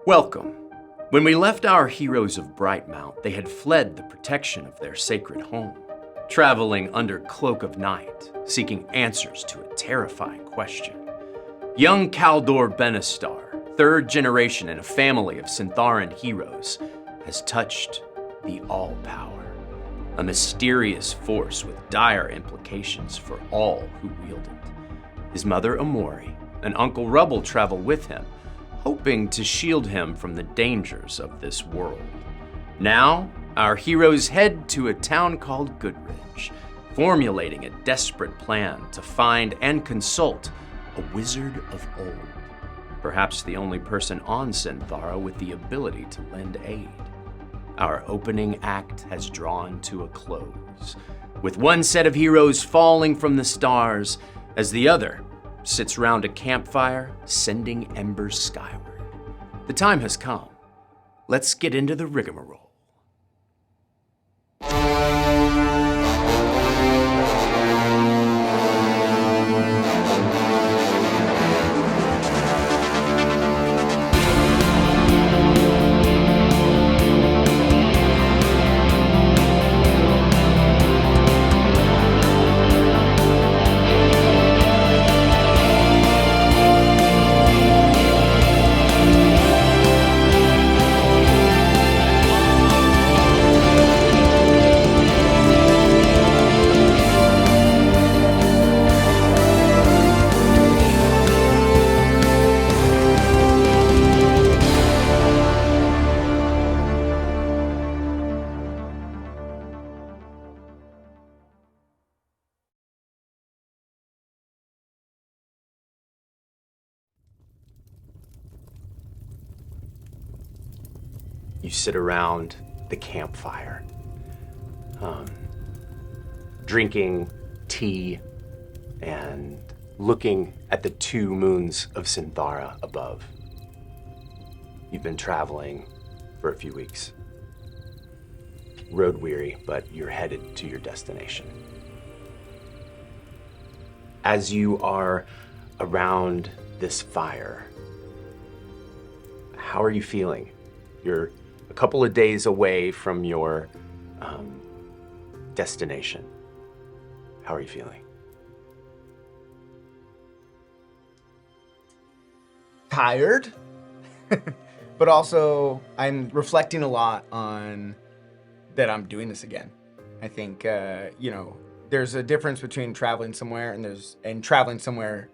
Welcome. When we left our heroes of Brightmount, they had fled the protection of their sacred home, traveling under cloak of night, seeking answers to a terrifying question. Young Caldor Benastar, third generation in a family of Syntharan heroes, has touched the All-Power, a mysterious force with dire implications for all who wield it. His mother Amori and Uncle Rubble travel with him, hoping to shield him from the dangers of this world. Now, our heroes head to a town called Goodridge, formulating a desperate plan to find and consult a wizard of old, perhaps the only person on Synthara with the ability to lend aid. Our opening act has drawn to a close, with one set of heroes falling from the stars as the other sits round a campfire, sending embers skyward. The time has come. Let's get into the rigamaroll. You sit around the campfire, drinking tea and looking at the two moons of Synthara above. You've been traveling for a few weeks. Road weary, but you're headed to your destination. As you are around this fire, how are you feeling? You're a couple of days away from your destination. How are you feeling? Tired, but also I'm reflecting a lot on that I'm doing this again. I think, there's a difference between traveling somewhere and traveling somewhere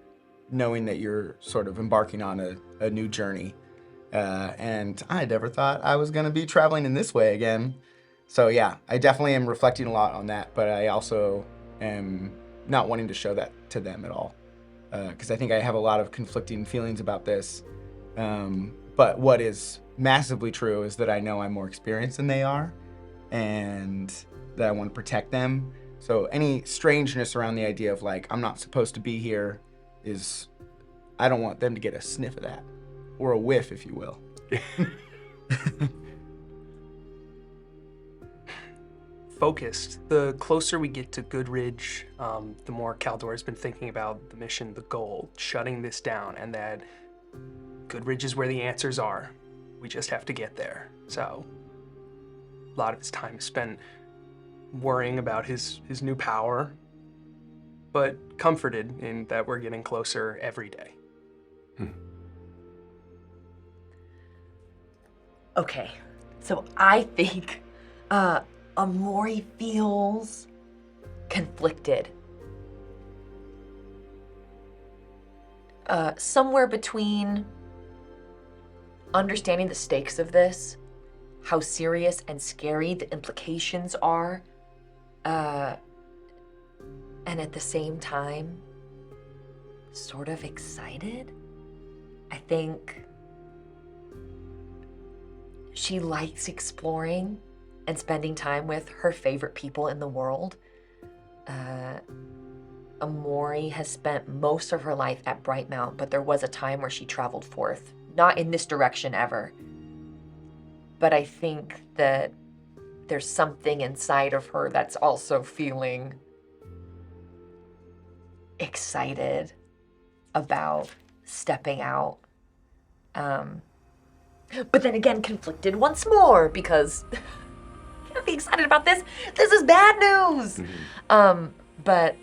knowing that you're sort of embarking on a new journey. And I never thought I was going to be traveling in this way again. So yeah, I definitely am reflecting a lot on that, but I also am not wanting to show that to them at all. Because I think I have a lot of conflicting feelings about this. But what is massively true is that I know I'm more experienced than they are, and that I want to protect them. So any strangeness around the idea of like, I'm not supposed to be here I don't want them to get a sniff of that. Or a whiff, if you will. Focused. The closer we get to Goodridge, the more Caldor has been thinking about the mission, the goal, shutting this down, and that Goodridge is where the answers are. We just have to get there. So a lot of his time is spent worrying about his new power, but comforted in that we're getting closer every day. Okay, so I think Amori feels conflicted. Somewhere between understanding the stakes of this, how serious and scary the implications are, and at the same time, sort of excited. I think she likes exploring and spending time with her favorite people in the world. Amori has spent most of her life at Brightmount, but there was a time where she traveled forth. Not in this direction ever. But I think that there's something inside of her that's also feeling excited about stepping out. but then again conflicted once more because I can't be excited about this. This is bad news. But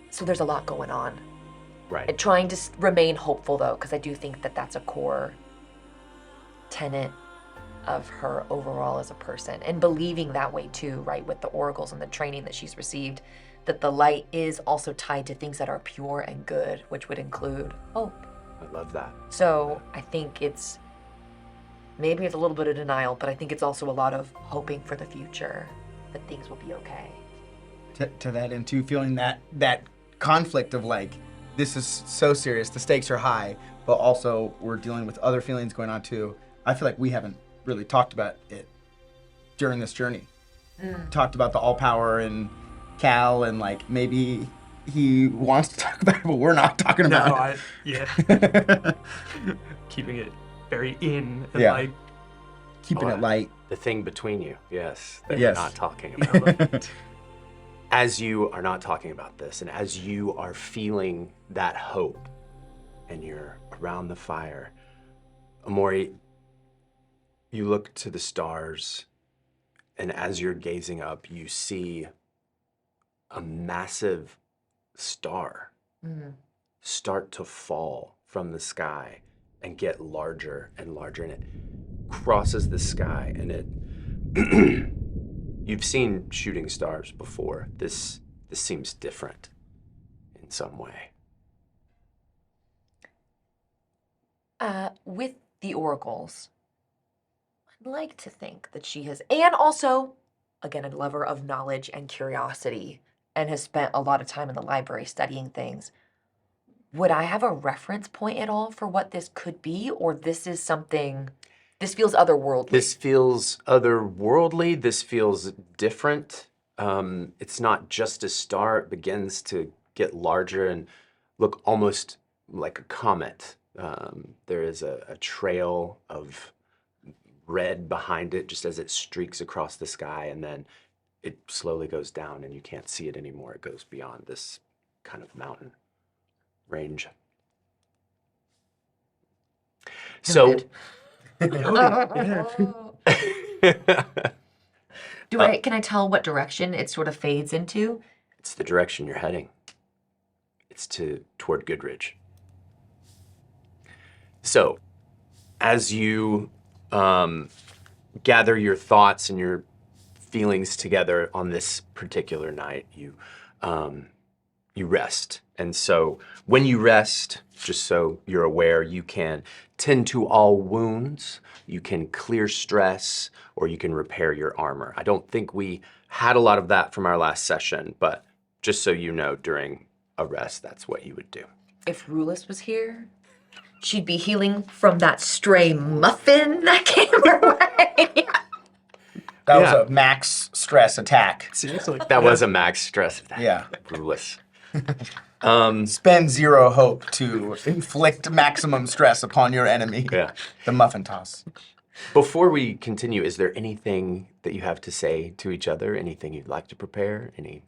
so there's a lot going on. Right. And trying to remain hopeful though, because I do think that that's a core tenet of her overall as a person, and believing that way too, right, with the oracles and the training that she's received, that the light is also tied to things that are pure and good, which would include hope. I love that. So I think it's maybe it's a little bit of denial, but I think it's also a lot of hoping for the future that things will be okay. To that end too, feeling that conflict of like, this is so serious, the stakes are high, but also we're dealing with other feelings going on too. I feel like we haven't really talked about it during this journey. Talked about the all power and Cal, and like maybe he wants to talk about it, but we're not talking about it. Keeping it very in and Yeah. like Keeping it light. The thing between you, yes, that Yes. you're not talking about. As you are not talking about this, and as you are feeling that hope, and you're around the fire, Amori, you look to the stars, and as you're gazing up, you see a massive star start to fall from the sky and get larger and larger, and it crosses the sky, and it you've seen shooting stars before. This seems different in some way. With the oracles, I'd like to think that she has, and also, again, a lover of knowledge and curiosity, and has spent a lot of time in the library studying things. Would I have a reference point at all for what this could be, or this is something, this feels otherworldly? This feels otherworldly. This feels different. It's not just a star. It begins to get larger and look almost like a comet. There is a trail of red behind it just as it streaks across the sky, and then it slowly goes down and you can't see it anymore. It goes beyond this kind of mountain range. So Can I tell what direction it sort of fades into? it's the direction you're heading. It's toward Goodridge. So as you gather your thoughts and your feelings together on this particular night, you rest. And so when you rest, just so you're aware, you can tend to all wounds, you can clear stress, or you can repair your armor. I don't think we had a lot of that from our last session, but just so you know, during a rest, that's what you would do. If Rulus was here, she'd be healing from that stray muffin that came her way. That was a max stress attack. seriously. That was a max stress attack. Yeah. Brutalist. Spend 0 hope to inflict maximum stress upon your enemy. Yeah. The muffin toss. Before we continue, is there anything that you have to say to each other? Anything you'd like to prepare? Any?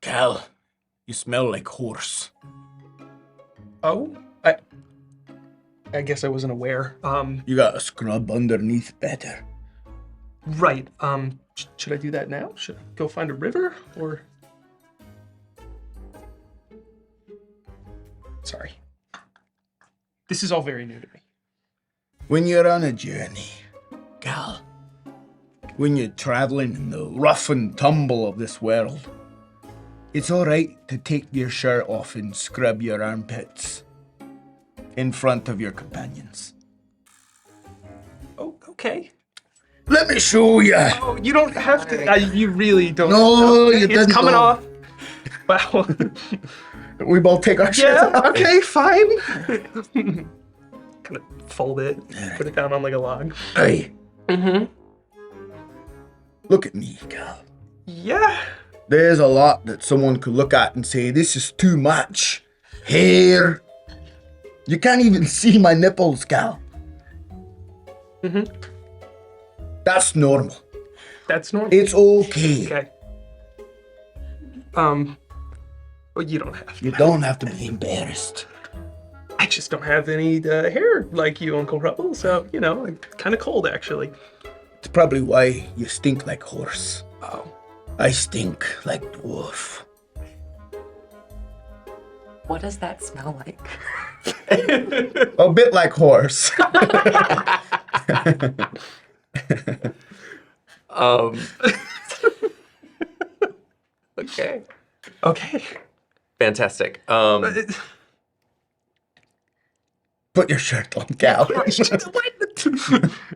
Cal, you smell like horse. Oh, I guess I wasn't aware. You got a scrub underneath better. Right. Should I do that now? Should I go find a river or? Sorry. This is all very new to me. When you're on a journey, Cal, when you're traveling in the rough and tumble of this world, it's all right to take your shirt off and scrub your armpits in front of your companions. Oh, okay. Let me show you. Oh, you don't have to. You really don't. No, you it's didn't coming know. off. Wow. We both take our shirts Yeah. off. Okay. Fine. Kind of fold it, put it down on like a log. Hey, Mm-hmm. look at me, Cal. Yeah. There's a lot that someone could look at and say, this is too much. Hair. You can't even see my nipples, Cal. Mm-hmm. That's normal. That's normal. It's okay. Okay. Well, you don't have to. You don't have to be embarrassed. I just don't have any hair like you, Uncle Rubble, so, kind of cold, actually. It's probably why you stink like horse. Oh. I stink like dwarf. What does that smell like? A bit like horse. Okay. Okay. Fantastic. Put your shirt on, Cal.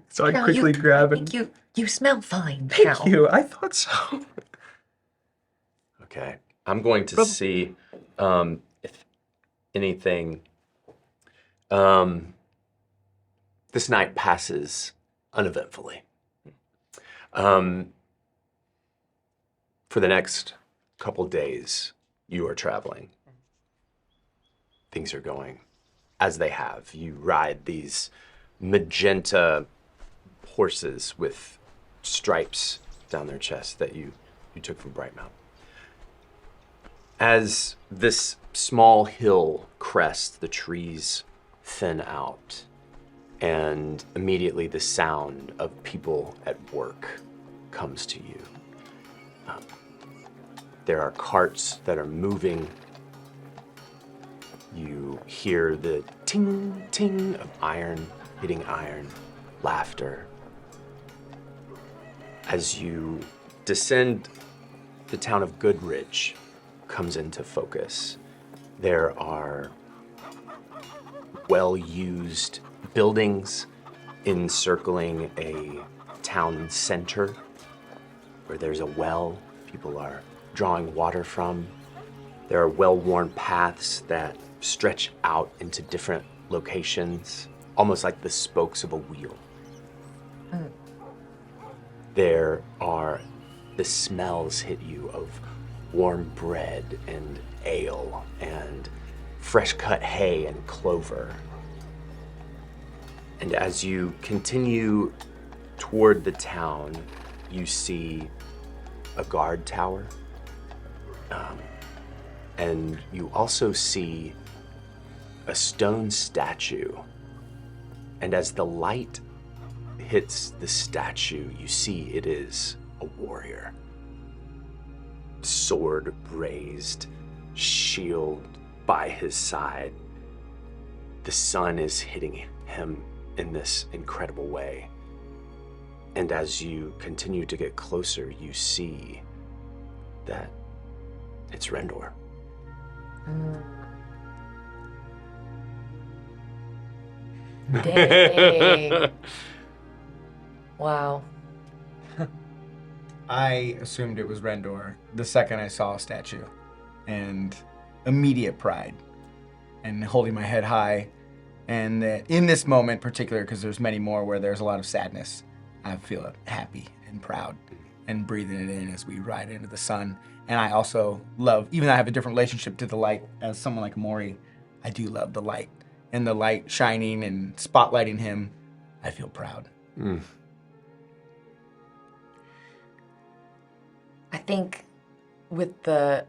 So I quickly grab I and... think you smell fine, Thank Cal. you. I thought so. Okay. I'm going to see if anything. This night passes uneventfully. For the next couple days, you are traveling. Things are going as they have. You ride these magenta horses with stripes down their chests that you took from Brightmount. As this small hill crests, the trees thin out, and immediately the sound of people at work comes to you. There are carts that are moving. You hear the ting, ting of iron hitting iron, laughter. As you descend, the town of Goodridge comes into focus. There are well-used buildings encircling a town center where there's a well people are drawing water from. There are well-worn paths that stretch out into different locations, almost like the spokes of a wheel. There are the smells hit you of warm bread and ale and fresh cut hay and clover. And as you continue toward the town, you see a guard tower. And you also see a stone statue. And as the light hits the statue, you see it is a warrior. Sword raised, shield by his side. The sun is hitting him in this incredible way. And as you continue to get closer, you see that it's Rendor. Dang. Wow. I assumed it was Rendor the second I saw a statue, and immediate pride, and holding my head high, and in this moment particular, because there's many more where there's a lot of sadness, I feel happy and proud, and breathing it in as we ride into the sun. And I also love, even though I have a different relationship to the light as someone like Amori, I do love the light, and the light shining and spotlighting him. I feel proud. I think with the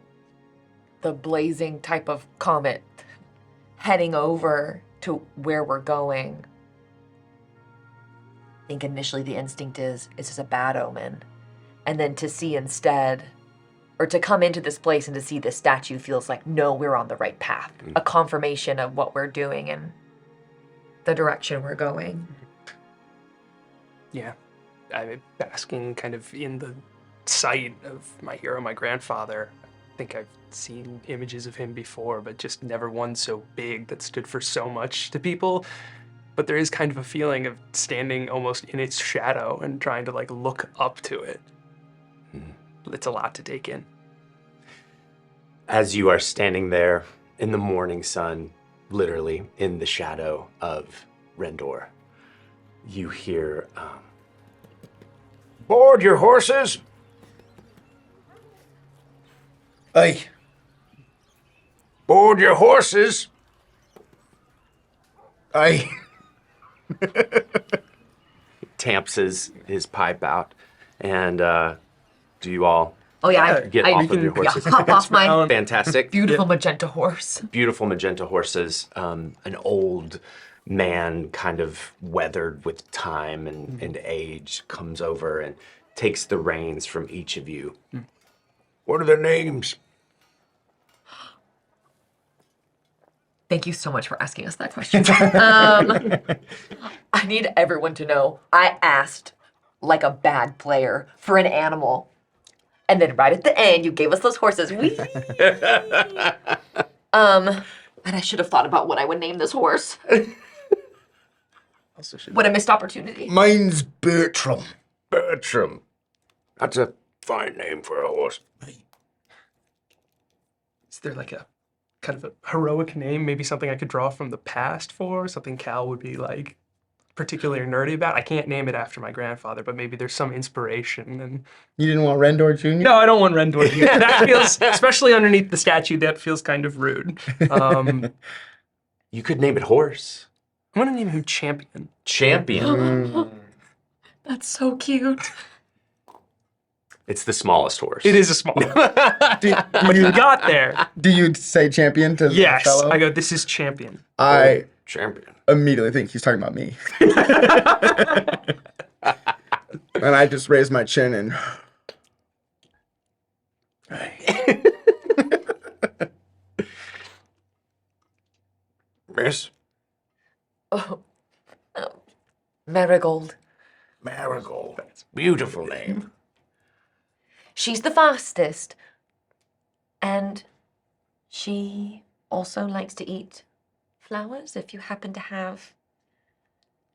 blazing type of comet heading over to where we're going, I think initially the instinct is this a bad omen? And then to see instead, or to come into this place and to see this statue feels like, no, we're on the right path. A confirmation of what we're doing and the direction we're going. Yeah. I'm basking kind of in the sight of my hero, my grandfather. I think I've seen images of him before, but just never one so big that stood for so much to people. But there is kind of a feeling of standing almost in its shadow and trying to look up to it. It's a lot to take in. As you are standing there in the morning sun, literally in the shadow of Rendor, you hear, Board your horses. Aye. Board your horses. Aye. tamps his pipe out, and do you all Oh yeah, Get off of your horses. Yeah, hop off my Fantastic. beautiful magenta horse. Beautiful magenta horses. An old man, kind of weathered with time and age, comes over and takes the reins from each of you. What are their names? Thank you so much for asking us that question. I need everyone to know I asked like a bad player for an animal. And then right at the end, you gave us those horses. Whee! And I should have thought about what I would name this horse. What a missed opportunity. Mine's Bertram. Bertram. That's a fine name for a horse. Is there like a kind of a heroic name, maybe something I could draw from the past for, something Cal would be like particularly nerdy about? I can't name it after my grandfather, but maybe there's some inspiration. And You didn't want Rendor Jr.? no, I don't want Rendor. That feels, especially underneath the statue, that feels kind of rude. You could name it Horse. I'm gonna name him Champion. Champion. That's so cute. It's the smallest horse. It is a small. But you got there. Do you say champion to the Yes, fellow? I go. This is Champion. I Champion. immediately think he's talking about me. And I just raise my chin and... Miss Oh, Marigold. Marigold. Beautiful name. She's the fastest. And she also likes to eat flowers if you happen to have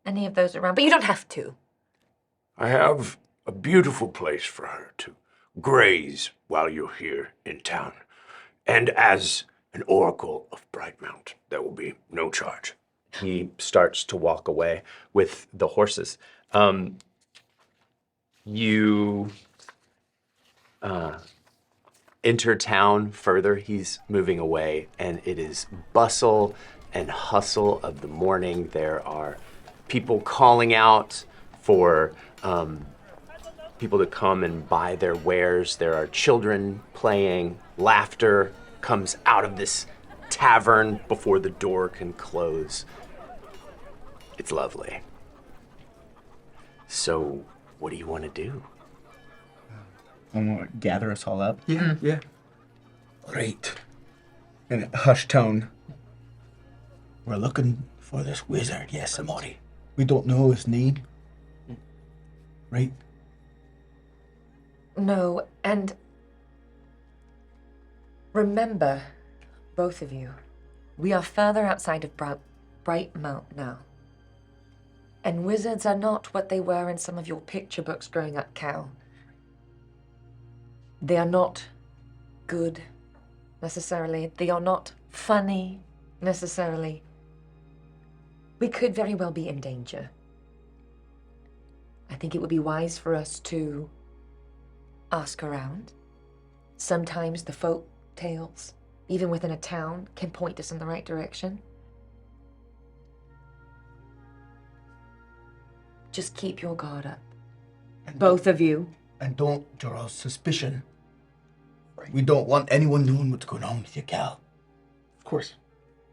any of those around. But you don't have to. I have a beautiful place for her to graze while you're here in town. And as an oracle of Brightmount, there will be no charge. He starts to walk away with the horses. You enter town further. He's moving away, and it is bustle and hustle of the morning. There are people calling out for people to come and buy their wares. There are children playing. Laughter comes out of this tavern before the door can close. It's lovely. So, what do you want to do? I want to gather us all up. Yeah, yeah. Great. In a hushed tone. We're looking for this wizard, yes, Amori. We don't know his name. Right? No, and remember, both of you, we are further outside of Brightmount now. And wizards are not what they were in some of your picture books growing up, Cal. They are not good, necessarily. They are not funny, necessarily. We could very well be in danger. I think it would be wise for us to ask around. Sometimes the folk tales, even within a town, can point us in the right direction. Just keep your guard up. Both of you. And don't draw suspicion. We don't want anyone knowing what's going on with you, Cal. Of course.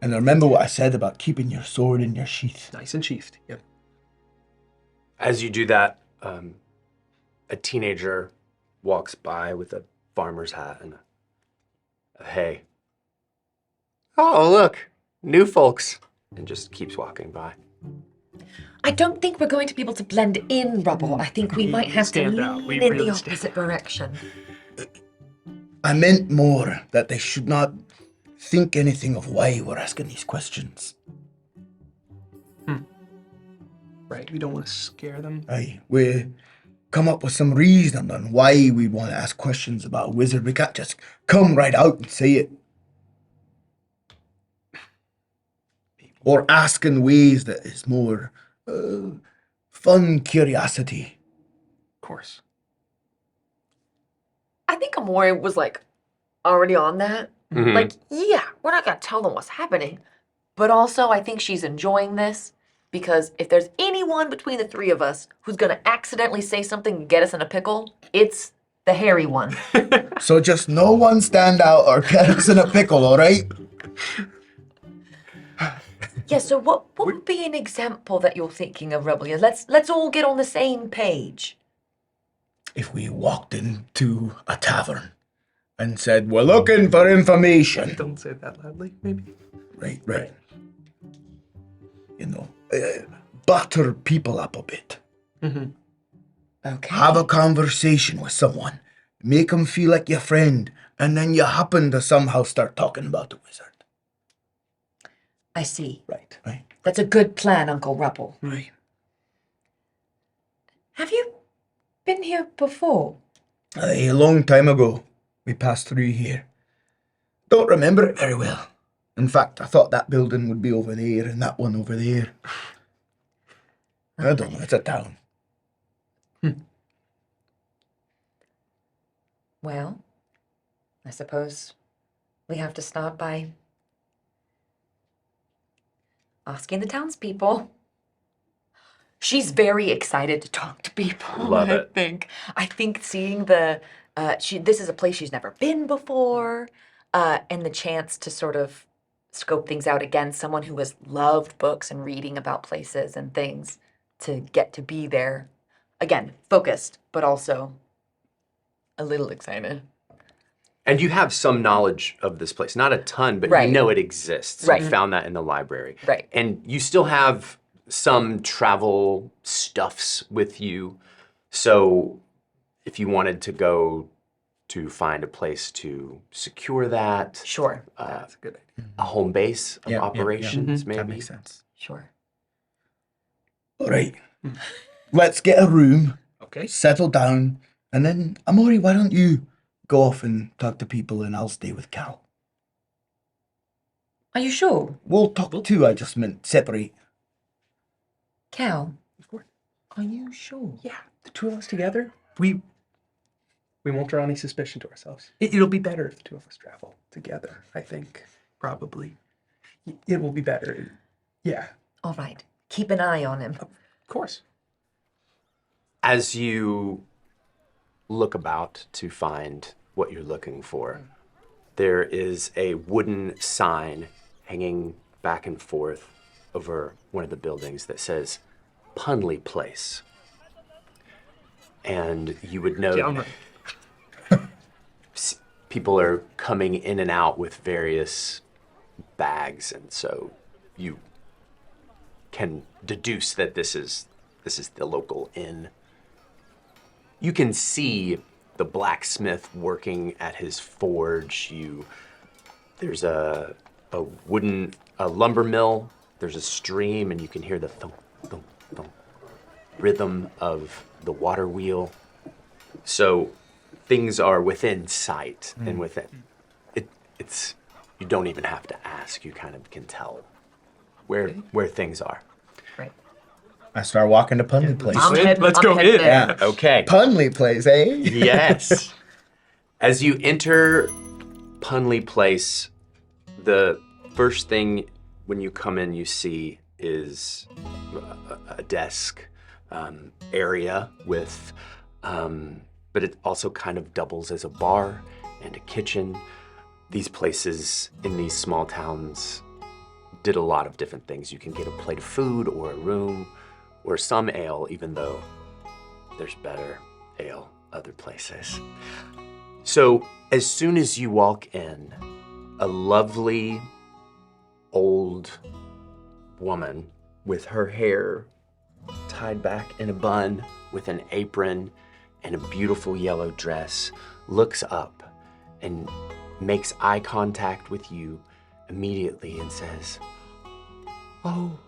And remember what I said about keeping your sword in your sheath. Nice and sheathed. Yep. As you do that, a teenager walks by with a farmer's hat and a hay. Oh, look, new folks. And just keeps walking by. I don't think we're going to be able to blend in, Rubble. I think we might have to Stand out. lean We in really the stand opposite direction. I meant more that they should not think anything of why we're asking these questions. Right. We don't want to scare them. Aye, we come up with some reason on why we want to ask questions about a wizard. We can't just come right out and say it. Or ask in ways that is more fun curiosity. Of course. I think Amori was like already on that. Mhm. Like, yeah, we're not gonna tell them what's happening. But also, I think she's enjoying this because if there's anyone between the three of us who's gonna accidentally say something and get us in a pickle, it's The hairy one. So just no one stand out or get us in a pickle, all right? Yeah, so what would be an example that you're thinking of, Rubble? Let's all get on the same page. If we walked into a tavern and said, we're looking for information. Don't say that loudly, maybe. Right. You know, butter people up a bit. Mm-hmm. Okay. Have a conversation with someone. Make them feel like your friend. And then you happen to somehow start talking about the wizard. I see. Right. That's a good plan, Uncle Rubble. Right. Have you been here before? A long time ago, we passed through here. Don't remember it very well. In fact, I thought that building would be over there and that one over there. I don't know, it's a town. Well, I suppose we have to start by asking the townspeople. She's very excited to talk to people. Love it. I think seeing the this is a place she's never been before, and the chance to sort of scope things out again. Someone who has loved books and reading about places and things, to get to be there again, focused, but also a little excited. And you have some knowledge of this place. Not a ton, but Right. you know it exists. Right. You found that in the library. Right. And you still have some travel stuffs with you. So if you wanted to go to find a place to secure that, Sure, That's a good idea. a home base of Yeah, operations, maybe. That makes sense. sure. All right. Let's get a room, Okay. settle down, and then, Amori, why don't you go off and talk to people and I'll stay with Cal. Are you sure? We'll talk too, I just meant separate. Cal, Of course. are you sure? Yeah, the two of us together, we won't draw any suspicion to ourselves. It'll be better if the two of us travel together, I think. Probably. It will be better. Yeah, All right. Keep an eye on him. of course. As you look about to find what you're looking for, there is a wooden sign hanging back and forth over one of the buildings that says Punley Place. And you would know Downright. people are coming in and out with various bags, and so you can deduce that this is the local inn. You can see the blacksmith working at his forge. There's a lumber mill. There's a stream, and you can hear the thump, thump, thump rhythm of the water wheel. So things are within sight and within. It's you don't even have to ask. You kind of can tell where things are. Right. I start walking to Punley Place. Let's go in. Yeah. Okay. Punley Place, eh? Yes. As you enter Punley Place, the first thing when you come in you see is a desk area with, but it also kind of doubles as a bar and a kitchen. These places in these small towns did a lot of different things. You can get a plate of food or a room or some ale, even though there's better ale other places. So as soon as you walk in, a lovely old woman with her hair tied back in a bun with an apron and a beautiful yellow dress looks up and makes eye contact with you immediately and says, "Oh,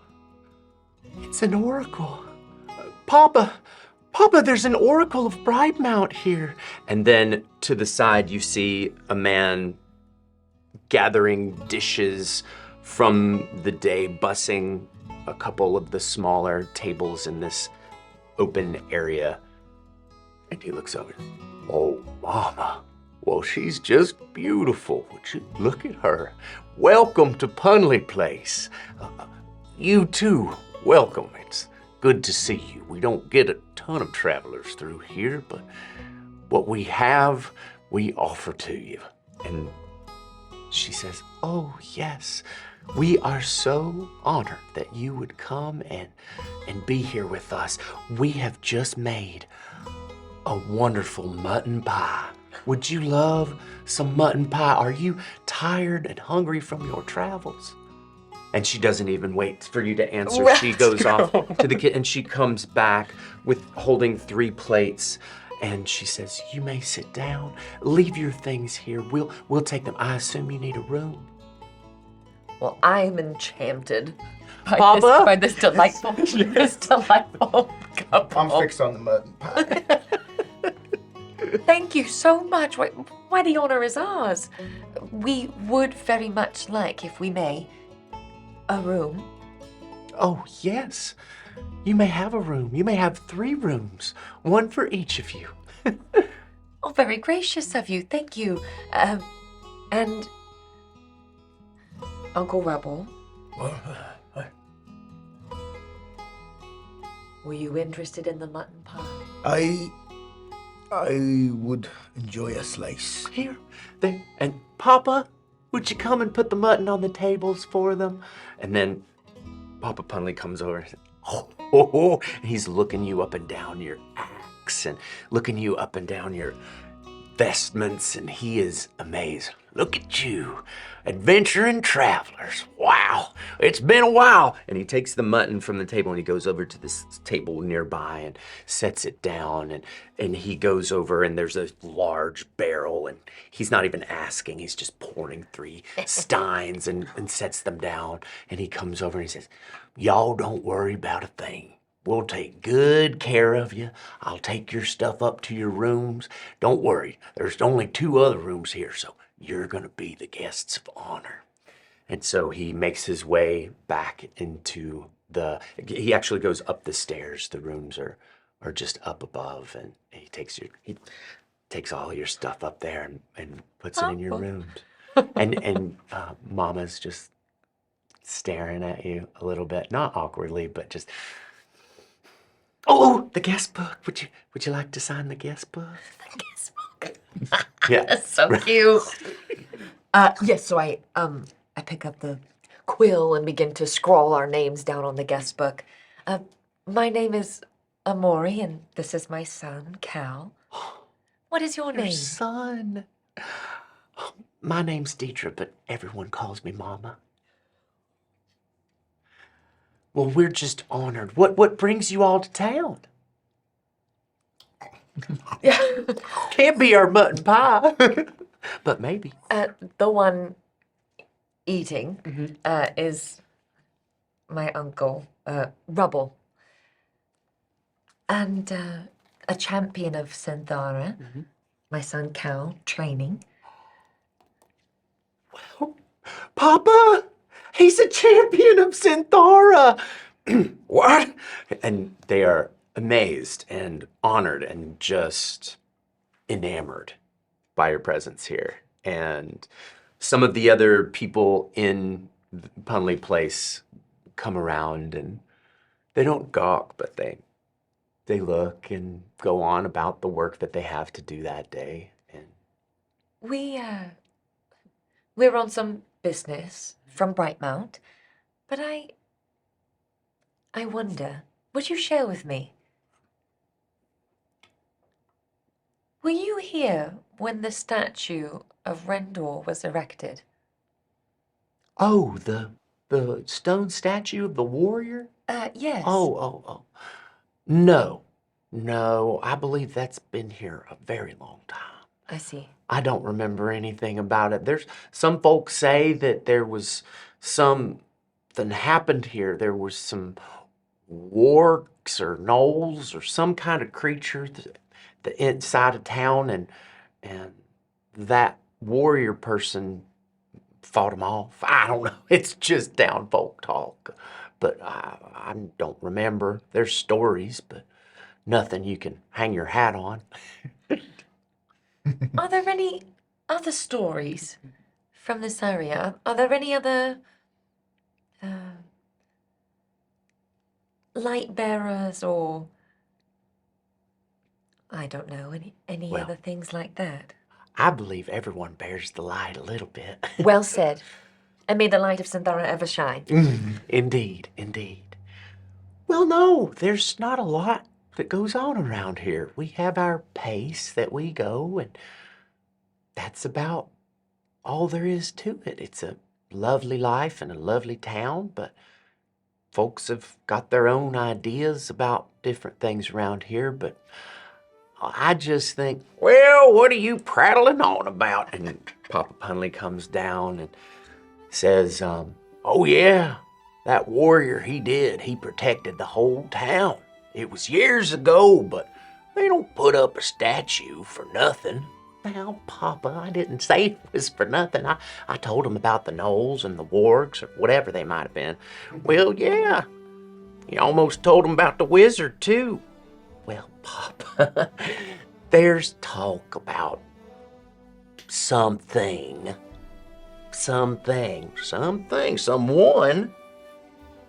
it's an oracle. Papa, there's an oracle of Brightmount here." And then to the side, you see a man gathering dishes from the day, bussing a couple of the smaller tables in this open area. And he looks over. "Oh, Mama. Well, she's just beautiful. Would you look at her? Welcome to Punley Place. You too, welcome. It's good to see you. We don't get a ton of travelers through here, but what we have, we offer to you. And she says, oh, yes, we are so honored that you would come and be here with us. We have just made a wonderful mutton pie. Would you love some mutton pie? Are you tired and hungry from your travels? And she doesn't even wait for you to answer. She goes off to the kitchen and she comes back with holding 3 plates. And she says, you may sit down, leave your things here. We'll take them. I assume you need a room. Well, I'm enchanted Papa? by this delightful, couple. I'm fixed on the mutton pie. Thank you so much. Why the honor is ours. We would very much like, if we may, a room. Oh, yes. You may have a room. You may have 3 rooms, one for each of you. Oh, very gracious of you. Thank you. And Uncle Rubble, were you interested in the mutton pie? I would enjoy a slice. Here, there. And Papa, would you come and put the mutton on the tables for them? And then Papa Punley comes over and says, oh, and he's looking you up and down your axe and looking you up and down your vestments, and he is amazed. Look at you, adventuring travelers. Wow, it's been a while. And he takes the mutton from the table and he goes over to this table nearby and sets it down. And he goes over and there's a large barrel and he's not even asking. He's just pouring 3 steins and sets them down. And he comes over and he says, y'all don't worry about a thing. We'll take good care of you. I'll take your stuff up to your rooms. Don't worry, there's only 2 other rooms here, so you're gonna be the guests of honor. And so he makes his way back into he actually goes up the stairs. The rooms are just up above, and he takes all your stuff up there and puts it in your rooms. And Mama's just staring at you a little bit, not awkwardly, but just, oh, the guest book. Would you like to sign the guest book? The guest book. Yeah. That's so cute. Yes, so I pick up the quill and begin to scrawl our names down on the guest book. My name is Amori, and this is my son, Cal. What is your Your name? son. My name's Deidre, but everyone calls me Mama. Well, we're just honored. What brings you all to town? Yeah. Can't be our mutton pie, but maybe. The one eating is my uncle, Rubble. And a champion of Synthara. My son, Cal, training. Papa, he's a champion of Synthara. What? And they are amazed and honored and just enamored by your presence here. And some of the other people in Punley Place come around and they don't gawk, but they look and go on about the work that they have to do that day. And We're on some business from Brightmount, but I wonder, would you share with me? Were you here when the statue of Rendor was erected? oh, the stone statue of the warrior? Yes. Oh. No, I believe that's been here a very long time. I see. I don't remember anything about it. There's some folks say that there was something happened here. There was some wargs or gnolls or some kind of creature the inside of town, and that warrior person fought them off. I don't know. It's just down folk talk. But I don't remember. There's stories, but nothing you can hang your hat on. Are there any other stories from this area? Are there any other light bearers or I don't know any Well. other things like that. I believe everyone bears the light a little bit. Well said. And may the light of Synthara ever shine. Indeed, indeed. Well, no, there's not a lot that goes on around here. We have our pace that we go, and that's about all there is to it. It's a lovely life and a lovely town, but folks have got their own ideas about different things around here, but I just think, well, what are you prattling on about? And Papa Punley comes down and says, oh yeah, that warrior, he protected the whole town. It was years ago, but they don't put up a statue for nothing. Now, Papa, I didn't say it was for nothing. I told him about the gnolls and the wargs, or whatever they might have been. Well, yeah, you almost told him about the wizard, too. Well, Papa, there's talk about someone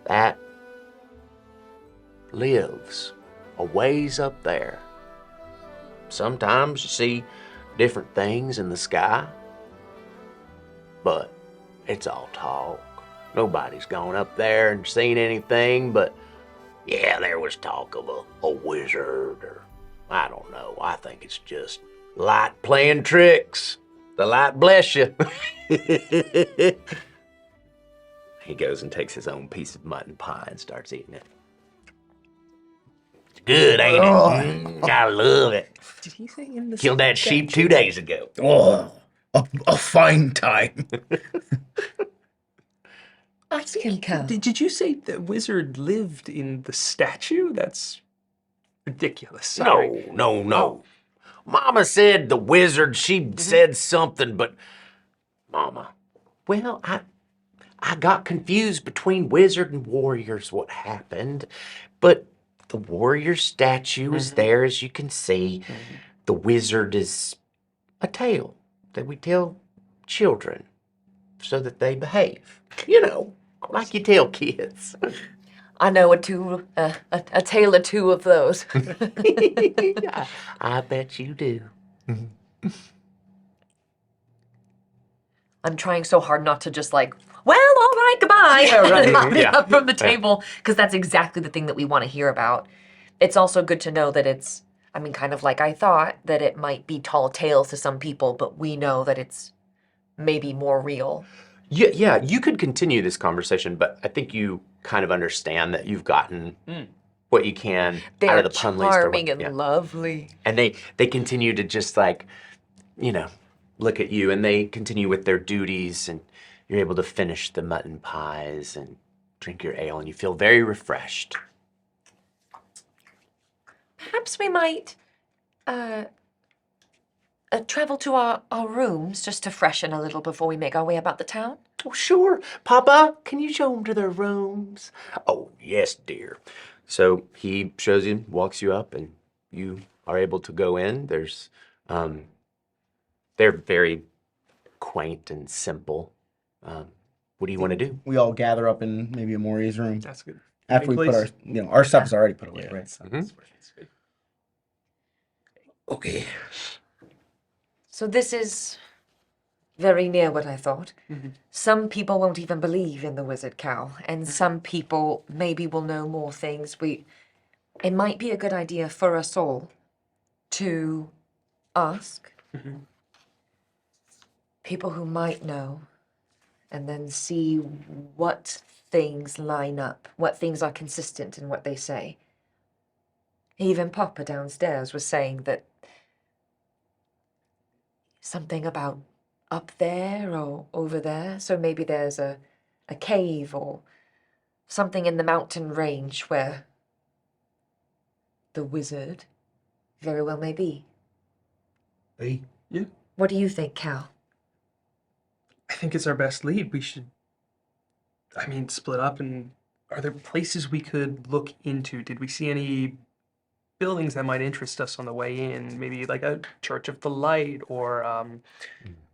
that lives a ways up there. Sometimes you see different things in the sky, but it's all talk. Nobody's gone up there and seen anything, but yeah, there was talk of a wizard, or I don't know. I think it's just light playing tricks. The light bless you. He goes and takes his own piece of mutton pie and starts eating it. It's good, ain't it? I love it. Did he say in the Killed that sheep 2 days ago. Oh, a fine time. Ask him, Cal. Did you say the wizard lived in the statue? That's ridiculous. Sorry. No. Mama said the wizard, she said something, but Mama, well, I got confused between wizard and warriors what happened, but the warrior statue is there, as you can see. The wizard is a tale that we tell children so that they behave. You know, like you tell kids. I know a tale or two of those. I bet you do. I'm trying so hard not to just like, well, all right, goodbye. And hop up from the table, because that's exactly the thing that we want to hear about. It's also good to know that it's, I mean, kind of like I thought, that it might be tall tales to some people, but we know that it's maybe more real. Yeah, you could continue this conversation, but I think you kind of understand that you've gotten what you can They're out of the Punleys. charming and lovely. And they continue to just like, you know, look at you, and they continue with their duties, and you're able to finish the mutton pies and drink your ale, and you feel very refreshed. Perhaps we might travel to our rooms just to freshen a little before we make our way about the town. Oh, sure. Papa, can you show them to their rooms? Oh, yes, dear. So he shows you, walks you up, and you are able to go in. There's, they're very quaint and simple. What do you want to do? We all gather up in maybe Amori's room That's good. after we put our, our stuff is already put away, right? Okay. So this is very near what I thought. Some people won't even believe in the wizard, Cal, and some people maybe will know more things. It might be a good idea for us all to ask people who might know, and then see what things line up, what things are consistent in what they say. Even Papa downstairs was saying that something about up there or over there, so maybe there's a cave or something in the mountain range where the wizard very well may be. Hey. Yeah. What do you think, Cal? I think it's our best lead. We should, split up. And are there places we could look into? Did we see any buildings that might interest us on the way in? Maybe like a Church of the Light, or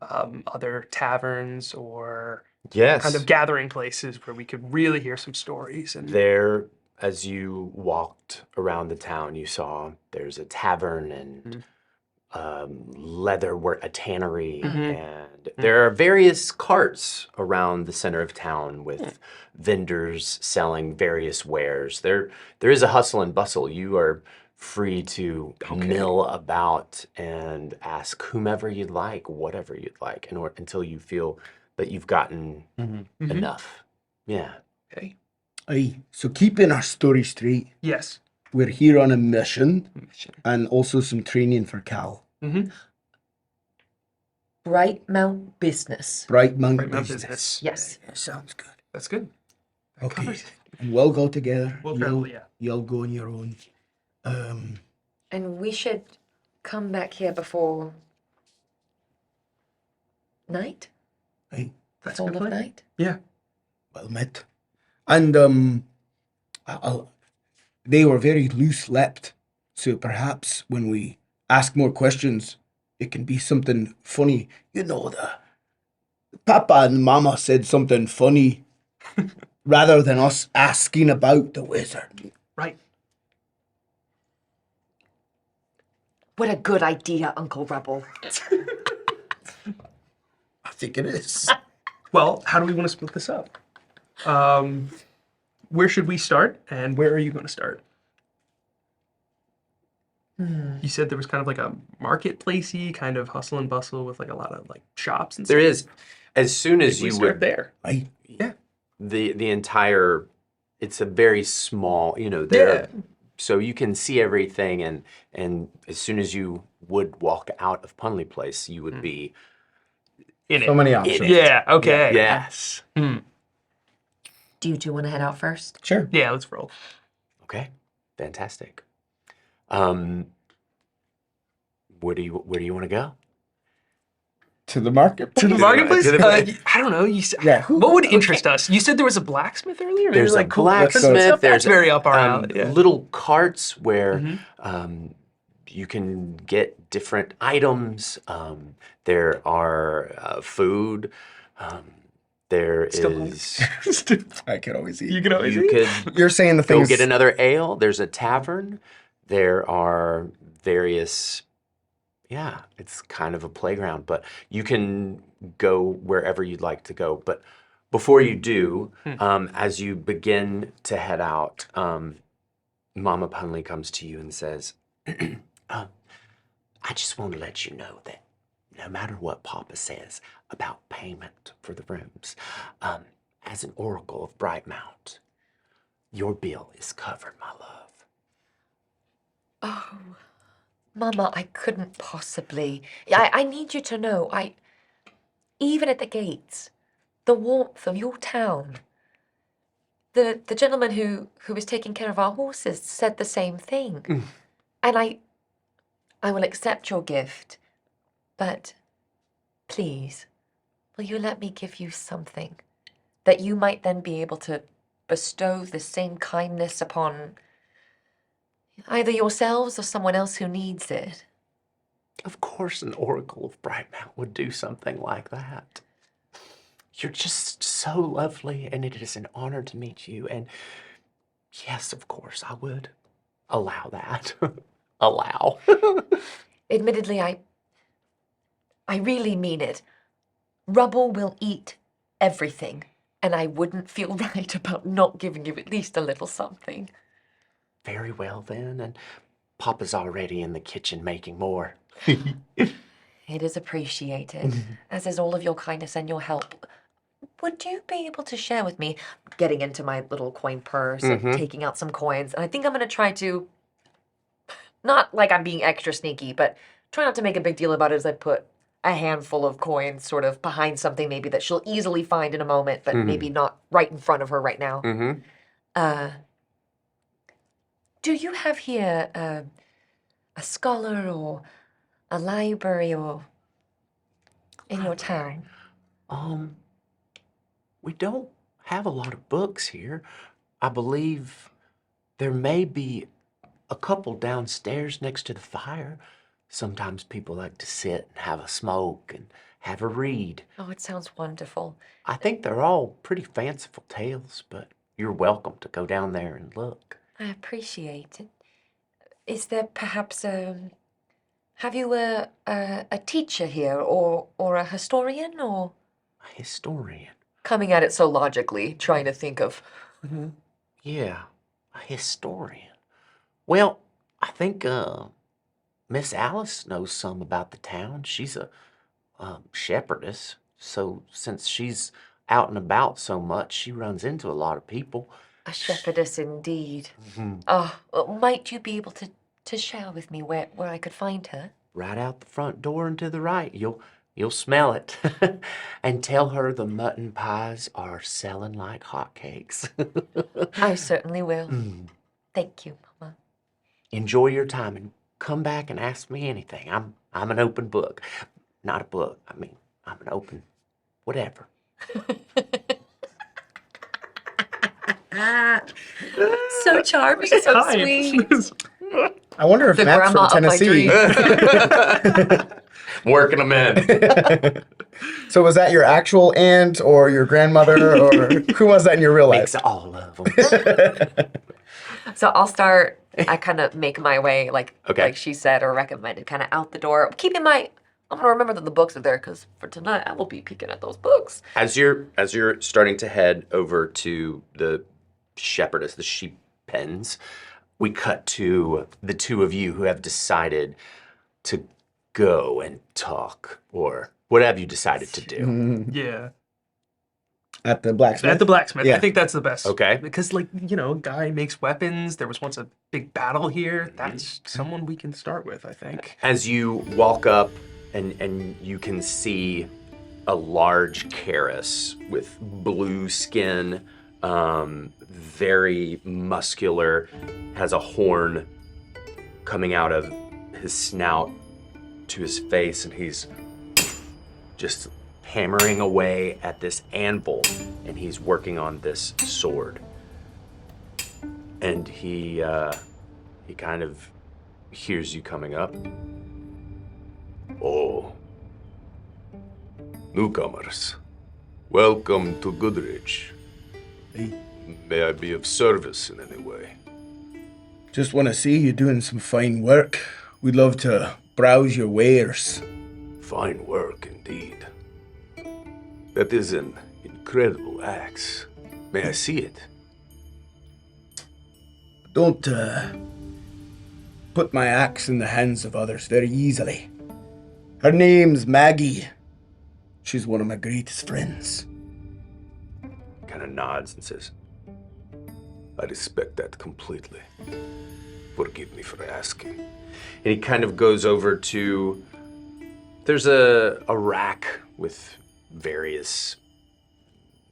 other taverns, or Yes. kind of gathering places where we could really hear some stories. And There as you walked around the town, you saw there's a tavern and leather work, a tannery, and there are various carts around the center of town with vendors selling various wares. There is a hustle and bustle. You are free to mill about and ask whomever you'd like, whatever you'd like, until you feel that you've gotten enough. Yeah. Okay. Aye, so keeping our story straight, Yes. we're here on a mission and also some training for Cal. Brightmount business. Brightmount Brightmount business. business. Yes. Yeah, sounds good. That's good. Okay, and we'll go together. We'll travel, yeah. You'll go on your own. And we should come back here before night? Aye, That's a Fall good of plan. night? Yeah. well met. And they were very loose-lipped, so perhaps when we ask more questions, it can be something funny. You know, the Papa and Mama said something funny rather than us asking about the wizard. Right. What a good idea, Uncle Rubble. I think it is. Well, how do we want to split this up? Where should we start, and where are you going to start? You said there was kind of like a marketplacey kind of hustle and bustle with like a lot of like shops and stuff. There is, as soon as We you start would, there. Aye. Yeah. the entire, it's a very small, there. Yeah. So you can see everything, and as soon as you would walk out of Punley Place, you would be In it. So many options. Yeah. Okay. yes. Do you want to head out first? Sure. Yeah. Let's roll. Okay, fantastic. Where do you want to go? To the market. To the marketplace? to the- I don't know. You said, Yeah. What would interest us? You said there was a blacksmith earlier. Maybe There's like a cool weapons and blacksmith. stuff? There's That's very up our alley. Yeah. little carts where you can get different items. There are food. There Still is. I can always eat. You can always You eat. could You're saying the go things. get another ale. There's a tavern. There are various. Yeah, it's kind of a playground, but you can go wherever you'd like to go. But before you do, as you begin to head out, Mama Punley comes to you and says, I just want to let you know that no matter what Papa says about payment for the rooms, as an oracle of Brightmount, your bill is covered, my love. Oh, Mama, I couldn't possibly. I need you to know, even at the gates, the warmth of your town, the gentleman who was taking care of our horses said the same thing. And I will accept your gift, but please, will you let me give you something that you might then be able to bestow the same kindness upon either yourselves or someone else who needs it? Of course an oracle of Brightmount would do something like that. You're just so lovely, and it is an honor to meet you. And yes, of course, I would allow that. Allow. Admittedly, I really mean it. Rubble will eat everything, and I wouldn't feel right about not giving you at least a little something. Very well then, and Papa's already in the kitchen making more. It is appreciated, as is all of your kindness and your help. Would you be able to share with me, getting into my little coin purse and taking out some coins, and I think I'm going to try to, not like I'm being extra sneaky, but try not to make a big deal about it as I put a handful of coins sort of behind something maybe that she'll easily find in a moment, but maybe not right in front of her right now. Do you have here a scholar or a library or in your town? We don't have a lot of books here. I believe there may be a couple downstairs next to the fire. Sometimes people like to sit and have a smoke and have a read. Oh, it sounds wonderful. I think they're all pretty fanciful tales, but you're welcome to go down there and look. I appreciate it. Is there perhaps have you a teacher here or a historian or? A historian. Coming at it so logically, trying to think of. Yeah, a historian. Well, I think Miss Alice knows some about the town. She's a shepherdess, so since she's out and about so much, she runs into a lot of people. A shepherdess indeed. Mhm. Might you be able to share with me where I could find her? Right out the front door and to the right. You'll smell it. And tell her the mutton pies are selling like hotcakes. I certainly will. Mm. Thank you, Mama. Enjoy your time and come back and ask me anything. I'm an open book. Not a book. I mean, I'm an open whatever. So charming, so Hi. sweet. I wonder if The Matt's grandma from of my Tennessee. Working them in. So was that your actual aunt or your grandmother or who was that in your real life? Mix all of them. So I'll start. I kind of make my way, Okay. like she said or recommended, kind of out the door. Keep in mind, I'm gonna remember that the books are there because for tonight I will be peeking at those books. As you're starting to head over to the shepherdess, the sheep pens, we cut to the two of you who have decided to go and talk, or what have you decided to do? Yeah. At the blacksmith. At the blacksmith. Yeah. I think that's the best. Okay. Because, like, a guy makes weapons. There was once a big battle here. That's someone we can start with, I think. As you walk up and you can see a large Karis with blue skin, very muscular, has a horn coming out of his snout to his face, and he's just hammering away at this anvil, and he's working on this sword. And he kind of hears you coming up. Oh, newcomers, welcome to Goodridge. May I be of service in any way? Just want to see you doing some fine work. We'd love to browse your wares. Fine work indeed. That is an incredible axe. May I see it? Don't put my axe in the hands of others very easily. Her name's Maggie. She's one of my greatest friends. Kind of nods and says, I respect that completely. Forgive me for asking. And he kind of goes over to, there's a rack with various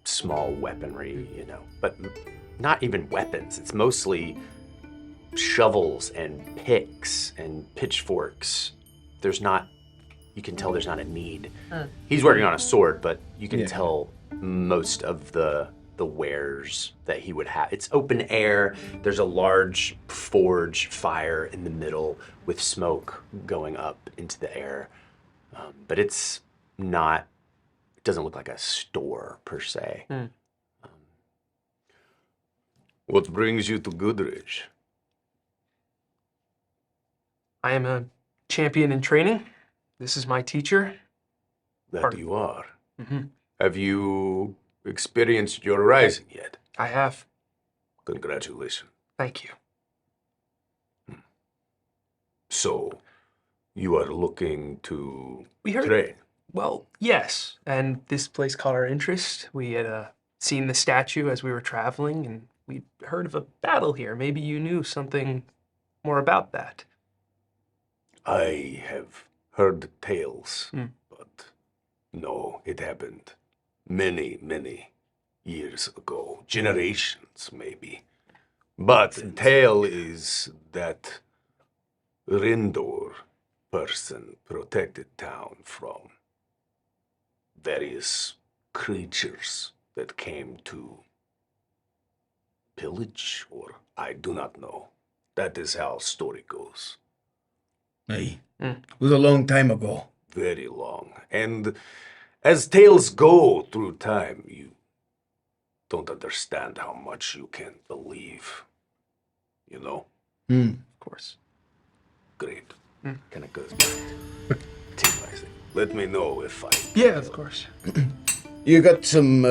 small weaponry, but not even weapons. It's mostly shovels and picks and pitchforks. You can tell there's not a need. He's working on a sword, but you can tell most of the wares that he would have. It's open air. There's a large forge fire in the middle with smoke going up into the air. But it doesn't look like a store per se. What brings you to Goodridge? I am a champion in training. This is my teacher. That Pardon? you are. Mhm. Have you experienced your rising yet? I have. Congratulations. Thank you. So, you are looking to We heard. train? Well, yes. And this place caught our interest. We had seen the statue as we were traveling, and we heard of a battle here. Maybe you knew something more about that. I have heard tales, Hmm. but no, it happened many, many years ago. Generations, maybe. But the tale is that Rindor person protected town from various creatures that came to pillage, or I do not know. That is how story goes. Aye. It was a long time ago. Very long. And as tales go through time, don't understand how much you can believe. You know? Of course. Great. Kind of goes back to Isaac. Let me know if I... Yeah, of course. You got some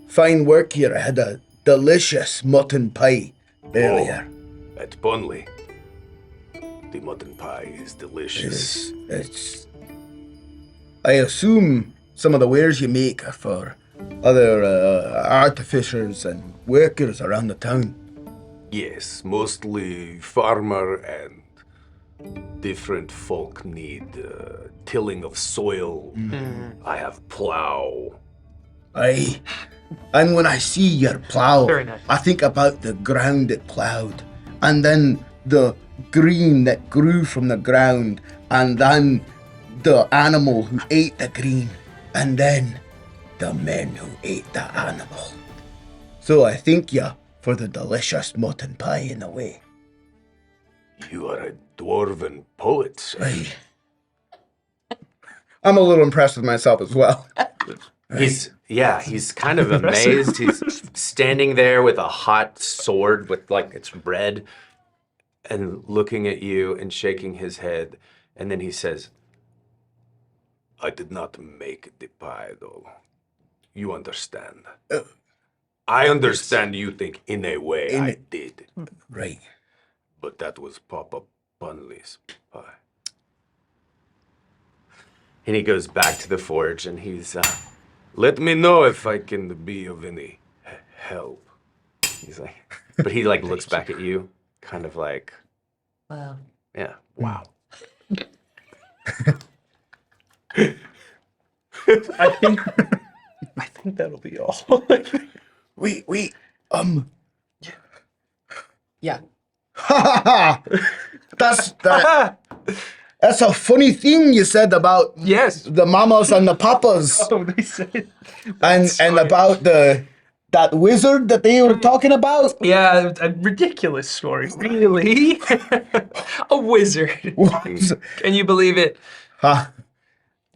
fine work here. I had a delicious mutton pie earlier. At Bunley. The mutton pie is delicious. It's. I assume some of the wares you make are for other artificers and workers around the town. Yes, mostly farmer and different folk need tilling of soil. I have plow. Aye. And when I see your plow, Very nice. I think about the ground it plowed, and then the green that grew from the ground, and then the animal who ate the green, and then the men who ate the animal. So I thank you for the delicious mutton pie in a way. You are a dwarven poet, sir. Aye. I'm a little impressed with myself as well. He's kind of amazed. He's standing there with a hot sword with like it's red and looking at you and shaking his head. And then he says, I did not make the pie, though. You understand. I understand you think in a way I did. Right. But that was Papa Bunley's pie. and he goes back to the forge and he's, let me know if I can be of any help. He's like, but he like looks back at you, kind of like, Wow. yeah, wow. I think that'll be all. Wait, Yeah. That's a funny thing you said about Yes. the mamas and the papas, Oh, they said. and about that wizard that they were talking about. Yeah, a ridiculous story. Really? A wizard. Can you believe it? Huh?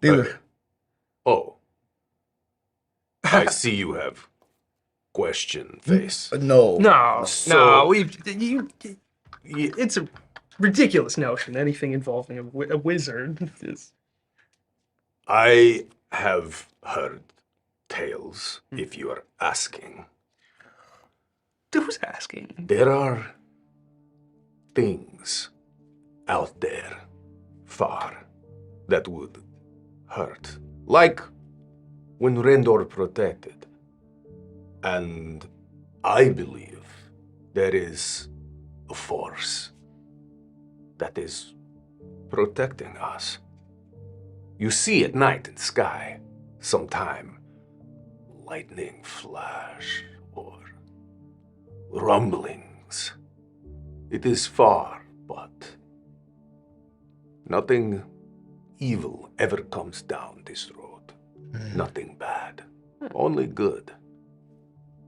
They were. Oh. I see you have question face. No. No, So- it's a ridiculous notion. Anything involving a wizard is. I have heard tales, if you are asking. Who's asking? There are things out there, far, that would hurt. Like when Rendor protected. And I believe there is a force that is protecting us. You see at night in the sky, sometime lightning flash or rumblings. It is far, but nothing evil ever comes down this road. Nothing bad, only good.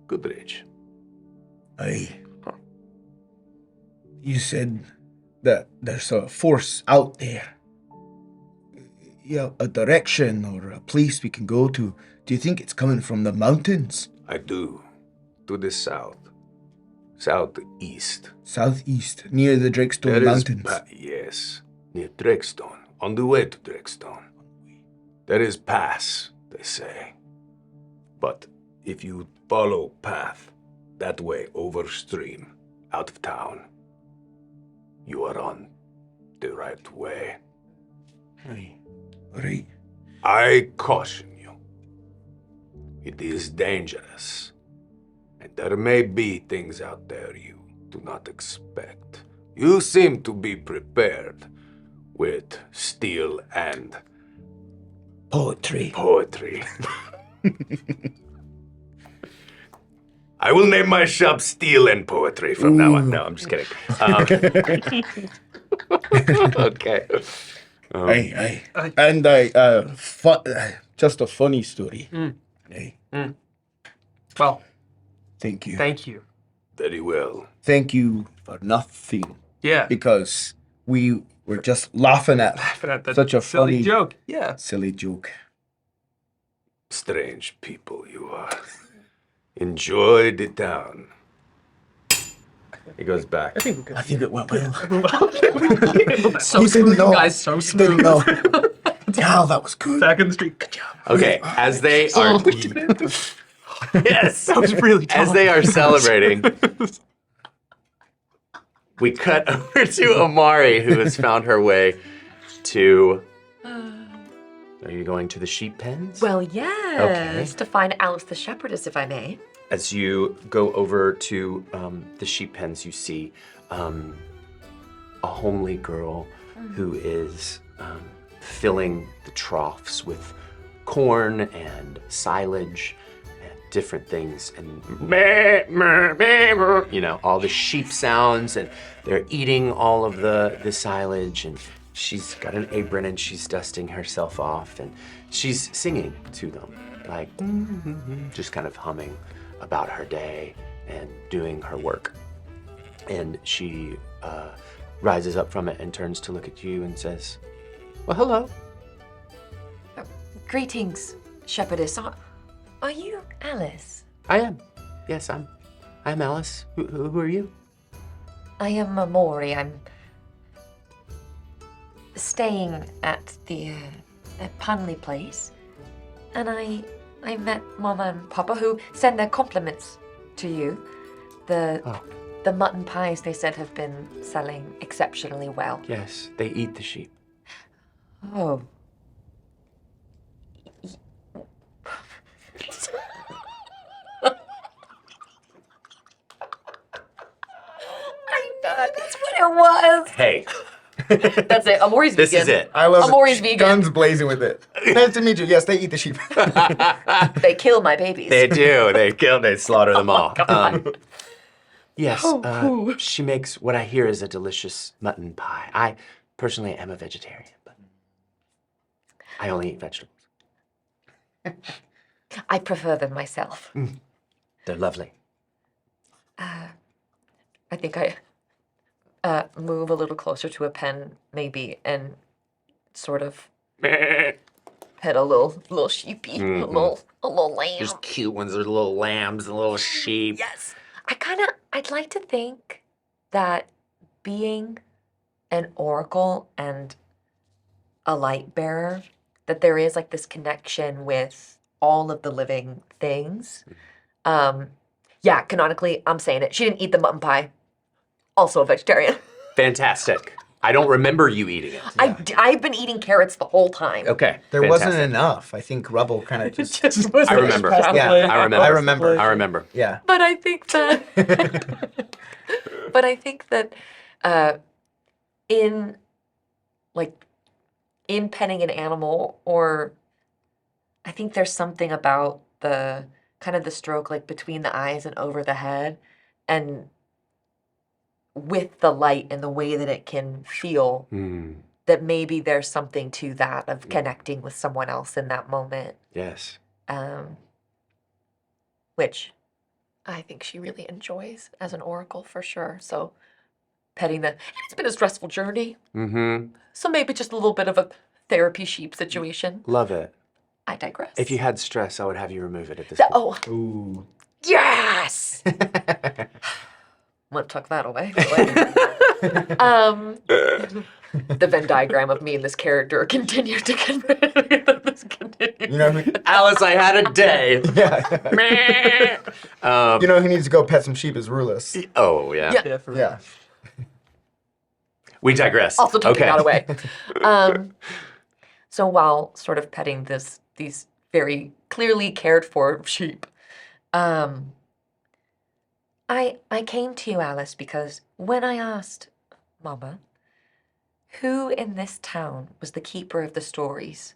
Goodridge. You said that there's a force out there. Yeah, a direction or a place we can go to. Do you think it's coming from the mountains? I do. To the south. Southeast. Southeast, near the Drakestone There is Mountains. yes, near Drakestone. On the way to Drakestone. There is pass, they say. But if you follow path that way over stream, out of town, you are on the right way. Right. I caution you. It is dangerous. And there may be things out there you do not expect. You seem to be prepared with steel and Poetry. poetry. I will name my shop Steel and Poetry from now on. No, I'm just kidding. Okay. Aye. And just a funny story. Aye. Well, Thank you. thank you. Very well. Thank you for nothing, Yeah. because we were just laughing at Laughing at that such a silly funny, joke. Yeah. silly joke. Strange people you are. enjoy the town. He goes back. I think we I could think it went well. so You smooth, didn't know. guys. So Didn't smooth. know. Yeah, that was good. Back in the street. Good job. Okay, as they are yes, That was really tough. as they are celebrating, we cut over to Amori, who has found her way to. Are you going to the sheep pens? Well, yes. To find Alice the shepherdess, if I may. As you go over to the sheep pens, you see a homely girl who is filling the troughs with corn and silage and different things, and you know, all the sheep sounds, and they're eating all of the silage, and she's got an apron and she's dusting herself off, and she's singing to them, like just kind of humming about her day and doing her work. And she rises up from it and turns to look at you and says, "Well, hello." Greetings, shepherdess. Are you Alice? I am. Yes, I'm Alice. Who are you? I am Amori. I'm staying at the Punley place, and I met Mama and Papa, who send their compliments to you. The mutton pies, they said, have been selling exceptionally well. Yes, they eat the sheep. Oh. I know, that's what it was. Hey, That's it. Amori's this vegan. is it. I love Amori's it. vegan. Guns blazing with it. Nice to meet you. Yes, they eat the sheep. They kill my babies. They do. They slaughter them all. God. Yes, she makes what I hear is a delicious mutton pie. I personally am a vegetarian, but I only eat vegetables. I prefer them myself. They're lovely. I think I move a little closer to a pen, maybe, and sort of pet a little sheepy, a little lamb. There's cute ones. There's little lambs and little sheep. Yes. I'd like to think that being an oracle and a light bearer, that there is like this connection with all of the living things. Yeah, canonically, I'm saying it. She didn't eat the mutton pie. Also a vegetarian. Fantastic. I don't remember you eating it. I've been eating carrots the whole time. Okay. There fantastic. wasn't enough. I think Rubble kind of just. I remember. Yeah, I remember. I remember. I remember. Yeah. But I think that in penning an animal, or I think there's something about the kind of the stroke like between the eyes and over the head, and with the light and the way that it can feel, that maybe there's something to that of connecting with someone else in that moment. Yes. Which I think she really enjoys as an oracle for sure. So petting it's been a stressful journey. Mm-hmm. So maybe just a little bit of a therapy sheep situation. Love it. I digress. If you had stress, I would have you remove it at this point. Oh, Ooh. yes! I'm gonna tuck that away. The Venn diagram of me and this character continue to continue. You know who? Alice, I had a day. Yeah. You know who needs to go pet some sheep is Rulus. Oh, yeah. Yeah. Yeah, for real. Yeah. We digress. Also tucking okay. that away. So while sort of petting these very clearly cared for sheep, I came to you, Alice, because when I asked Mama, who in this town was the keeper of the stories,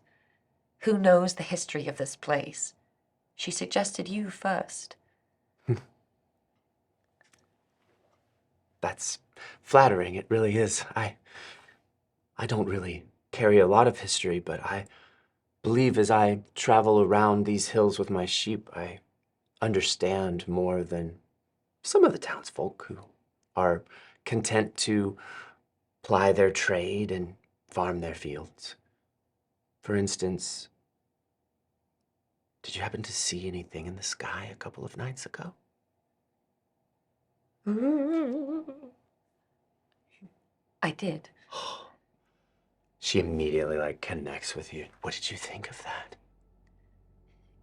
who knows the history of this place, she suggested you first. That's flattering. It really is. I don't really carry a lot of history, but I believe as I travel around these hills with my sheep, I understand more than some of the townsfolk who are content to ply their trade and farm their fields. For instance, Did you happen to see anything in the sky a couple of nights ago? I did. She immediately, connects with you. What did you think of that?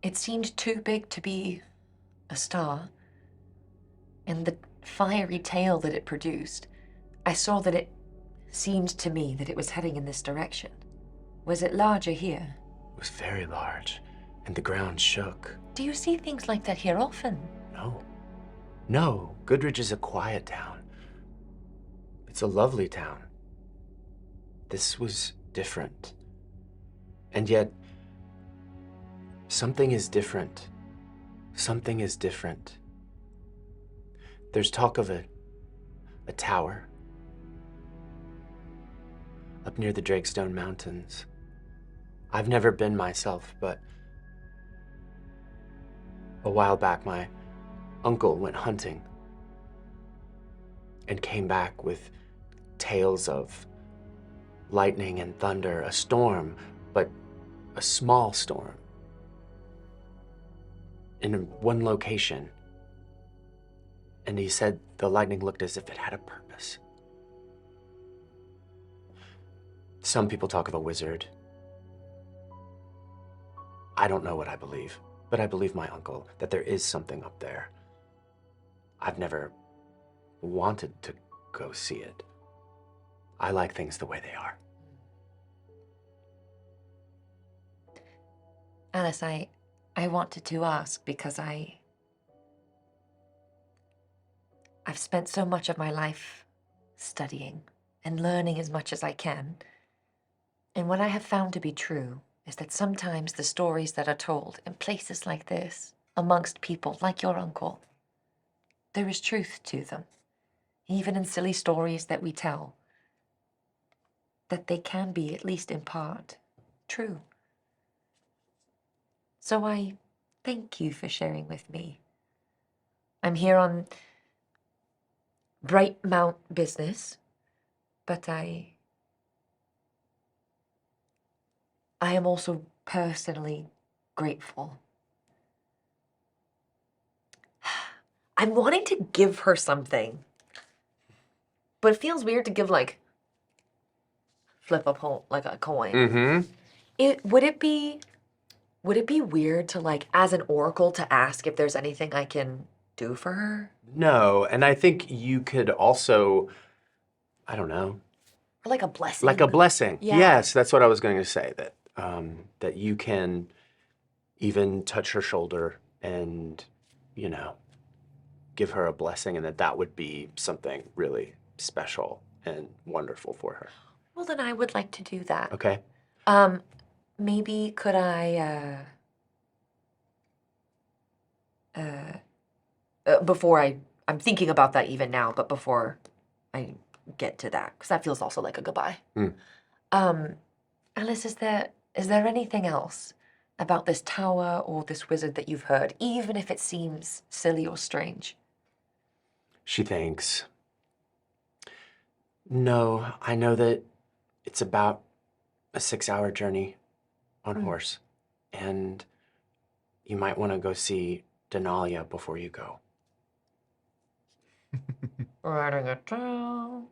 It seemed too big to be a star. And the fiery tail that it produced, I saw that it seemed to me that it was heading in this direction. Was it larger here? It was very large, and the ground shook. Do you see things like that here often? No. No, Goodridge is a quiet town. It's a lovely town. This was different. And yet, something is different. Something is different. There's talk of a tower up near the Drakestone Mountains. I've never been myself, but a while back my uncle went hunting and came back with tales of lightning and thunder, a storm, but a small storm in one location. And he said the lightning looked as if it had a purpose. Some people talk of a wizard. I don't know what I believe, but I believe my uncle, that there is something up there. I've never wanted to go see it. I like things the way they are. Alice, I wanted to ask because I've spent so much of my life studying and learning as much as I can. And what I have found to be true is that sometimes the stories that are told in places like this, amongst people like your uncle, there is truth to them. Even in silly stories that we tell, that they can be, at least in part, true. So I thank you for sharing with me. I'm here on Brightmount business, but I am also personally grateful. I'm wanting to give her something, but it feels weird to give flip a coin. Mm-hmm. Would it be weird to as an oracle to ask if there's anything I can do for her? No, and I think you could also, I don't know. Or a blessing. Like a blessing. Yeah. Yes, that's what I was going to say, that you can even touch her shoulder and, give her a blessing, and that would be something really special and wonderful for her. Well, then I would like to do that. Okay? Maybe could I, before I'm thinking about that even now, but before I get to that, because that feels also like a goodbye. Alice, is there anything else about this tower or this wizard that you've heard, even if it seems silly or strange? She thinks. No, I know that it's about a 6-hour journey on horse, and you might want to go see Denalia before you go. Writing it down.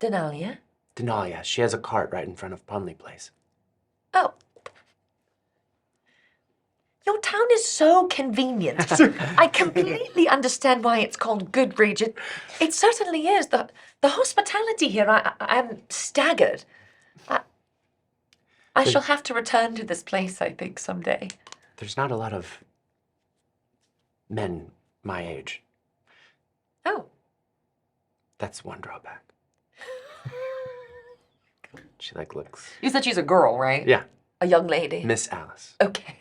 Denalia? Denalia, she has a cart right in front of Punley Place. Oh. Your town is so convenient. I completely understand why it's called Goodridge. It certainly is. The hospitality here, I'm staggered. I shall have to return to this place, I think, someday. There's not a lot of men my age. Oh. That's one drawback. She looks. You said she's a girl, right? Yeah. A young lady. Miss Alice. Okay.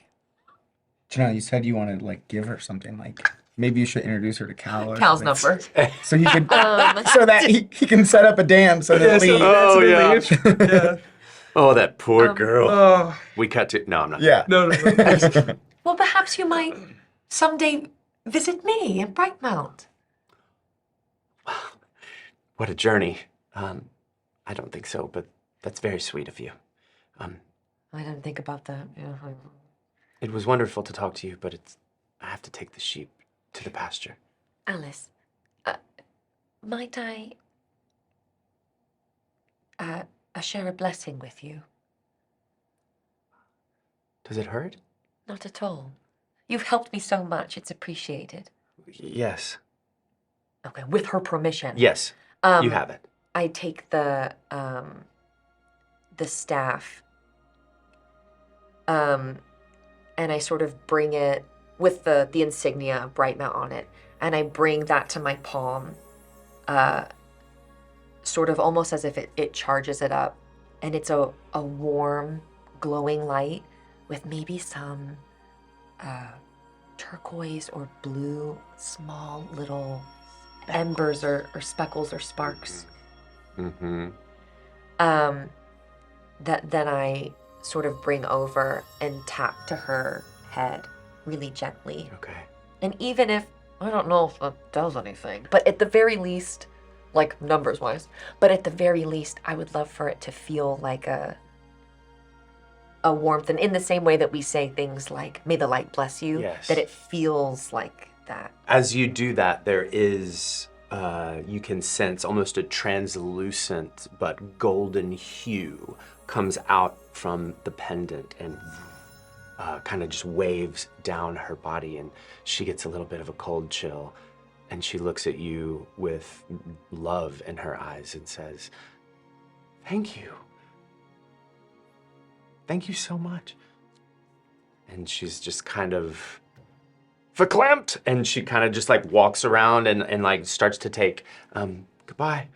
Janelle, you said you wanted to give her something. Maybe you should introduce her to Cal. Or Cal's something. number. So he could, so that he can set up a dam so that leaves. Oh, yeah. Yeah. Oh, that poor girl. Oh. We cut to. No, I'm not. Yeah. No. Well, perhaps you might someday visit me in Brightmount. What a journey. I don't think so, but that's very sweet of you. I didn't think about that. Yeah. It was wonderful to talk to you, but I have to take the sheep to the pasture. Alice, might I share a blessing with you? Does it hurt? Not at all. You've helped me so much. It's appreciated. Yes. Okay, with her permission. Yes. You have it. I take the staff, and I sort of bring it with the insignia of Brightmount on it, and I bring that to my palm, sort of almost as if it charges it up, and it's a warm, glowing light with maybe some turquoise or blue, small little embers or speckles or sparks. Mm-hmm. That then I sort of bring over and tap to her head really gently. Okay. And even if, I don't know if that does anything, but at the very least, like numbers wise, but at the very least, I would love for it to feel like a warmth. And in the same way that we say things like, may the light bless you, Yes. that it feels like that. As you do that, there is, you can sense almost a translucent but golden hue comes out from the pendant and kind of just waves down her body, and she gets a little bit of a cold chill, and she looks at you with love in her eyes and says, "Thank you. Thank you so much." And she's just kind of verklempt, and she kind of just like walks around and like starts to take, goodbye.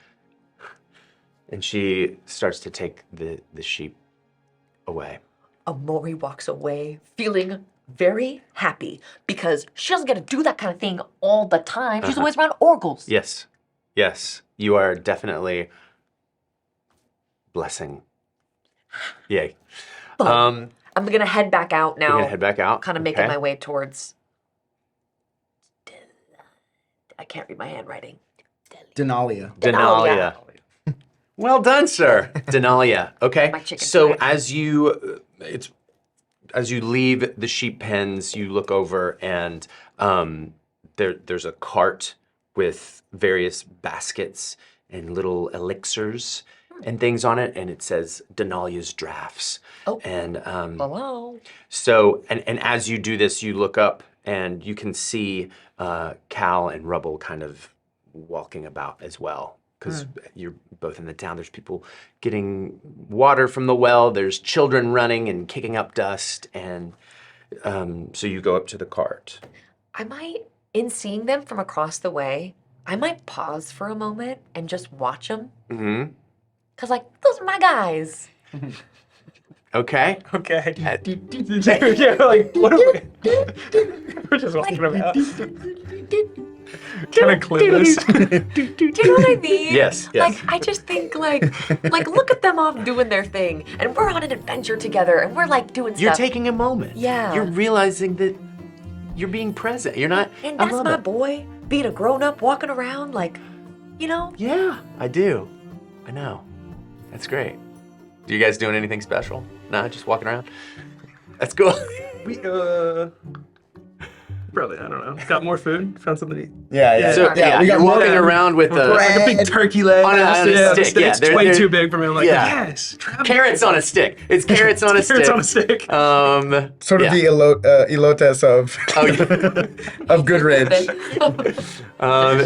And she starts to take the sheep away. Amori walks away feeling very happy because she doesn't get to do that kind of thing all the time. She's always around orgles. Yes, yes, you are definitely blessing. Yay. I'm gonna head back out now. You're gonna head back out? Kind of making Okay. my way towards. I can't read my handwriting. Denalia. Denalia. Well done, sir. Denalia. Okay. My chicken So fried. as you leave the sheep pens, you look over and there's a cart with various baskets and little elixirs and things on it, and it says Denalia's Drafts. Oh. And Hello. so and as you do this, you look up and you can see Cal and Rubble kind of walking about as well. Because you're both in the town. There's people getting water from the well. There's children running and kicking up dust. And so you go up to the cart. I might, in seeing them from across the way, I might pause for a moment and just watch them. Mm-hmm. Because, like, those are my guys. Okay. Okay. Yeah, like, what are we? We're just walking about. Kind of clueless. Do you know what I mean? Yes, yes. Like, I just think, like, look at them off doing their thing. And we're on an adventure together. And we're, like, doing You're stuff. taking a moment. Yeah. You're realizing that you're being present. You're not. And I that's love my it. boy, being a grown-up, walking around, like, you know? Yeah, I do. I know. That's great. Do you guys doing anything special? Nah, just walking around. That's cool. We, probably, I don't know. Got more food? Found something to eat? Yeah. So yeah, we got you're walking more- around with Like a big bread. turkey leg. On a the stick, yeah, stick's they're- way they're- too big for me. I'm like, yeah. yes. travel. carrots on a stick. It's carrots on a stick. Carrots on a stick. Sort of yeah. the elotes of Oh, yeah. of Goodridge.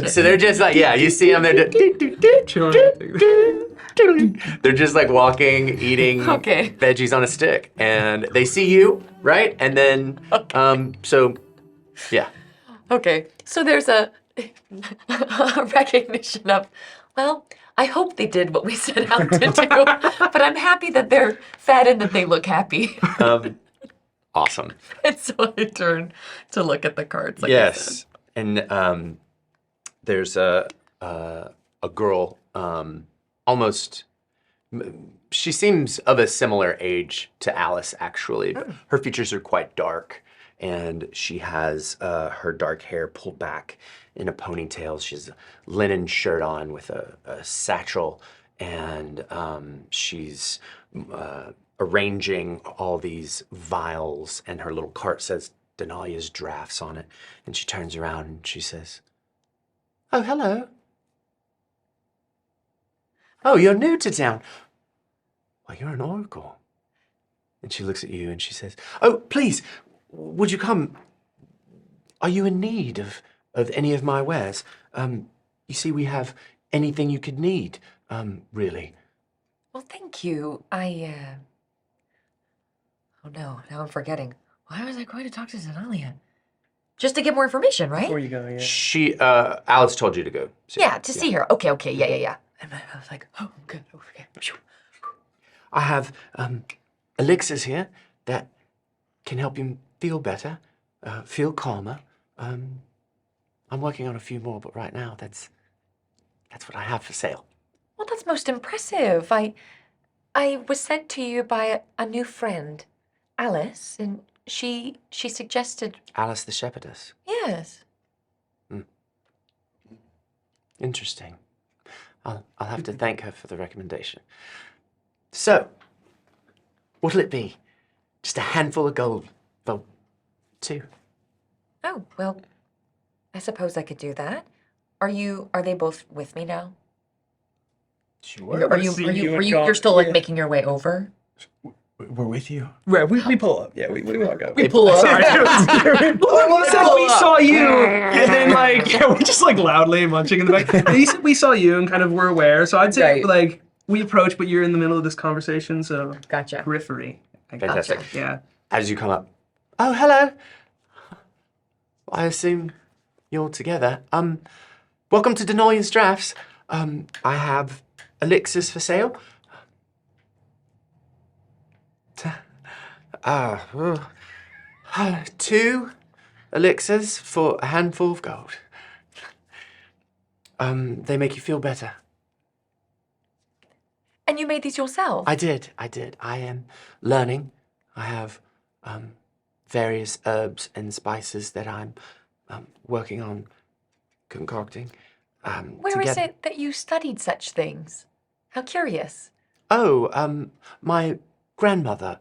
So they're just like, yeah, you see them, they're just like walking, eating Okay. veggies on a stick. And they see you, right? And then, so, yeah. Okay, so there's a recognition of, well, I hope they did what we set out to do, but I'm happy that they're fed and that they look happy. Awesome. And so I turn to look at the cards. Like I said. Yes. And there's a girl, almost, she seems of a similar age to Alice, actually. Her features are quite dark, and she has her dark hair pulled back in a ponytail. She has a linen shirt on with a satchel, and she's arranging all these vials, and her little cart says Denalia's drafts on it. And she turns around and she says, "Oh, hello. Oh, you're new to town. Well, you're an oracle." And she looks at you and she says, "Oh, please, would you come? Are you in need of any of my wares? You see, we have anything you could need, really." Well, thank you. Oh no, now I'm forgetting. Why was I going to talk to Zenalia? Just to get more information, right? Before you go, yeah. She, Alice told you to go. See Yeah, her. to see her. Okay, yeah. And I was like, oh, good, okay. I have elixirs here that can help you feel better, feel calmer. I'm working on a few more, but right now that's what I have for sale. Well, that's most impressive. I was sent to you by a new friend, Alice, and she suggested. Alice the shepherdess. Yes. Interesting. I'll have to thank her for the recommendation. So, what'll it be? Just a handful of gold. Well, 2. Oh, well, I suppose I could do that. Are they both with me now? Sure. You're still like making your way over? We're with you. Right, we pull up. Yeah, we walk up. We pull up. Sorry. We said we saw you, and then we're just loudly munching in the back. And you said we saw you and kind of were aware. So I'd say Right. we approach, but you're in the middle of this conversation, so Gotcha. periphery. I guess. Fantastic. Yeah. As you come up, "Oh, hello. I assume you're together. Welcome to Denalian's Drafts. I have elixirs for sale. 2 elixirs for a handful of gold. They make you feel better." And you made these yourself? I did. I am learning. I have various herbs and spices that I'm working on concocting. Where is it that you studied such things? How curious. Oh, my grandmother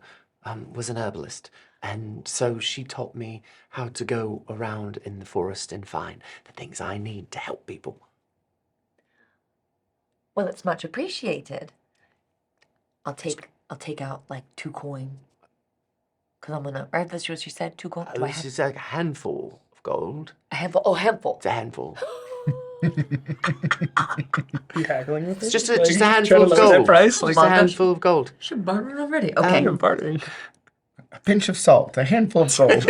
was an herbalist, and so she taught me how to go around in the forest and find the things I need to help people. Well, it's much appreciated. I'll take out 2 coin. Cause I'm gonna. Right, that's what you said. 2 gold. Do I This have is like a handful of gold. a handful? Oh, handful. It's a handful. You haggling with It's it? just a handful trying of to lower that gold. price? Just a handful of gold. Should burn it already. Okay. I'm bartering. A pinch of salt, a handful of gold.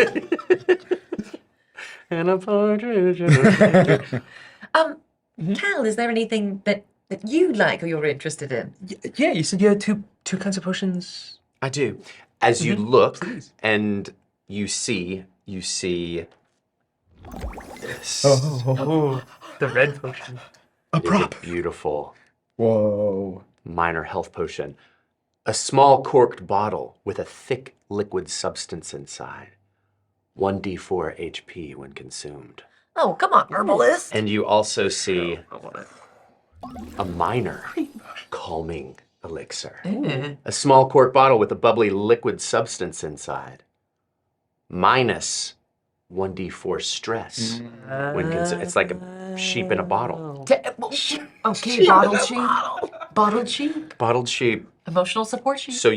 And a partridge. Cal, is there anything that you like or you're interested in? Yeah, you said you had two kinds of potions. I do. As you look Please. and you see this. Oh, the red potion. A It is prop. beautiful Whoa. minor health potion. A small corked bottle with a thick liquid substance inside. 1d4 HP when consumed. Oh, come on, herbalist. And you also see I want it. a minor calming elixir. A small cork bottle with a bubbly liquid substance inside. Minus 1d4 stress when consumed. It's like a sheep in a bottle. Okay, bottled sheep. Bottled sheep. Bottled sheep. Emotional support sheep. So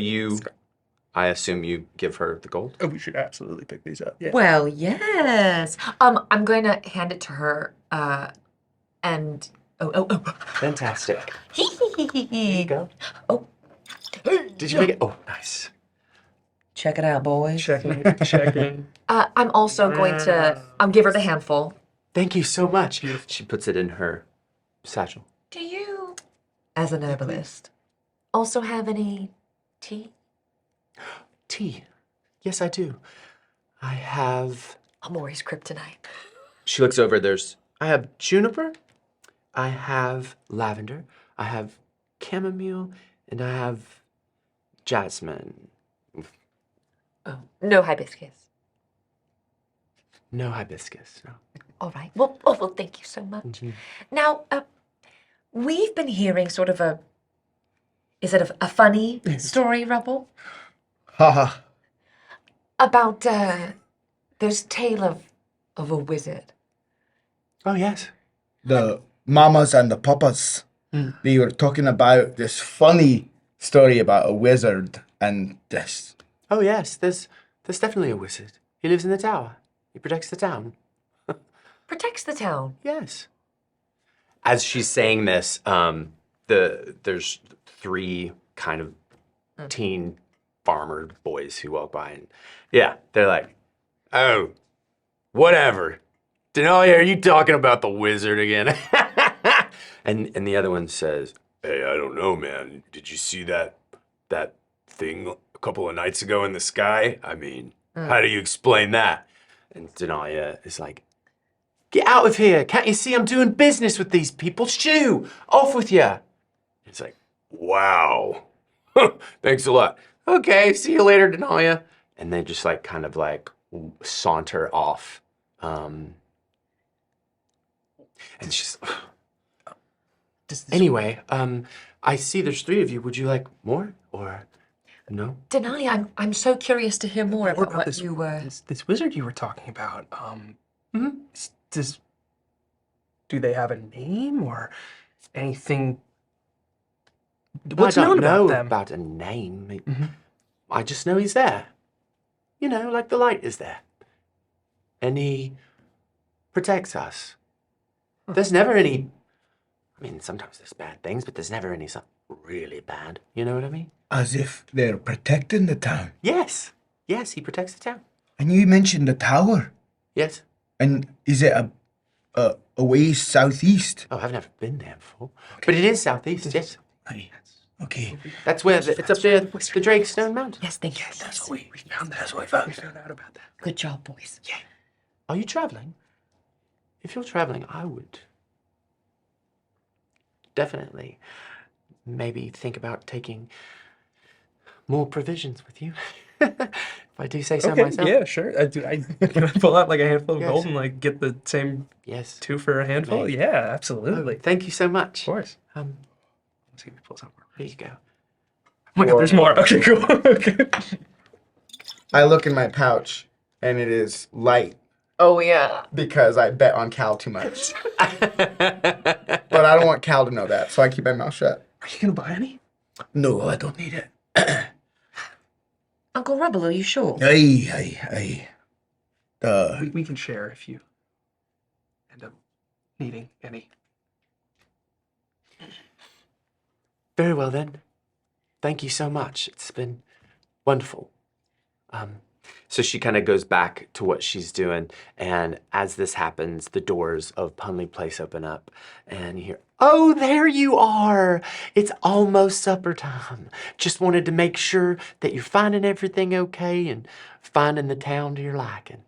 I assume you give her the gold? Oh, we should absolutely pick these up. Yeah. Well, yes. I'm going to hand it to her. And Fantastic. There you Here go. Oh. Did you make it? Oh, nice. Check it out, boys. Checking. I'm also going to give her the handful. Thank you so much. She puts it in her satchel. Do you, as an herbalist, also have any tea? Tea. Yes, I do. I have... Amori's kryptonite. She looks over. I have juniper. I have lavender. I have chamomile. And I have jasmine. Oh, no hibiscus. No hibiscus. No. All right. Well, thank you so much. Now, we've been hearing sort of a Is it a funny story, Rubble? Haha. About, there's a tale of a wizard. Oh, yes. The mamas and the papas, they were talking about this funny story about a wizard and this. Oh, yes, there's definitely a wizard. He lives in the tower. He protects the town. Protects the town. Yes. As she's saying this, there's 3 kind of teen farmer boys who walk by, and yeah, they're like, Oh, whatever. Denali, are you talking about the wizard again? and the other one says, Hey, I don't know, man. Did you see that thing a couple of nights ago in the sky? I mean, how do you explain that? and Denaya is like, get out of here! Can't you see I'm doing business with these people? Shoo! Off with you! It's like, wow. Thanks a lot. Okay, see you later, Denaya. And they just like kind of like saunter off. And she's anyway, I see there's 3 of you. Would you like more or no? Denali, I'm so curious to hear more What about what this, you were. this wizard you were talking about? Do they have a name or anything? What's I don't known know about them? about a name. I just know he's there. You know, like the light is there. And he protects us. There's never any, I mean, sometimes there's bad things, but there's never any something really bad. You know what I mean? As if they're protecting the town. Yes. Yes, he protects the town. And you mentioned the tower. Yes. And is it a ways southeast? Oh, I've never been there before. But it is southeast, yes. Aye. Okay. That's where, it's up there, the Drakestone Mountains. Yes, thank you. That's what we found. That's what I We found. found out about that. Good job, boys. Yeah. Are you traveling? If you're traveling, I would definitely maybe think about taking more provisions with you. If I do say so myself. yeah, sure. Can I pull out like a handful of Yes. gold and like get the same Yes. 2 for a handful? Maybe. Yeah, Oh, absolutely. Of thank you so much. course. Let's Let's see if we pull some more. here you go. Oh my god, there's more. Okay, cool. Okay. I look in my pouch, and it is light Oh, yeah. because I bet on Cal too much. But I don't want Cal to know that, so I keep my mouth shut. Are you gonna buy any? No, I don't need it. Uncle Rubble, are you sure? Aye. We can share if you end up needing any. Very well then. Thank you so much. It's been wonderful. So she kind of goes back to what she's doing, and as this happens, the doors of Punley Place open up, and you hear, "Oh, there you are! It's almost supper time. Just wanted to make sure that you're finding everything okay and finding the town to your liking."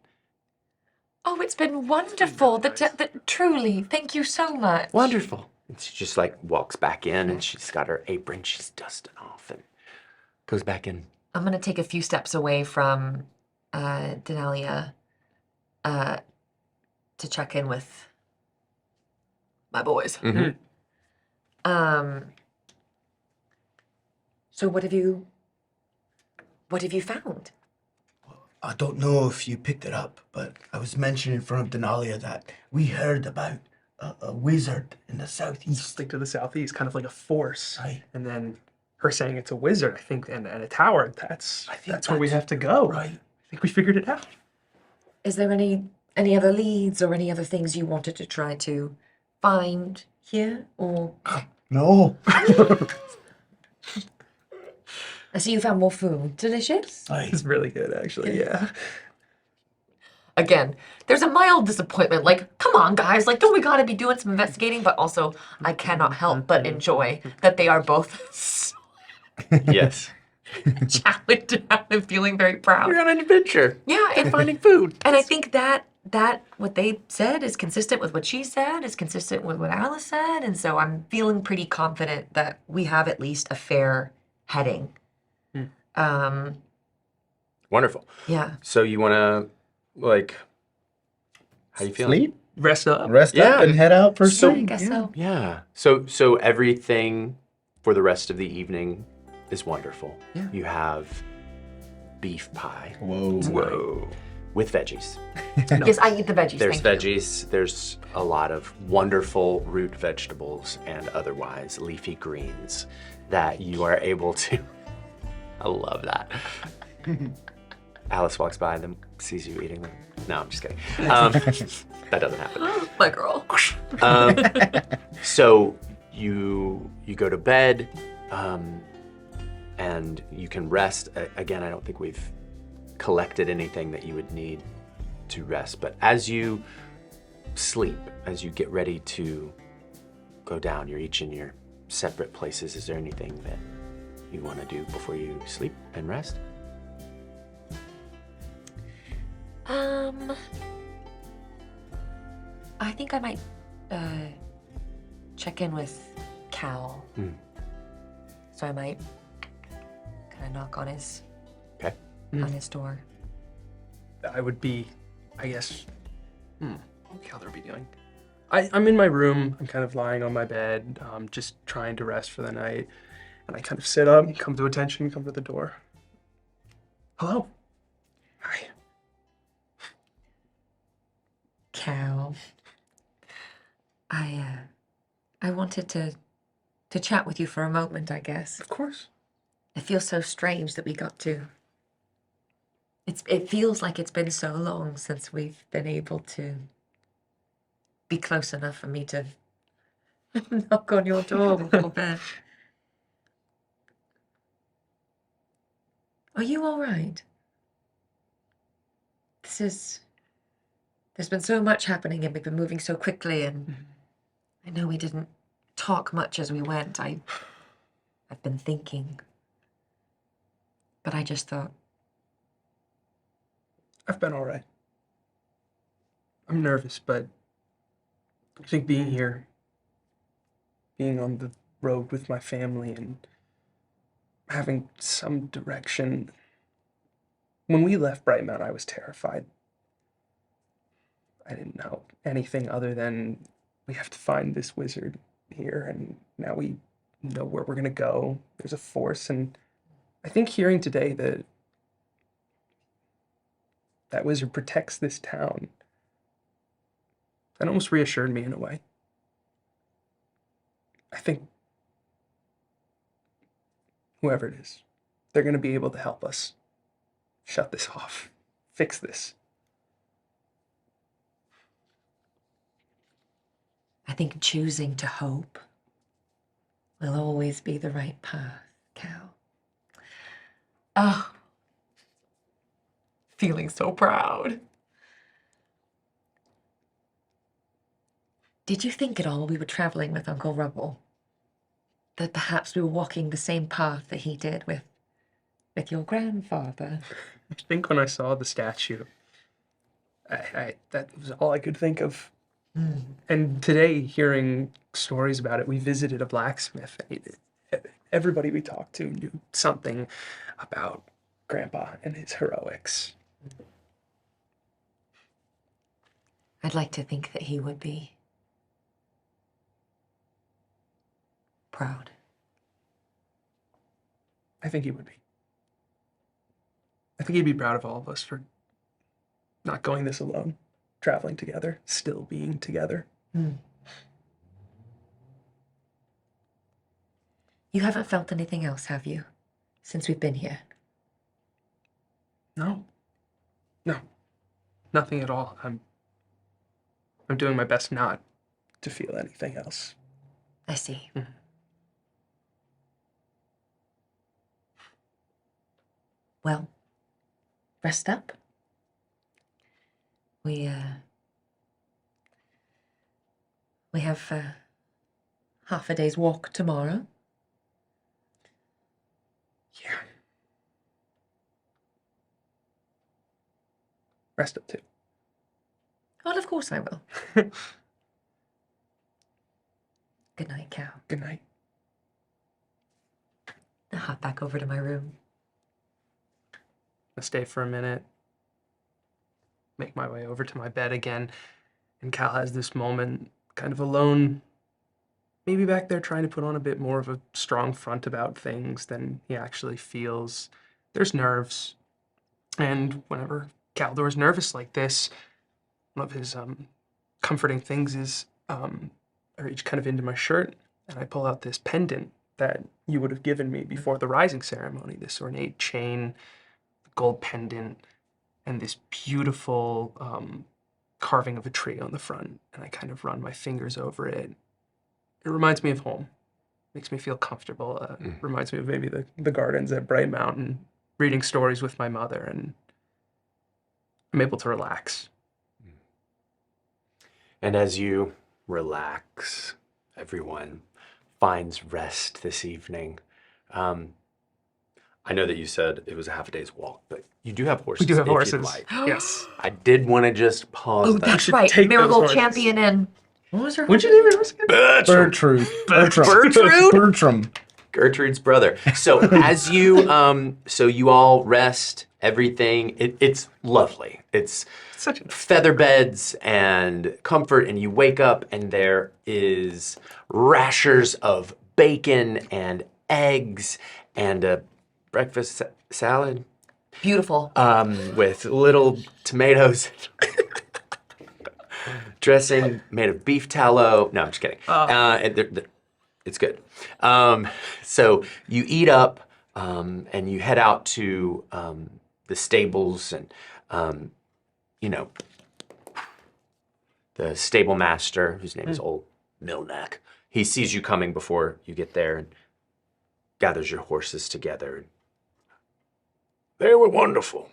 Oh, it's been wonderful. Truly, thank you so much. Wonderful. And she just like walks back in, and she's got her apron, she's dusting off, and goes back in. I'm gonna take a few steps away from Denalia to check in with my boys. Mhm. So what have you found? I don't know if you picked it up, but I was mentioning in front of Denalia that we heard about a wizard in the southeast. Stick to the southeast, kind of like a force. Right. And then her saying it's a wizard, I think, and a tower. That's where we that's have to go. right. I think we figured it out. Is there any other leads or any other things you wanted to try to find here? Or No. I see you found more food. Delicious. Aye. It's really good, actually. Yeah. Again, there's a mild disappointment. Like, come on, guys. Like, don't we gotta be doing some investigating? But also, I cannot help but enjoy that they are both so Yes. challenged and feeling very proud. You're on an adventure. Yeah, And finding food. and I think that what they said is consistent with what she said, is consistent with what Alice said, and so I'm feeling pretty confident that we have at least a fair heading. Wonderful. Yeah. So you want to, like, how you feeling? Sleep, Rest up. rest Yeah. up, and head out for So- I sleep. guess so. Yeah. So everything for the rest of the evening is wonderful. Yeah. You have beef pie Whoa. with veggies. Yes, I eat the veggies. There's thank you. veggies, there's a lot of wonderful root vegetables and otherwise leafy greens that you are able to. I love that. Alice walks by and then sees you eating them. No, I'm just kidding. That doesn't happen. My girl. So you go to bed, and you can rest. Again, I don't think we've collected anything that you would need to rest. But as you sleep, as you get ready to go down, you're each in your separate places. Is there anything that you want to do before you sleep and rest? I think I might check in with Cal. So I might kind of knock on his door. I would be, I guess, what would Caldor be doing? I'm in my room. I'm kind of lying on my bed, just trying to rest for the night. And I kind of sit up, come to attention, come to the door. Hello. Hi. Cal, I wanted to chat with you for a moment, I guess. Of course. It feels so strange that we got to. It feels like it's been so long since we've been able to be close enough for me to knock on your door before bed. Are you all right? There's been so much happening and we've been moving so quickly, and I know we didn't talk much as we went. I've been thinking, but I just thought. I've been all right. I'm nervous, but I think being here, being on the road with my family and having some direction. When we left Brightmount, I was terrified. I didn't know anything other than we have to find this wizard here, and now we know where we're gonna go. There's a force, and I think hearing today that that wizard protects this town, that almost reassured me in a way. I think whoever it is, they're gonna be able to help us shut this off, fix this. I think choosing to hope will always be the right path, Cal. Oh, feeling so proud. Did you think at all we were traveling with Uncle Rubble? That perhaps we were walking the same path that he did with your grandfather? I think when I saw the statue, I that was all I could think of. And today, hearing stories about it, we visited a blacksmith. Everybody we talked to knew something about Grandpa and his heroics. I'd like to think that he would be proud. I think he would be. I think he'd be proud of all of us for not going this alone, traveling together, still being together. You haven't felt anything else, have you, since we've been here? No, nothing at all. I'm doing my best not to feel anything else. I see. Well, rest up. We have half a day's walk tomorrow. Yeah. Rest up too. Well, of course I will. Good night, Cal. Good night. I'll hop back over to my room. I stay for a minute, make my way over to my bed again, and Cal has this moment, kind of alone, maybe back there trying to put on a bit more of a strong front about things than he actually feels. There's nerves. And whenever Caldor's nervous like this, one of his comforting things is I reach kind of into my shirt and I pull out this pendant that you would have given me before the rising ceremony, this ornate chain, gold pendant, and this beautiful carving of a tree on the front. And I kind of run my fingers over it. It reminds me of home. Makes me feel comfortable. Reminds me of maybe the gardens at Brightmount and reading stories with my mother, and I'm able to relax. And as you relax, everyone finds rest this evening. I know that you said it was a half a day's walk, but you do have horses. We do have if you'd horses. like. Yes. I did want to just pause. Oh, that. that's should right. take those Marigold horses. champion and what was her? What'd you name your horse again? Bertrude. Bertrude? Bertram. Gertrude's brother. So as you, so you all rest, everything. It's lovely. It's Such a feather beds and comfort, and you wake up and there is rashers of bacon and eggs and a breakfast salad Beautiful. with little tomatoes. Dressing made of beef tallow. No, I'm just kidding. It's good. So you eat up and you head out to the stables and, you know, the stable master, whose name is Old Millneck. He sees you coming before you get there and gathers your horses together. They were wonderful.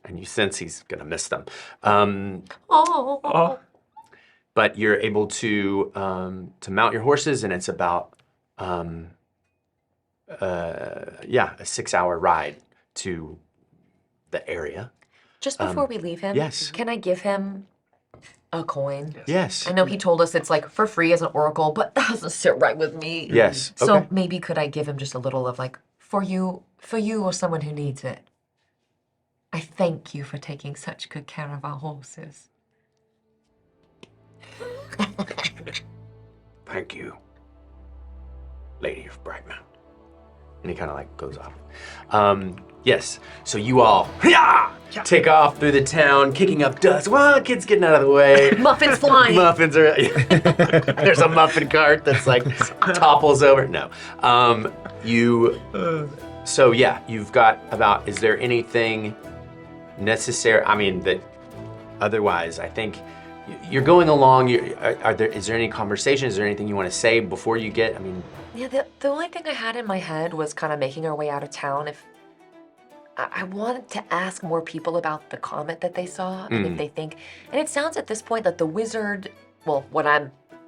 And you sense he's going to miss them. Oh. But you're able to mount your horses, and it's about a 6-hour ride to the area. Just before we leave him, yes. Can I give him a coin? Yes. I know he told us it's like for free as an oracle, but that doesn't sit right with me. Yes. So Okay. maybe could I give him just a little of like for you or someone who needs it. I thank you for taking such good care of our horses. Thank you, Lady of Brightmount. And he kind of like goes off. Yes. So you all take off through the town, kicking up dust. Well, kids getting out of the way. Muffins flying. Muffins are. There's a muffin cart that's like topples over. No. So yeah, you've got about. Is there anything necessary? I mean, that. Otherwise, I think you're going along. Is there any conversation? Is there anything you want to say before you get? I mean. Yeah, the only thing I had in my head was kind of making our way out of town. If I wanted to ask more people about the comet that they saw, and if they think, and it sounds at this point that the wizard, well,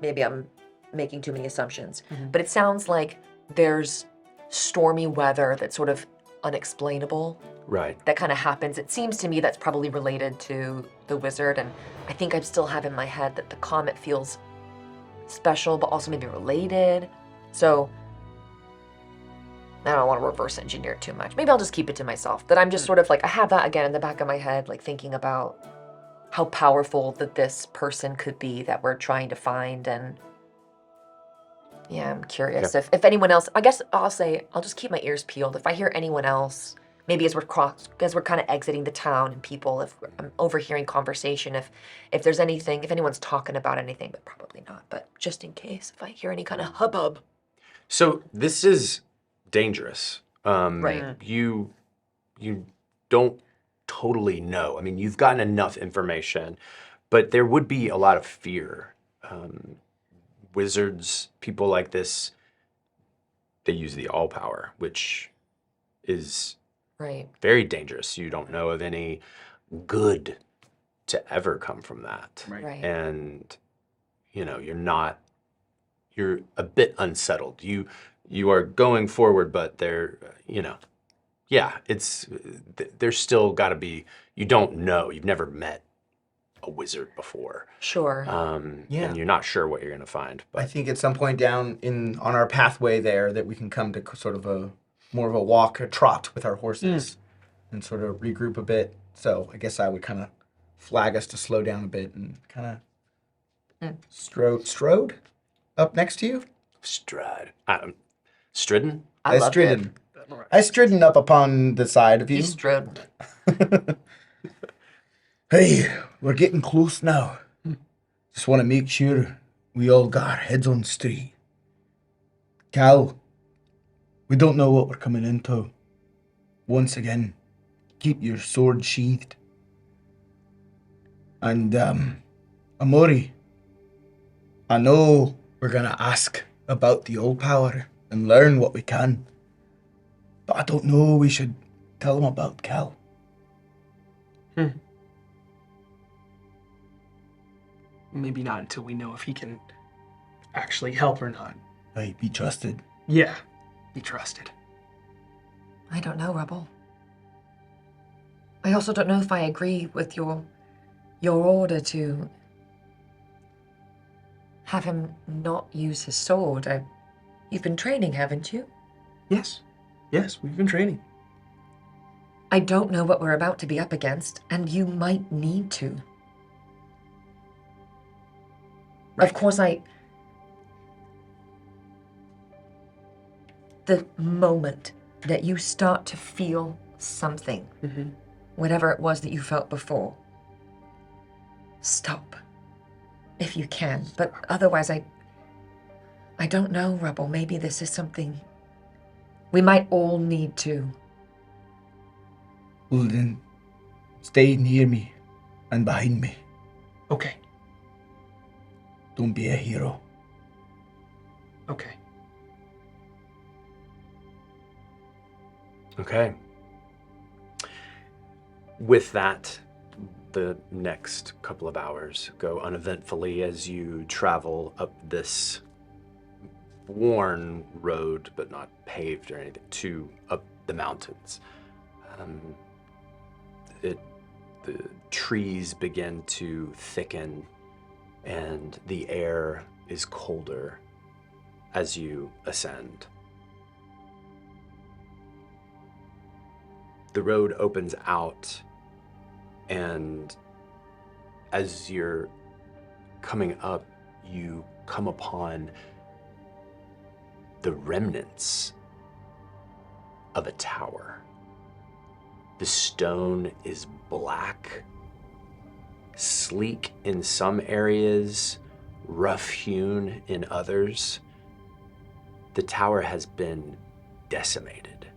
maybe I'm making too many assumptions, but it sounds like there's stormy weather that's sort of unexplainable. Right. That kind of happens. It seems to me that's probably related to the wizard, and I think I still have in my head that the comet feels special, but also maybe related. So I don't want to reverse engineer it too much. Maybe I'll just keep it to myself. That I'm just sort of like, I have that again in the back of my head, like thinking about how powerful that this person could be that we're trying to find. And yeah, I'm curious if anyone else, I guess I'll say, I'll just keep my ears peeled. If I hear anyone else, maybe as we're kind of exiting the town and people, if I'm overhearing conversation, if there's anything, if anyone's talking about anything, but probably not, but just in case, if I hear any kind of hubbub. So this is dangerous. Right. You don't totally know. I mean, you've gotten enough information, but there would be a lot of fear. Wizards, people like this, they use the all power, which is very dangerous. You don't know of any good to ever come from that. Right. And, you know, you're a bit unsettled. You are going forward, but there's still got to be, you don't know, you've never met a wizard before. Sure. And you're not sure what you're going to find. But I think at some point down on our pathway there that we can come to sort of more of a walk, a trot with our horses and sort of regroup a bit. So I guess I would kind of flag us to slow down a bit and kind of strode? up next to you? Stridden? I loved it. Stridden. I stridden up upon the side of you. You strode. Hey, we're getting close now. Just want to make sure we all got our heads on straight. Cal, we don't know what we're coming into. Once again, keep your sword sheathed. And, Amori, I know we're gonna ask about the old power and learn what we can. But I don't know we should tell them about Cal. Maybe not until we know if he can actually help or not. Hey, be trusted. Yeah, be trusted. I don't know, Rubble. I also don't know if I agree with your order to have him not use his sword. You've been training, haven't you? Yes, we've been training. I don't know what we're about to be up against, and you might need to. Right. Of course, the moment that you start to feel something, whatever it was that you felt before, stop if you can. But otherwise, I don't know, Rubble. Maybe this is something we might all need to. Well then, stay near me and behind me. Okay. Don't be a hero. Okay. Okay. With that, the next couple of hours go uneventfully as you travel up this worn road, but not paved or anything, to up the mountains. The trees begin to thicken and the air is colder as you ascend. The road opens out, and as you're coming up, you come upon the remnants of a tower. The stone is black, sleek in some areas, rough-hewn in others. The tower has been decimated.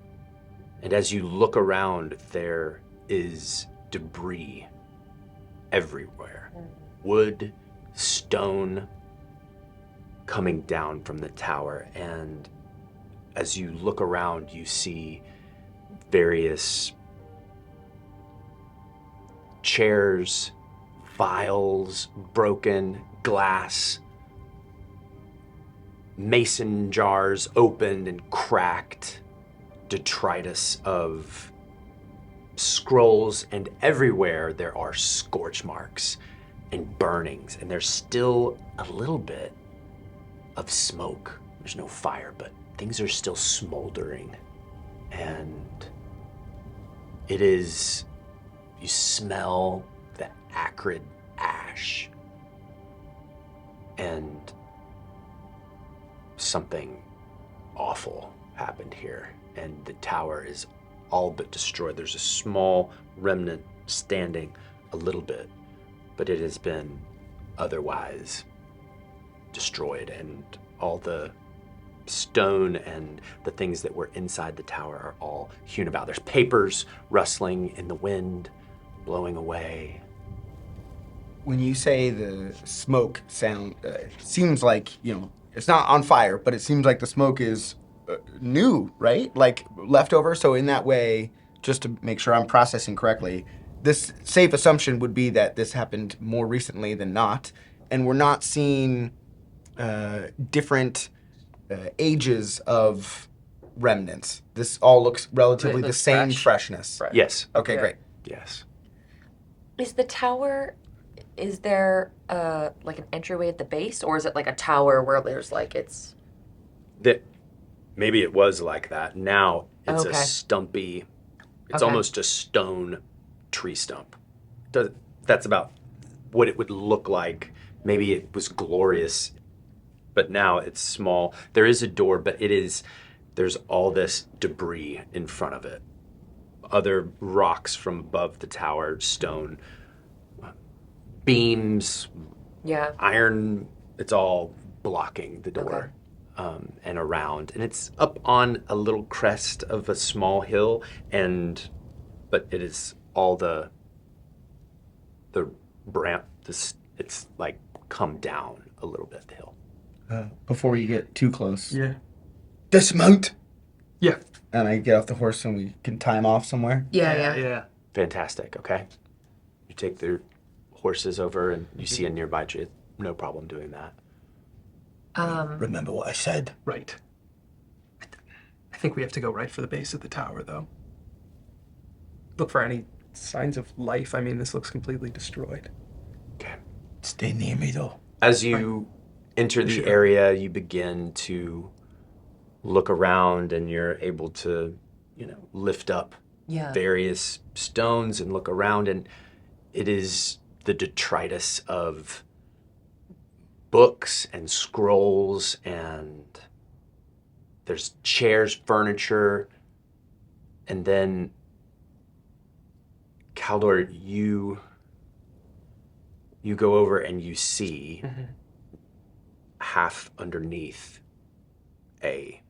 And as you look around, there is debris everywhere. Wood, stone coming down from the tower. And as you look around, you see various chairs, vials, broken glass, mason jars opened and cracked, detritus of scrolls, and everywhere there are scorch marks and burnings, and there's still a little bit of smoke. There's no fire, but things are still smoldering, and you smell the acrid ash, and something awful happened here, and the tower is all but destroyed. There's a small remnant standing a little bit, but it has been otherwise destroyed, and all the stone and the things that were inside the tower are all hewn about. There's papers rustling in the wind, blowing away. When you say the smoke sound, seems like, it's not on fire, but it seems like the smoke is new, right? Like leftover. So in that way, just to make sure I'm processing correctly, this safe assumption would be that this happened more recently than not. And we're not seeing different ages of remnants. This all looks relatively the same freshness. Fresh. Yes. Okay, great. Yes. Is there like an entryway at the base, or is it like a tower where there's like it's... Maybe it was like that. Now it's a Okay. stumpy, it's Okay. almost a stone tree stump. That's about what it would look like. Maybe it was glorious but now it's small. There is a door, but there's all this debris in front of it. Other rocks from above the tower, stone, beams, Yeah. iron, it's all blocking the door. And around. And it's up on a little crest of a small hill, but it is all it's like come down a little bit, the hill. Before you get too close. Yeah. Dismount. Yeah. And I get off the horse and we can time off somewhere. Yeah. Yeah. Fantastic, okay? You take the horses over and you see a nearby tree. No problem doing that. Remember what I said? Right. I think we have to go right for the base of the tower, though. Look for any signs of life. I mean, this looks completely destroyed. Okay. Stay near me, though. As you enter the area, you begin to look around and you're able to, lift up various stones and look around, and it is the detritus of books and scrolls, and there's chairs, furniture, and then Caldor, you go over and you see half underneath a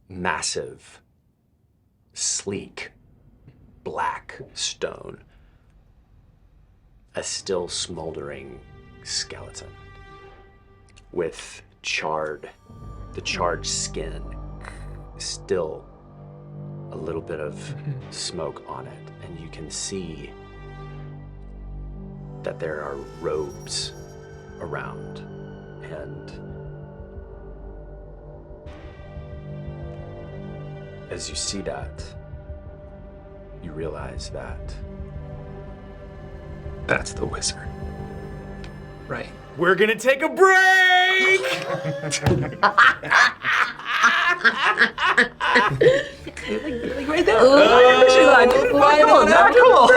massive, sleek, black stone, a still smoldering skeleton with the charred skin, still a little bit of smoke on it, and you can see that there are robes around, and as you see that, you realize that That's the wizard. Right. we're gonna take a break! Like right there. Come on.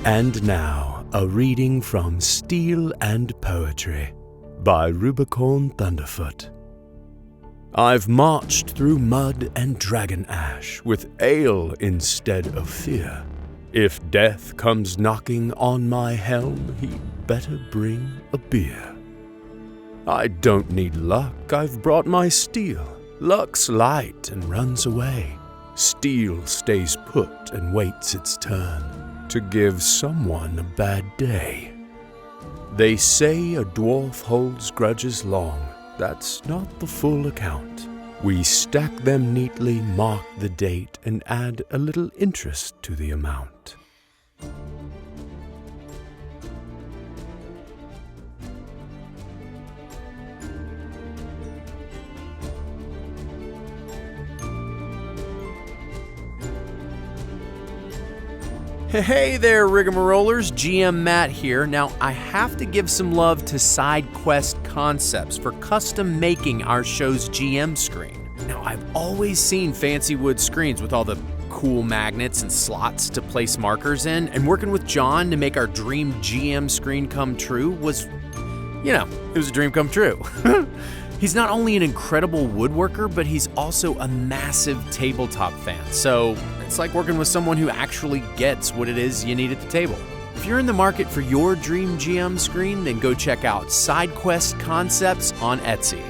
And now, a reading from Steel and Poetry by Rubacorn Thunderfoot. I've marched through mud and dragon ash with ale instead of fear. If death comes knocking on my helm, he'd better bring a beer. I don't need luck, I've brought my steel. Luck's light and runs away. Steel stays put and waits its turn to give someone a bad day. They say a dwarf holds grudges long. That's not the full account. We stack them neatly, mark the date, and add a little interest to the amount. Hey there, Rigamarollers, GM Matt here. Now, I have to give some love to Side Quest Concepts for custom making our show's GM screen. Now, I've always seen fancy wood screens with all the cool magnets and slots to place markers in, and working with John to make our dream GM screen come true was, it was a dream come true. He's not only an incredible woodworker, but he's also a massive tabletop fan. So it's like working with someone who actually gets what it is you need at the table. If you're in the market for your dream GM screen, then go check out SideQuest Concepts on Etsy.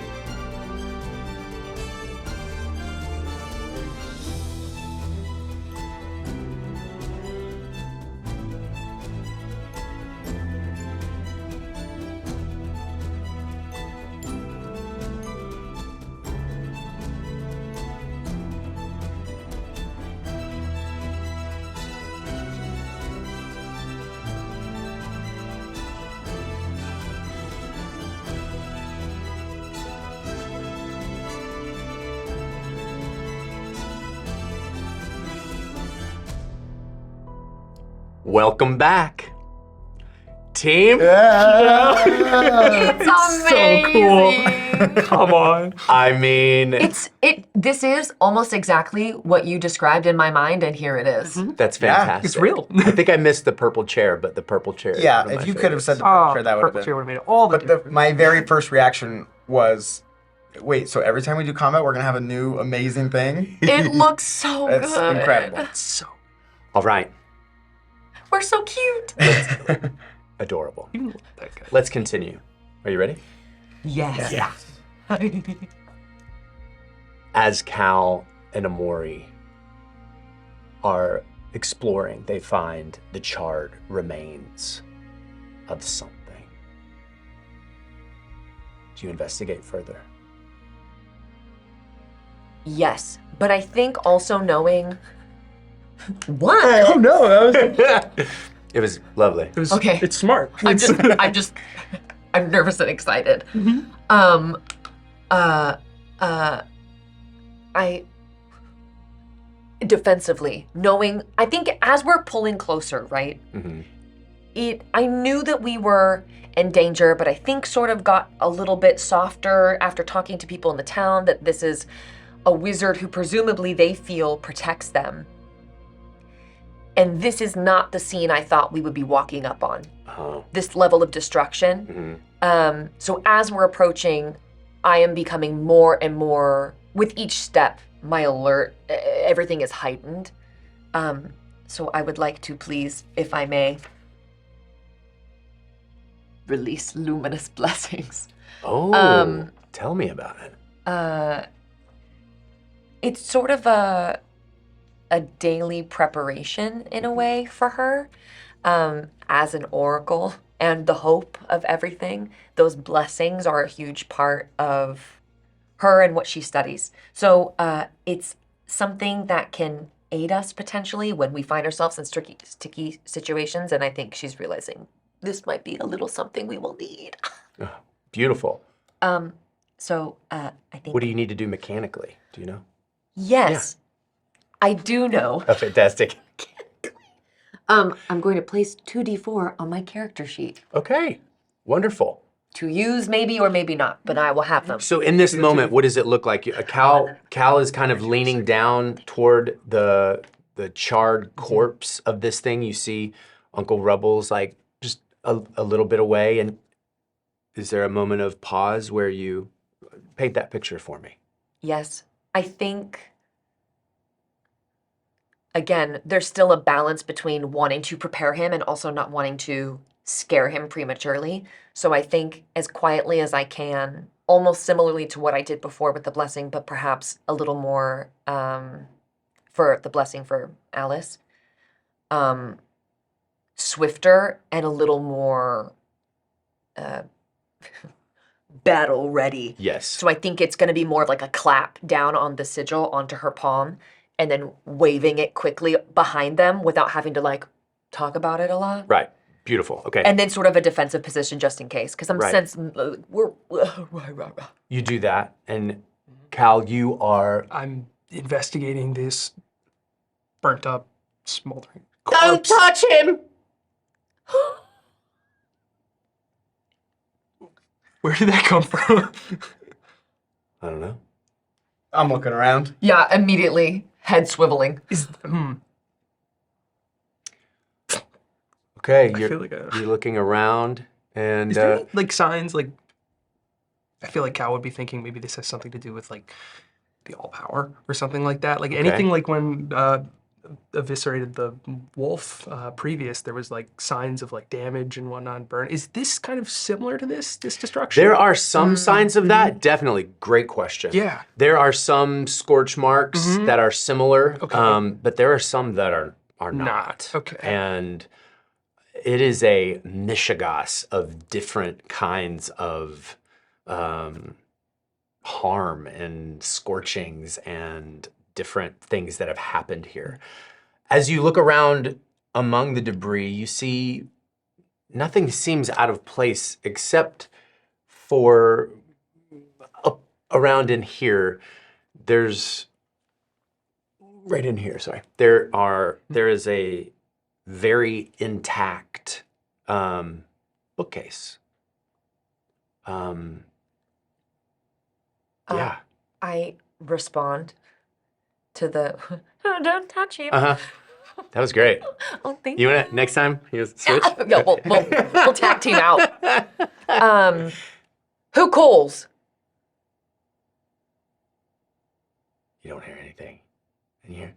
Welcome back, team. It's amazing. Come on. I mean, This is almost exactly what you described in my mind, and here it is. that's fantastic. It's real. I think I missed the purple chair, but the purple chair. is Yeah, one of if my you could have favorites. said the purple chair, that would have Purple been. chair would have made all the But my very first reaction was, wait, so every time we do combat, we're going to have a new amazing thing? It looks so It's good. incredible. so All right, We're so cute. adorable. you love that guy. Let's continue. Are you ready? Yes. As Cal and Amori are exploring, they find the charred remains of something. Do you investigate further? Yes, but I think also knowing what? Oh no, that was It was lovely. it was Okay. It's smart. I'm nervous and excited. I defensively knowing. I think as we're pulling closer, right? I knew that we were in danger, but I think sort of got a little bit softer after talking to people in the town that this is a wizard who presumably they feel protects them. And this is not the scene I thought we would be walking up on. This level of destruction. So as we're approaching, I am becoming more and more, with each step, my alert, everything is heightened. So I would like to please, if I may, release luminous blessings. Oh, tell me about it. It's sort of a daily preparation in a way for her, as an oracle and the hope of everything. Those blessings are a huge part of her and what she studies. So it's something that can aid us potentially when we find ourselves in sticky situations, and I think she's realizing this might be a little something we will need. Beautiful. So I think. What do you need to do mechanically? Do you know? Yes, I do know. Oh, fantastic. I'm going to place 2d4 on my character sheet Okay, wonderful. to use maybe or maybe not, but I will have them. So in this moment, what does it look like? Cal is kind of leaning down toward the charred corpse of this thing. You see Uncle Rubble's like just a little bit away. And is there a moment of pause where you paint that picture for me? Yes, I think, again, there's still a balance between wanting to prepare him and also not wanting to scare him prematurely. So I think as quietly as I can, almost similarly to what I did before with the blessing, but perhaps a little more for the blessing for Alice, swifter and a little more battle ready. Yes. So I think it's going to be more of like a clap down on the sigil onto her palm and then waving it quickly behind them without having to like talk about it a lot. Right. Beautiful. Okay. And then sort of a defensive position just in case, because I'm Right. sensing we're. You do that, and Cal, you are. I'm investigating this burnt up, smoldering Don't corpse. touch him. Where did that come from? I don't know. I'm looking around. Yeah, immediately head swiveling. Okay, I you're feel like you're looking around, and Is there any, like signs like? I feel like Cal would be thinking maybe this has something to do with like the all power or something like that. Like anything like when eviscerated the wolf previous, there was like signs of like damage and whatnot and burn. Is this kind of similar to this destruction? there are some signs of that. Definitely, great question. Yeah. There are some scorch marks that are similar, Okay. but there are some that are not. Okay. And it is a mishigas of different kinds of harm and scorchings and different things that have happened here. As you look around among the debris, you see nothing seems out of place except for up around in here. There's right in here, sorry. There is a very intact bookcase. Yeah. I respond to the, oh, don't touch him. Uh-huh. That was great. Oh, thank You want to, next time, you switch? Yeah, we'll tag team out. Who calls? You don't hear anything. And you hear,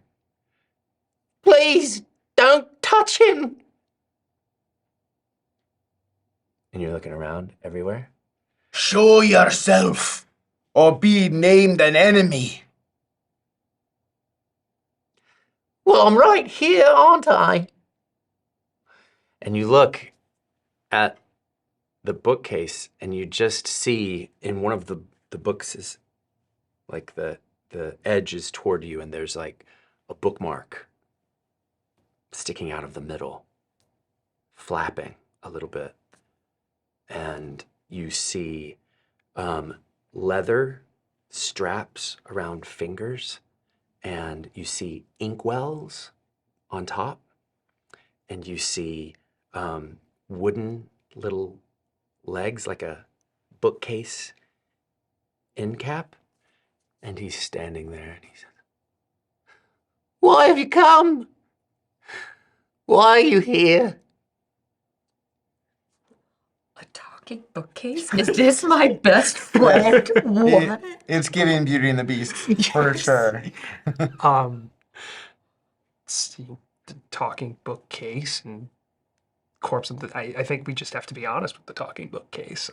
please don't touch him. And you're looking around everywhere. Show yourself, or be named an enemy. Well, I'm right here, aren't I? And you look at the bookcase and you just see in one of the books is like the edge is toward you and there's like a bookmark sticking out of the middle, flapping a little bit. And you see leather straps around fingers, and you see inkwells on top, and you see wooden little legs like a bookcase end cap, and he's standing there and he says, why have you come? Why are you here? A talking bookcase? Is this my best friend? What? It's giving Beauty and the Beast for sure. See, the talking bookcase and corpse of the. I think we just have to be honest with the talking bookcase.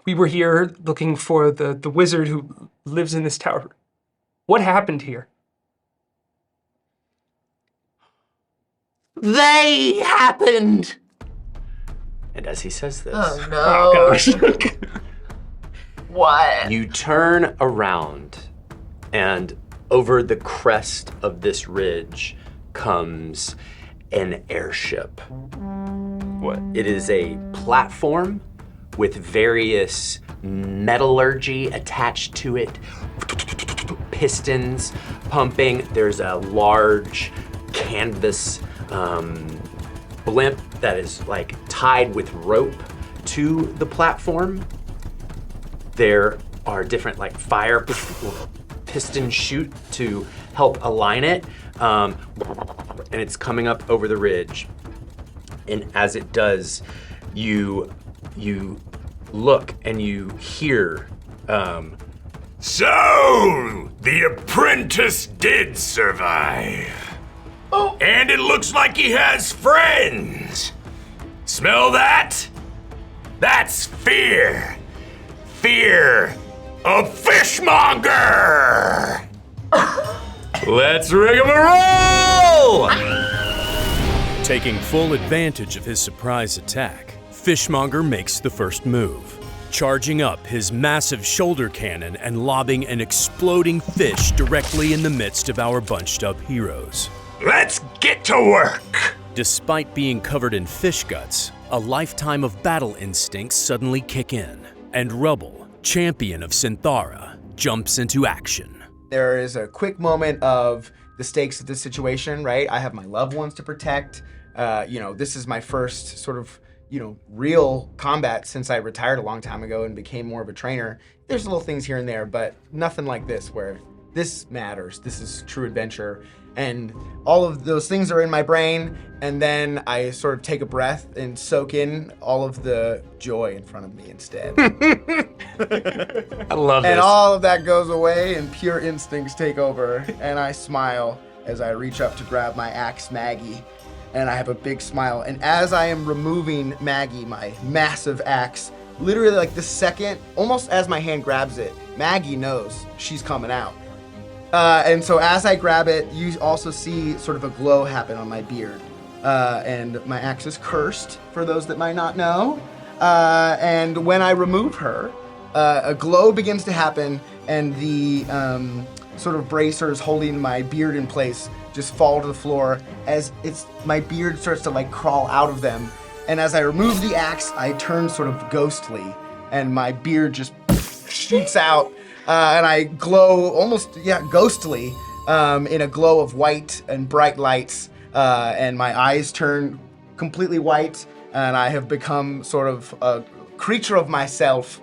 We were here looking for the wizard who lives in this tower. What happened here? They happened. And as he says this, Oh no. Oh gosh. What? you turn around, and over the crest of this ridge comes an airship. What? It is a platform with various metallurgy attached to it, pistons pumping. There's a large canvas blimp that is like tied with rope to the platform. There are different like fire piston chute to help align it, and it's coming up over the ridge. And as it does, you look and you hear. So, the apprentice did survive. Oh. And it looks like he has friends. Smell that? That's fear. Fear of fishmonger. Let's rigamaroll! Taking full advantage of his surprise attack, Fishmonger makes the first move, charging up his massive shoulder cannon and lobbing an exploding fish directly in the midst of our bunched up heroes. Let's get to work. Despite being covered in fish guts, a lifetime of battle instincts suddenly kick in, and Rubble, champion of Synthara, jumps into action. There is a quick moment of the stakes of this situation, right? I have my loved ones to protect. This is my first sort of, real combat since I retired a long time ago and became more of a trainer. There's little things here and there, but nothing like this where this matters. This is true adventure. And all of those things are in my brain, and then I sort of take a breath and soak in all of the joy in front of me instead. I love this. And all of that goes away and pure instincts take over, and I smile as I reach up to grab my axe Maggie, and I have a big smile. And as I am removing Maggie, my massive axe, literally like the second, almost as my hand grabs it, Maggie knows she's coming out. And so as I grab it, you also see sort of a glow happen on my beard. And my axe is cursed, for those that might not know. And when I remove her, a glow begins to happen, and the sort of bracers holding my beard in place just fall to the floor as my beard starts to like crawl out of them. And as I remove the axe, I turn sort of ghostly, and my beard just shoots out. And I glow almost, ghostly, in a glow of white and bright lights, and my eyes turn completely white, and I have become sort of a creature of myself,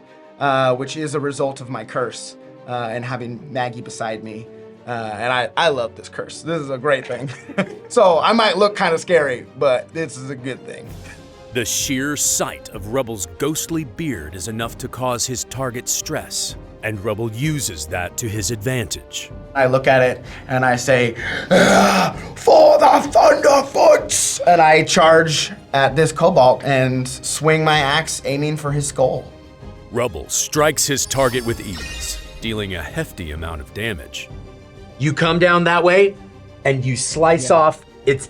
which is a result of my curse and having Maggie beside me. And I love this curse. This is a great thing. So I might look kind of scary, but this is a good thing. The sheer sight of Rubble's ghostly beard is enough to cause his target stress, and Rubble uses that to his advantage. I look at it and I say, "For the Thunderfoots!" And I charge at this kobold and swing my axe, aiming for his skull. Rubble strikes his target with ease, dealing a hefty amount of damage. You come down that way, and you slice off its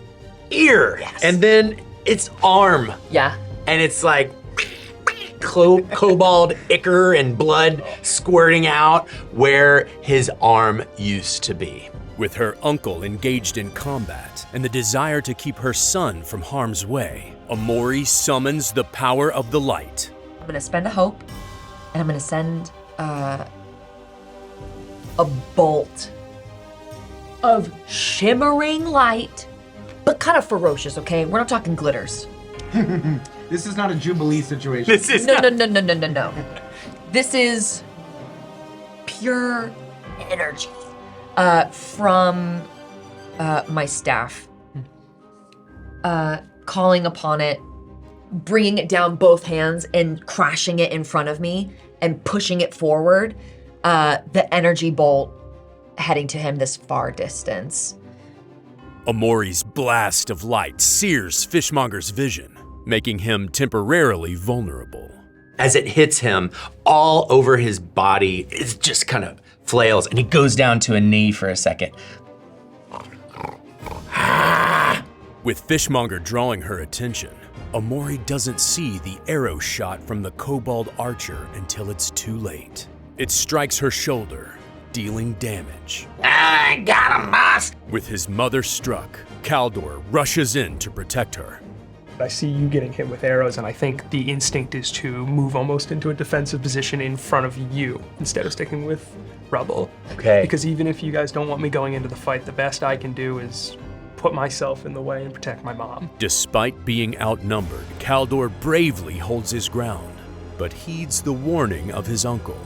ear, and then its arm. Yeah. And it's like cobalt ichor and blood squirting out where his arm used to be. With her uncle engaged in combat and the desire to keep her son from harm's way, Amori summons the power of the light. I'm gonna spend a hope, and I'm gonna send a bolt of shimmering light, but kind of ferocious, okay? We're not talking glitters. This is not a Jubilee situation. This is No. This is pure energy from my staff. Calling upon it, bringing it down both hands and crashing it in front of me and pushing it forward. The energy bolt heading to him this far distance. Amori's blast of light sears Fishmonger's vision, making him temporarily vulnerable. As it hits him, all over his body, it just kind of flails, and he goes down to a knee for a second. With Fishmonger drawing her attention, Amori doesn't see the arrow shot from the kobold archer until it's too late. It strikes her shoulder, dealing damage. I got him, boss. With his mother struck, Caldor rushes in to protect her. I see you getting hit with arrows, and I think the instinct is to move almost into a defensive position in front of you instead of sticking with Rubble. Okay. Because even if you guys don't want me going into the fight, the best I can do is put myself in the way and protect my mom. Despite being outnumbered, Caldor bravely holds his ground, but heeds the warning of his uncle.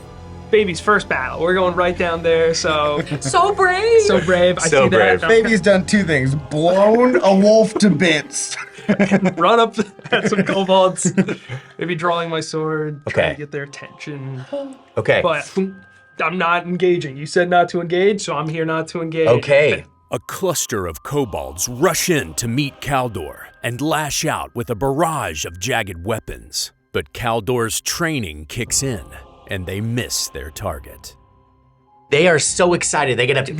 Baby's first battle. We're going right down there, so... So brave! So brave. I So see brave. that. Baby's done two things: blown a wolf to bits. Run up at some kobolds. Maybe drawing my sword. Trying Okay. to get their attention. Okay. But I'm not engaging. You said not to engage, so I'm here not to engage. Okay. A cluster of kobolds rush in to meet Caldor and lash out with a barrage of jagged weapons. But Caldor's training kicks in, and they miss their target. They are so excited. They get up to,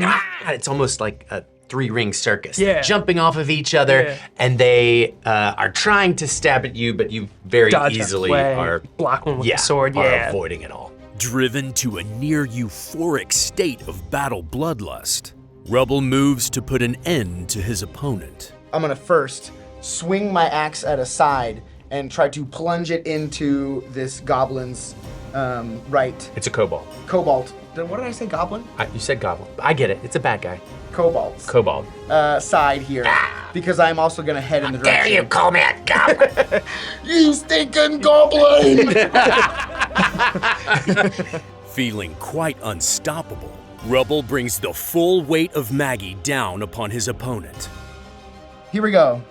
it's almost like a three-ring circus. Yeah. Jumping off of each other, Yeah. and they are trying to stab at you, but you very Dodge easily away, are, block one with the sword. are Yeah. avoiding it all. Driven to a near euphoric state of battle bloodlust, Rubble moves to put an end to his opponent. I'm gonna first swing my axe at a side and try to plunge it into this goblin's right It's a kobold. cobalt. What did I say? Goblin? You said goblin. I get it. It's a bad guy. Cobalt's Kobold. side here, because I'm also gonna head in the Dare direction. you call me a goblin? You stinking goblin! Feeling quite unstoppable, Rubble brings the full weight of Maggie down upon his opponent. Here we go.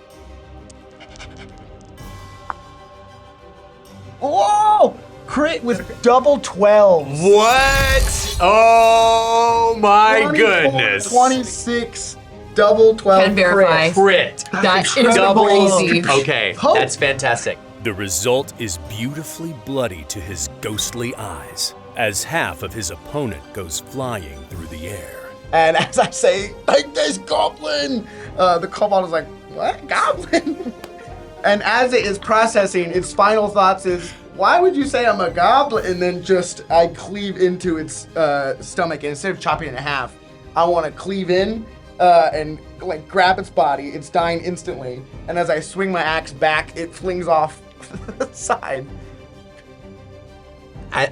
Whoa! Crit with double 12s. What? Oh my 24, goodness. 26, double 12 Can verify. Crit. That is Double. crazy. Okay, Hope. that's fantastic. The result is beautifully bloody to his ghostly eyes, as half of his opponent goes flying through the air. And as I say, take this goblin, the kobold is like, what? Goblin? And as it is processing, its final thoughts is, why would you say I'm a goblin? And then just, I cleave into its stomach, and instead of chopping it in half, I want to cleave in and like grab its body. It's dying instantly. And as I swing my axe back, it flings off the side.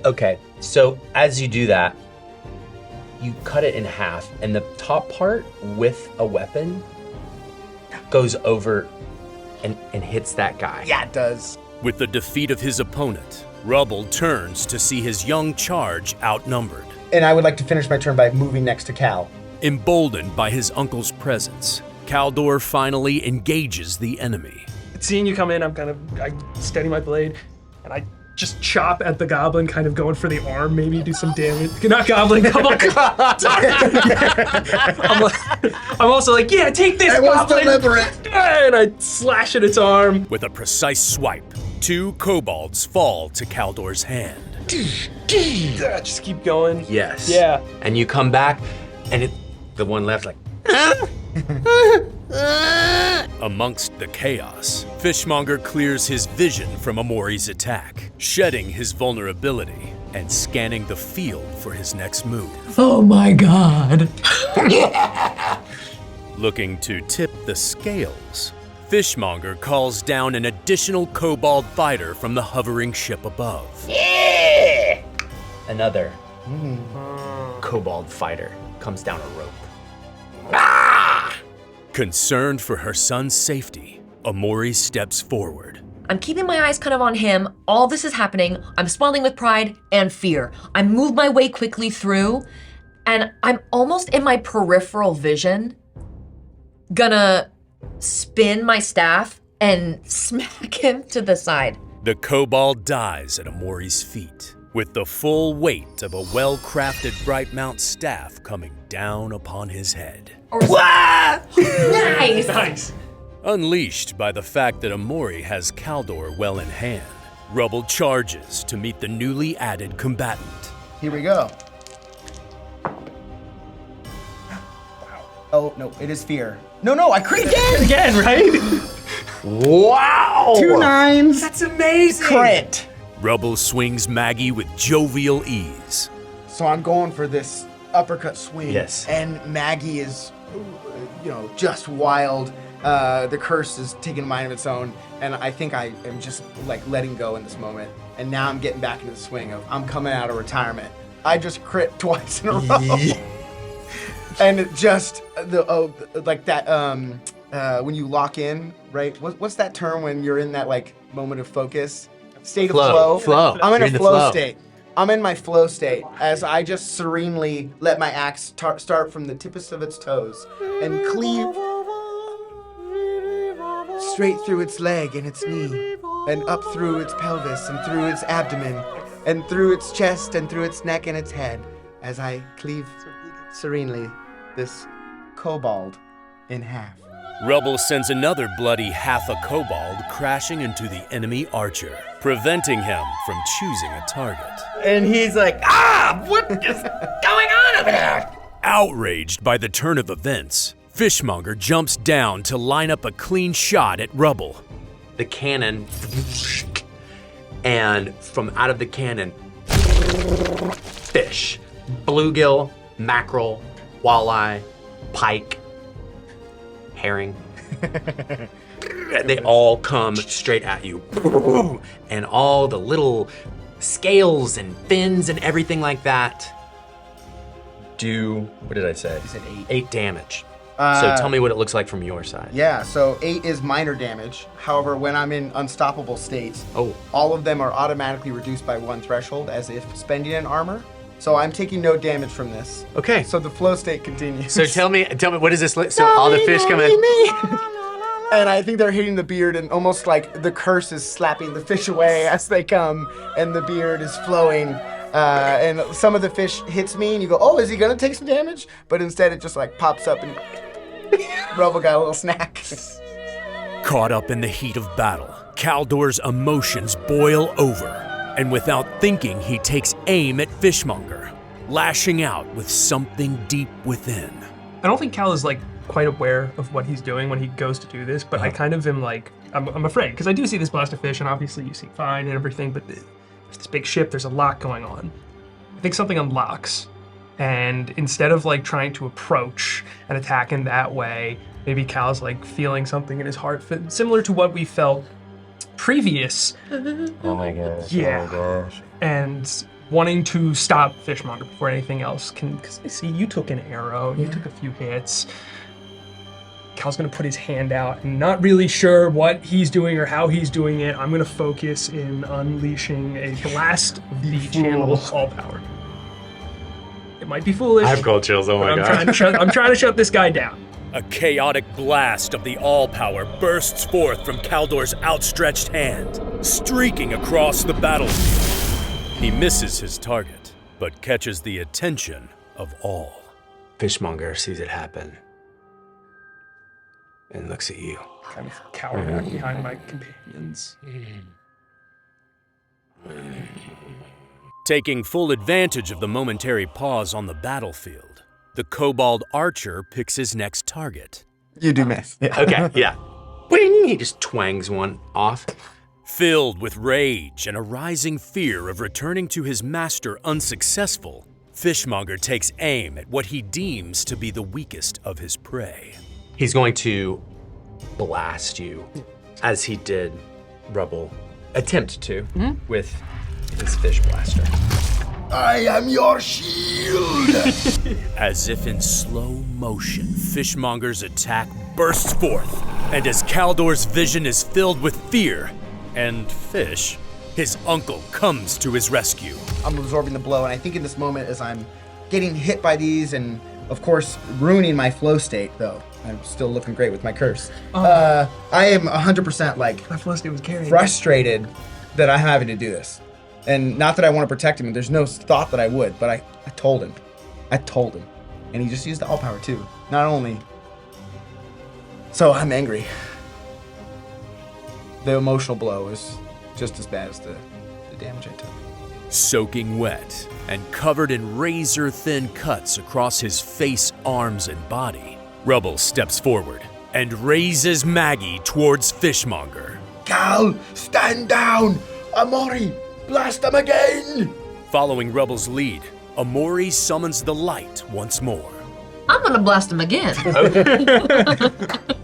Okay, so as you do that, you cut it in half, and the top part with a weapon goes over and hits that guy. Yeah, it does. With the defeat of his opponent, Rubble turns to see his young charge outnumbered. And I would like to finish my turn by moving next to Cal. Emboldened by his uncle's presence, Caldor finally engages the enemy. Seeing you come in, I steady my blade, and I just chop at the goblin, kind of going for the arm, maybe do some damage. Not goblin, goblin. I'm also like, yeah, take this, goblin. And I slash at its arm. With a precise swipe, 2 kobolds fall to Caldor's hand. Just keep going. Yes. Yeah. And you come back, and the one left like, Amongst the chaos, Fishmonger clears his vision from Amori's attack, shedding his vulnerability and scanning the field for his next move. Oh my god. Looking to tip the scales, Fishmonger calls down an additional kobold fighter from the hovering ship above. another kobold fighter comes down a rope. Concerned for her son's safety, Amori steps forward. I'm keeping my eyes kind of on him. All this is happening. I'm swelling with pride and fear. I move my way quickly through, and I'm almost in my peripheral vision gonna spin my staff and smack him to the side. The kobold dies at Amori's feet, with the full weight of a well-crafted Brightmount staff coming down upon his head. Nice! Nice. Unleashed by the fact that Amori has Caldor well in hand, Rubble charges to meet the newly added combatant. Here we go. Oh, no, it is fear. No, I crit again! Again, right? Wow! 2 9s. That's amazing. Crit. Rubble swings Maggie with jovial ease. So I'm going for this uppercut swing. Yes. And Maggie is, just wild. The curse is taking a mind of its own, and I think I am just like letting go in this moment. And now I'm getting back into the swing of I'm coming out of retirement. I just crit twice in a row. And it just when you lock in, right? What's that term when you're in that like moment of focus? State of flow. Flow. I'm in You're a flow state. I'm in my flow state as I just serenely let my axe start from the tips of its toes and cleave straight through its leg and its knee and up through its pelvis and through its abdomen and through its chest and through its neck and its head as I cleave serenely this kobold in half. Rubble sends another bloody half a kobold crashing into the enemy archer, preventing him from choosing a target. And he's like, what is going on over there? Outraged by the turn of events, Fishmonger jumps down to line up a clean shot at Rubble. The cannon, and from out of the cannon, fish, bluegill, mackerel, walleye, pike, herring. They all come straight at you. And all the little scales and fins and everything like that do, what did I say? You said 8. 8 damage. So tell me what it looks like from your side. Yeah, so 8 is minor damage. However, when I'm in unstoppable states, all of them are automatically reduced by 1 threshold as if spending an armor. So I'm taking no damage from this. Okay. So the flow state continues. So tell me, what is this? So all the fish come in. And I think they're hitting the beard, and almost like the curse is slapping the fish away as they come, and the beard is flowing. And some of the fish hits me, and you go, oh, is he gonna take some damage? But instead it just like pops up and Rubble got a little snack. Caught up in the heat of battle, Caldor's emotions boil over, and without thinking, he takes aim at Fishmonger, lashing out with something deep within. I don't think Cal is like quite aware of what he's doing when he goes to do this, but I kind of am like, I'm afraid, because I do see this blast of fish, and obviously you seem fine and everything, but there's this big ship, there's a lot going on. I think something unlocks, and instead of like trying to approach and attack in that way, maybe Cal's like feeling something in his heart, similar to what we felt previous. Oh my gosh. Yeah. Oh my gosh. And wanting to stop Fishmonger before anything else, because I see you took an arrow, you took a few hits. Cal's gonna put his hand out and not really sure what he's doing or how he's doing it. I'm gonna focus in unleashing a blast of the channel all power. It might be foolish. I have cold chills, oh my god. I'm trying to shut this guy down. A chaotic blast of the all-power bursts forth from Caldor's outstretched hand, streaking across the battlefield. He misses his target, but catches the attention of all. Fishmonger sees it happen and looks at you. Kind of cower back behind my companions. Taking full advantage of the momentary pause on the battlefield, the kobold archer picks his next target. You do miss. Yeah. Okay, yeah. Bing! He just twangs one off. Filled with rage and a rising fear of returning to his master unsuccessful, Fishmonger takes aim at what he deems to be the weakest of his prey. He's going to blast you, as he did Rubble attempt to with his fish blaster. I am your shield! As if in slow motion, Fishmonger's attack bursts forth, and as Caldor's vision is filled with fear and fish, his uncle comes to his rescue. I'm absorbing the blow, and I think in this moment, as I'm getting hit by these and, of course, ruining my flow state, though, I'm still looking great with my curse. I am 100% like My flow state was carrying. frustrated that I'm having to do this. And not that I want to protect him, and there's no thought that I would, but I told him. And he just used the all power too. Not only. So I'm angry. The emotional blow is just as bad as the damage I took. Soaking wet and covered in razor-thin cuts across his face, arms, and body, Rubble steps forward and raises Maggie towards Fishmonger. Cal, stand down! Amori, blast them again! Following Rubble's lead, Amori summons the light once more. I'm gonna blast him again.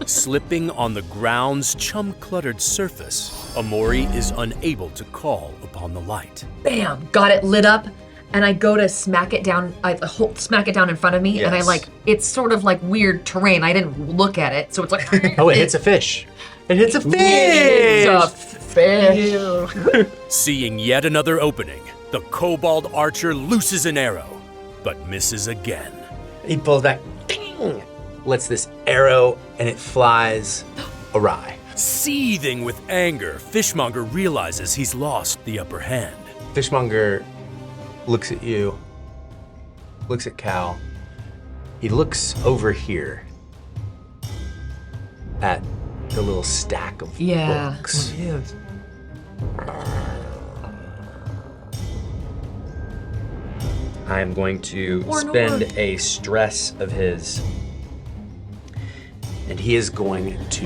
Slipping on the ground's chum-cluttered surface, Amori is unable to call upon the light. Bam! Got it lit up, and I go to smack it down. I smack it down in front of me, and I Yes. it's sort of like weird terrain. I didn't look at it, so it's like. Oh, it hits a fish. It hits a fish! It's a fish. Seeing yet another opening, the kobold archer looses an arrow, but misses again. He pulls back, ding! Lets this arrow, and it flies awry. Seething with anger, Fishmonger realizes he's lost the upper hand. Fishmonger looks at you, looks at Cal. He looks over here at the little stack of books. Yes. I am going to spend a stress of his, and he is going to,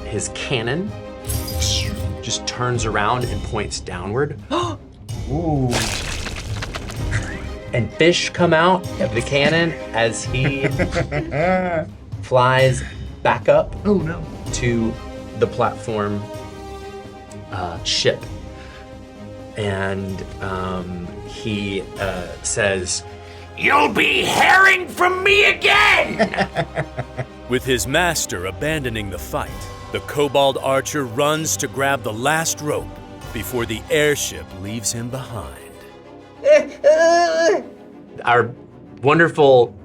his cannon just turns around and points downward. Ooh. And fish come out of the cannon as he flies back up to the platform ship. And he says, "You'll be hearing from me again!" With his master abandoning the fight, the kobold archer runs to grab the last rope before the airship leaves him behind. Our wonderful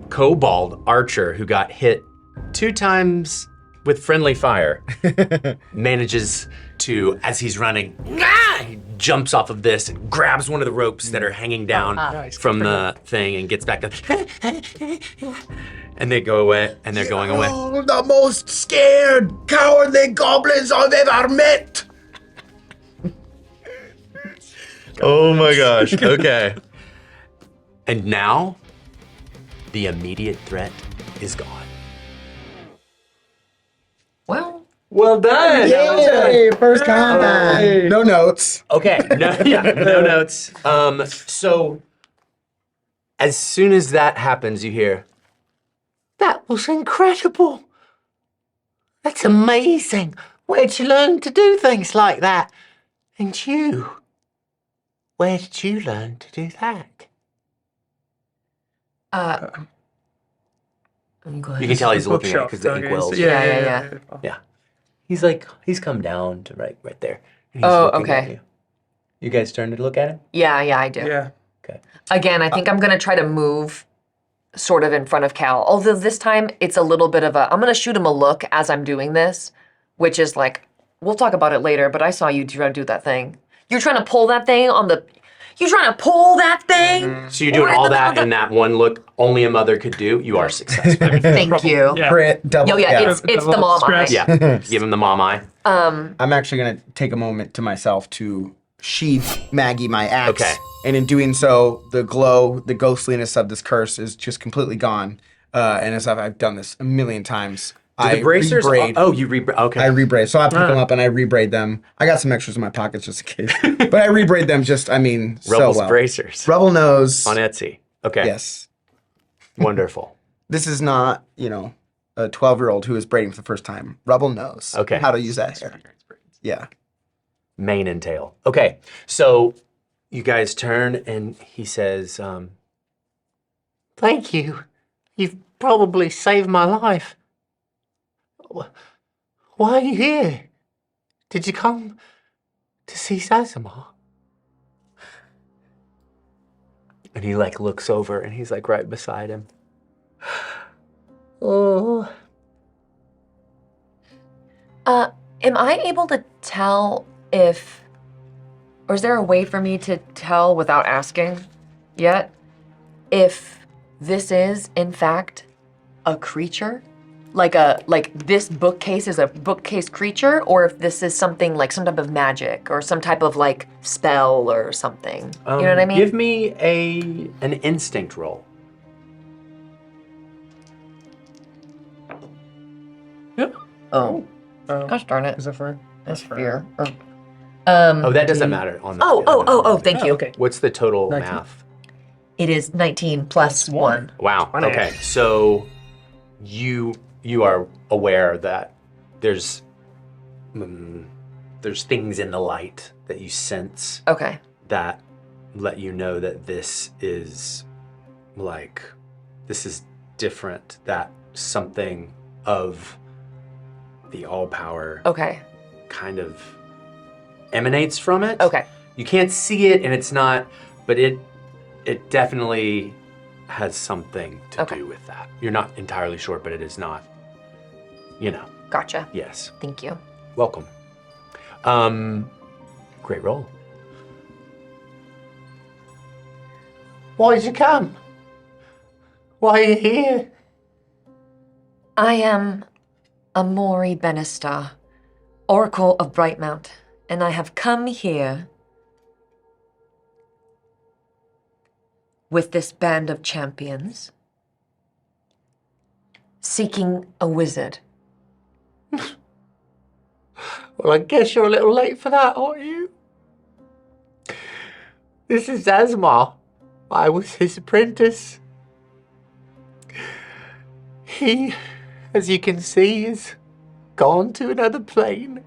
kobold archer, who got hit 2 times with friendly fire, manages to, as he's running, he jumps off of this and grabs one of the ropes that are hanging down from the thing and gets back up. And they go away, and they're going away. Oh, the most scared, cowardly goblins I've ever met! Oh my gosh, okay. And now, the immediate threat is gone. Well done! Yay! First combat! No notes. Okay, no notes. So, as soon as that happens, you hear, "That was incredible. That's amazing. Where'd you learn to do things like that? And you Where did you learn to do that? Go ahead. You can tell he's looking at it because the Bookshelf, inkwells. Yeah. Yeah. He's come down to right there. And he's Oh, looking at okay. you. You guys turn to look at him? Yeah, I do. Yeah. Okay. Again, I think I'm going to try to move sort of in front of Cal. Although this time it's a little bit of I'm going to shoot him a look as I'm doing this, which is like, we'll talk about it later, but I saw you try to do that thing. You're trying to pull that thing you trying to pull that thing? So you're doing all that in that one look only a mother could do. You are successful. Thank you. Yeah. Crit, double. Oh, yeah, it's the mom eye. Stress. Yeah. Give him the mom eye. I'm actually going to take a moment to myself to sheath Maggie my axe. Okay. And in doing so, the glow, the ghostliness of this curse is just completely gone. And as I've done this a million times, The bracers. rebraid. Oh, you rebraid. Okay. I rebraid. So I pick them up and I rebraid them. I got some extras in my pockets just in case. But I rebraid them so Rubble's well. bracers Rubble knows. on Etsy. Okay. Yes. Wonderful. This is not, a 12-year-old who is braiding for the first time. Rubble knows Okay. how to use that hair. Yeah. Mane and tail. Okay. So you guys turn and he says, Thank you. You've probably saved my life. Why are you here? Did you come to see Zazamar? and he like looks over and he's like right beside him. Oh. Am I able to tell or is there a way for me to tell without asking yet, if this is, in fact, a creature? Like this bookcase is a bookcase creature, or if this is something like some type of magic or some type of like spell or something. You know what I mean? Give me an instinct roll. Yep. Oh, gosh darn it. Is that for? That's fear. Oh, that doesn't matter on the. Oh, thank you. Okay. What's the total 19. math? It is 19 plus 1. Wow. 20. Okay. So you are aware that there's things in the light that you sense Okay. that let you know that this is different, that something of the all power Okay. kind of emanates from it. Okay. You can't see it and it's not, but it definitely has something to Okay. do with that. You're not entirely sure, but it is not, Gotcha. yes. Thank you. Welcome. Great roll. Why did you come? Why are you here? I am Amori Benastar, Oracle of Brightmount, and I have come here with this band of champions seeking a wizard. Well, I guess you're a little late for that, aren't you? This is Zazamar. I was his apprentice. He, as you can see, is gone to another plane.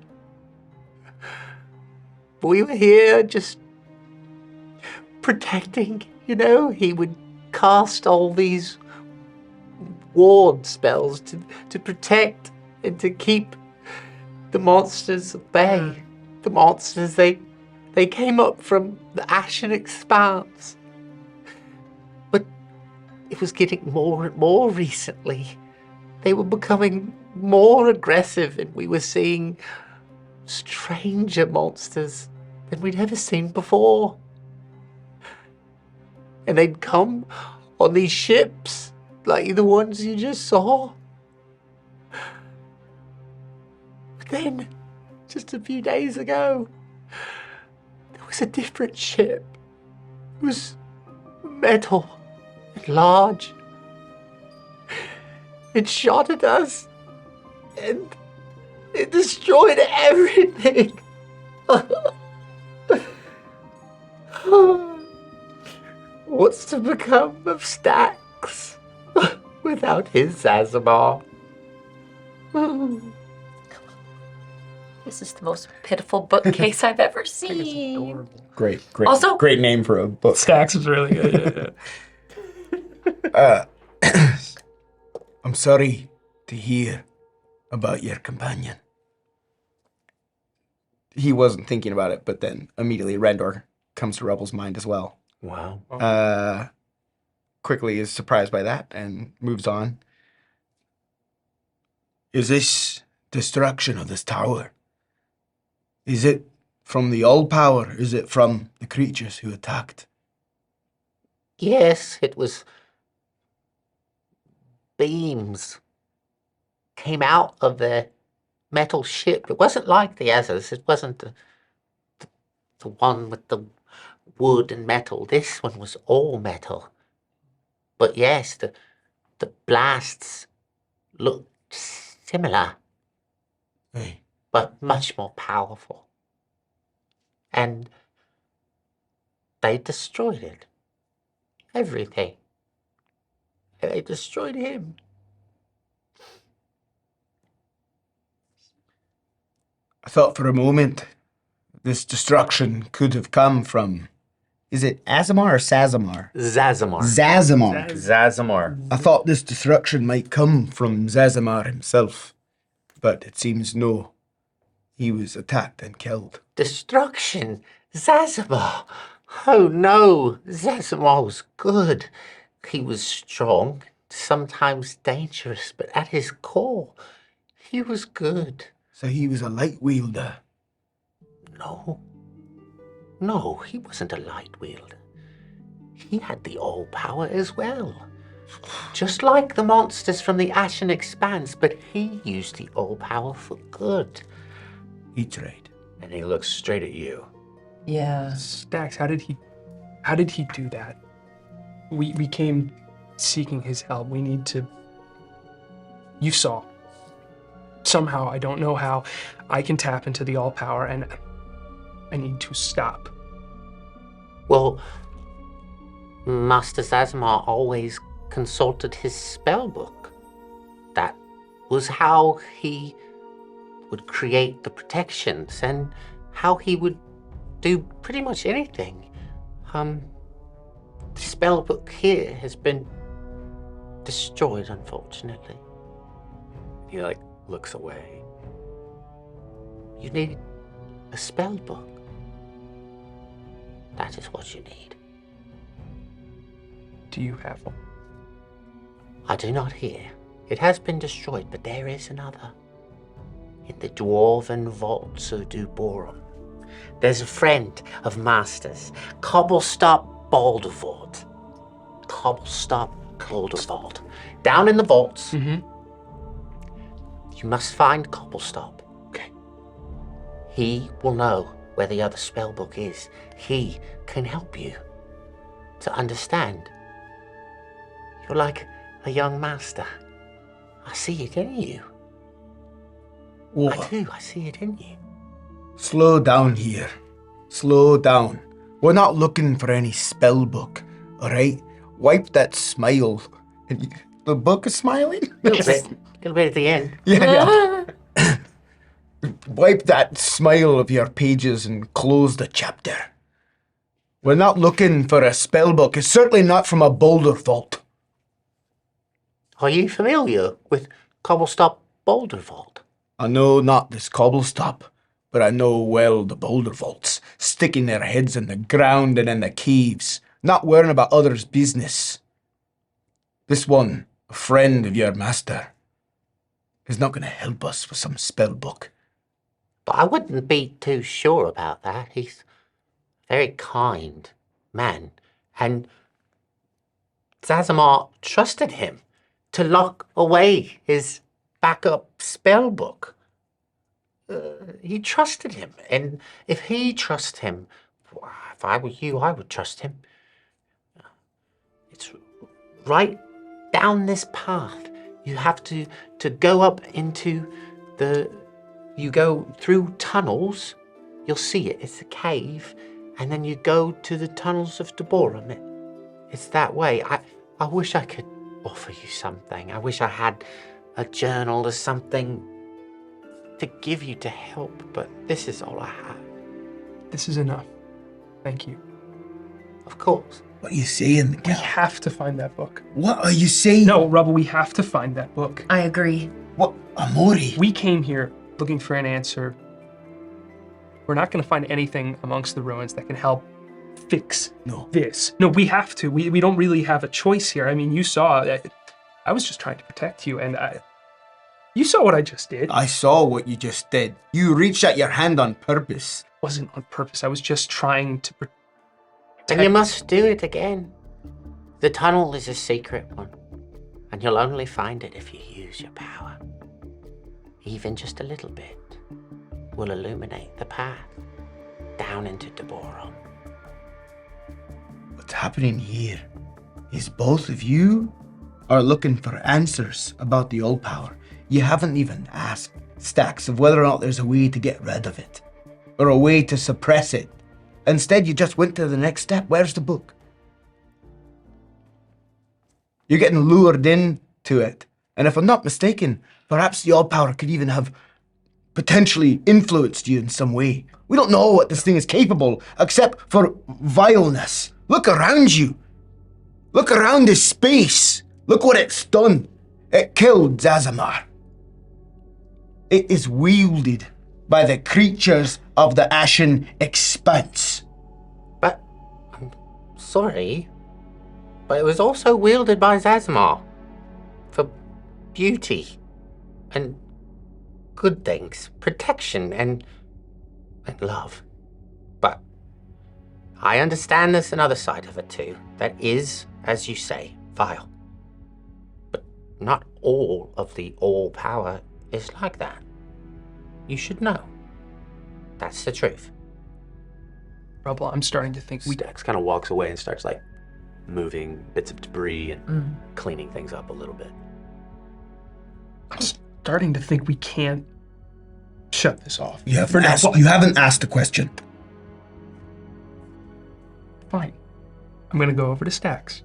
We were here just protecting, he would cast all these ward spells to protect and to keep the monsters at bay. The monsters, they came up from the ashen expanse. But it was getting more and more recently. They were becoming more aggressive, and we were seeing stranger monsters than we'd ever seen before. And they'd come on these ships, like the ones you just saw. But then, just a few days ago, there was a different ship. It was metal and large. It shot at us, and it destroyed everything. What's to become of Stax without his Zazamar? This is the most pitiful bookcase I've ever seen. Great. Also- great name for a book. Stacks is really good. I'm sorry to hear about your companion. He wasn't thinking about it, but then immediately Rendor comes to Rubble's mind as well. Wow. Quickly is surprised by that and moves on. Is this destruction of this tower? Is it from the all power? Is it from the creatures who attacked? Yes, it was beams came out of the metal ship. It wasn't like the others. It wasn't the one with the wood and metal. This one was all metal. But yes, the blasts looked similar, Hey, but much more powerful. And they destroyed it. Everything. They destroyed him. I thought for a moment this destruction could have come from... Is it Azamar or Sazamar? Zazamar. Zazamar. Zazamar. I thought this destruction might come from Zazamar himself, but it seems no. He was attacked and killed. Destruction. Zazamar. Oh no, Zazamar was good. He was strong, sometimes dangerous, but at his core, he was good. So he was a light wielder. No, he wasn't a light wielder. He had the all power as well. Just like the monsters from the Ashen Expanse, but he used the all power for good. He tried. And he looks straight at you. Yeah. Stacks, how did he do that? We came seeking his help. We need to... You saw. Somehow, I don't know how, I can tap into the all power, and I need to stop. Well, Master Zazamar always consulted his spell book. That was how he would create the protections and how he would do pretty much anything. The spell book here has been destroyed, unfortunately. He, looks away. You need a spell book. That is what you need. Do you have one? I do not hear. It has been destroyed, but there is another. In the dwarven vaults of Duborum. There's a friend of Master's, Cobblestop Baldervoort. Cobblestop Baldervoort. Down in the vaults. Mm-hmm. You must find Cobblestop. Okay. He will know where the other spellbook is. He can help you to understand. You're like a young master. I see it in you. What? I do, I see it in you. Slow down here. Slow down. We're not looking for any spell book, all right? Wipe that smile. The book is smiling? A little bit at the end. Yeah. Wipe that smile of your pages and close the chapter. We're not looking for a spell book. It's certainly not from a boulder vault. Are you familiar with Cobblestop Boulder Vault? I know not this Cobblestop, but I know well the boulder vaults, sticking their heads in the ground and in the caves, not worrying about others' business. This one, a friend of your master, is not going to help us with some spell book. But I wouldn't be too sure about that. He's a very kind man, and Zazamar trusted him to lock away his backup spell book. He trusted him, and if he trusts him, if I were you, I would trust him. It's right down this path. You have to go up into the... You go through tunnels, you'll see it, it's a cave, and then you go to the tunnels of Duborum. It's that way. I wish I could offer you something. I wish I had a journal or something. to give you to help, but this is all I have. This is enough. Thank you. Of course. What are you saying, We Cal? have to find that book. What are you saying? No, Rubble, we have to find that book. I agree. What? Amori? We came here looking for an answer. We're not going to find anything amongst the ruins that can help fix this. No, we have to. We don't really have a choice here. I mean, you saw that. I was just trying to protect you, and you saw what I just did. I saw what you just did. You reached out your hand on purpose. It wasn't on purpose. I was just trying to protect. And you must do it again. The tunnel is a secret one, and you'll only find it if you use your power. Even just a little bit will illuminate the path down into Boron. What's happening here is both of you are looking for answers about the old power. You haven't even asked Stacks of whether or not there's a way to get rid of it, or a way to suppress it. Instead, you just went to the next step. Where's the book? You're getting lured into it. And if I'm not mistaken, perhaps the old power could even have potentially influenced you in some way. We don't know what this thing is capable, except for vileness. Look around you. Look around this space. Look what it's done. It killed Zazamar. It is wielded by the creatures of the Ashen Expanse. But, I'm sorry, but it was also wielded by Zazamar for beauty and good things, protection and love. But I understand there's another side of it too, that is, as you say, vile. But not all of the all-power is like that. You should know. That's the truth. Rubble, I'm starting to think Stacks kind of walks away and starts like moving bits of debris and cleaning things up a little bit. I'm starting to think we can't shut this off. You haven't asked a question. Fine. I'm gonna go over to Stacks.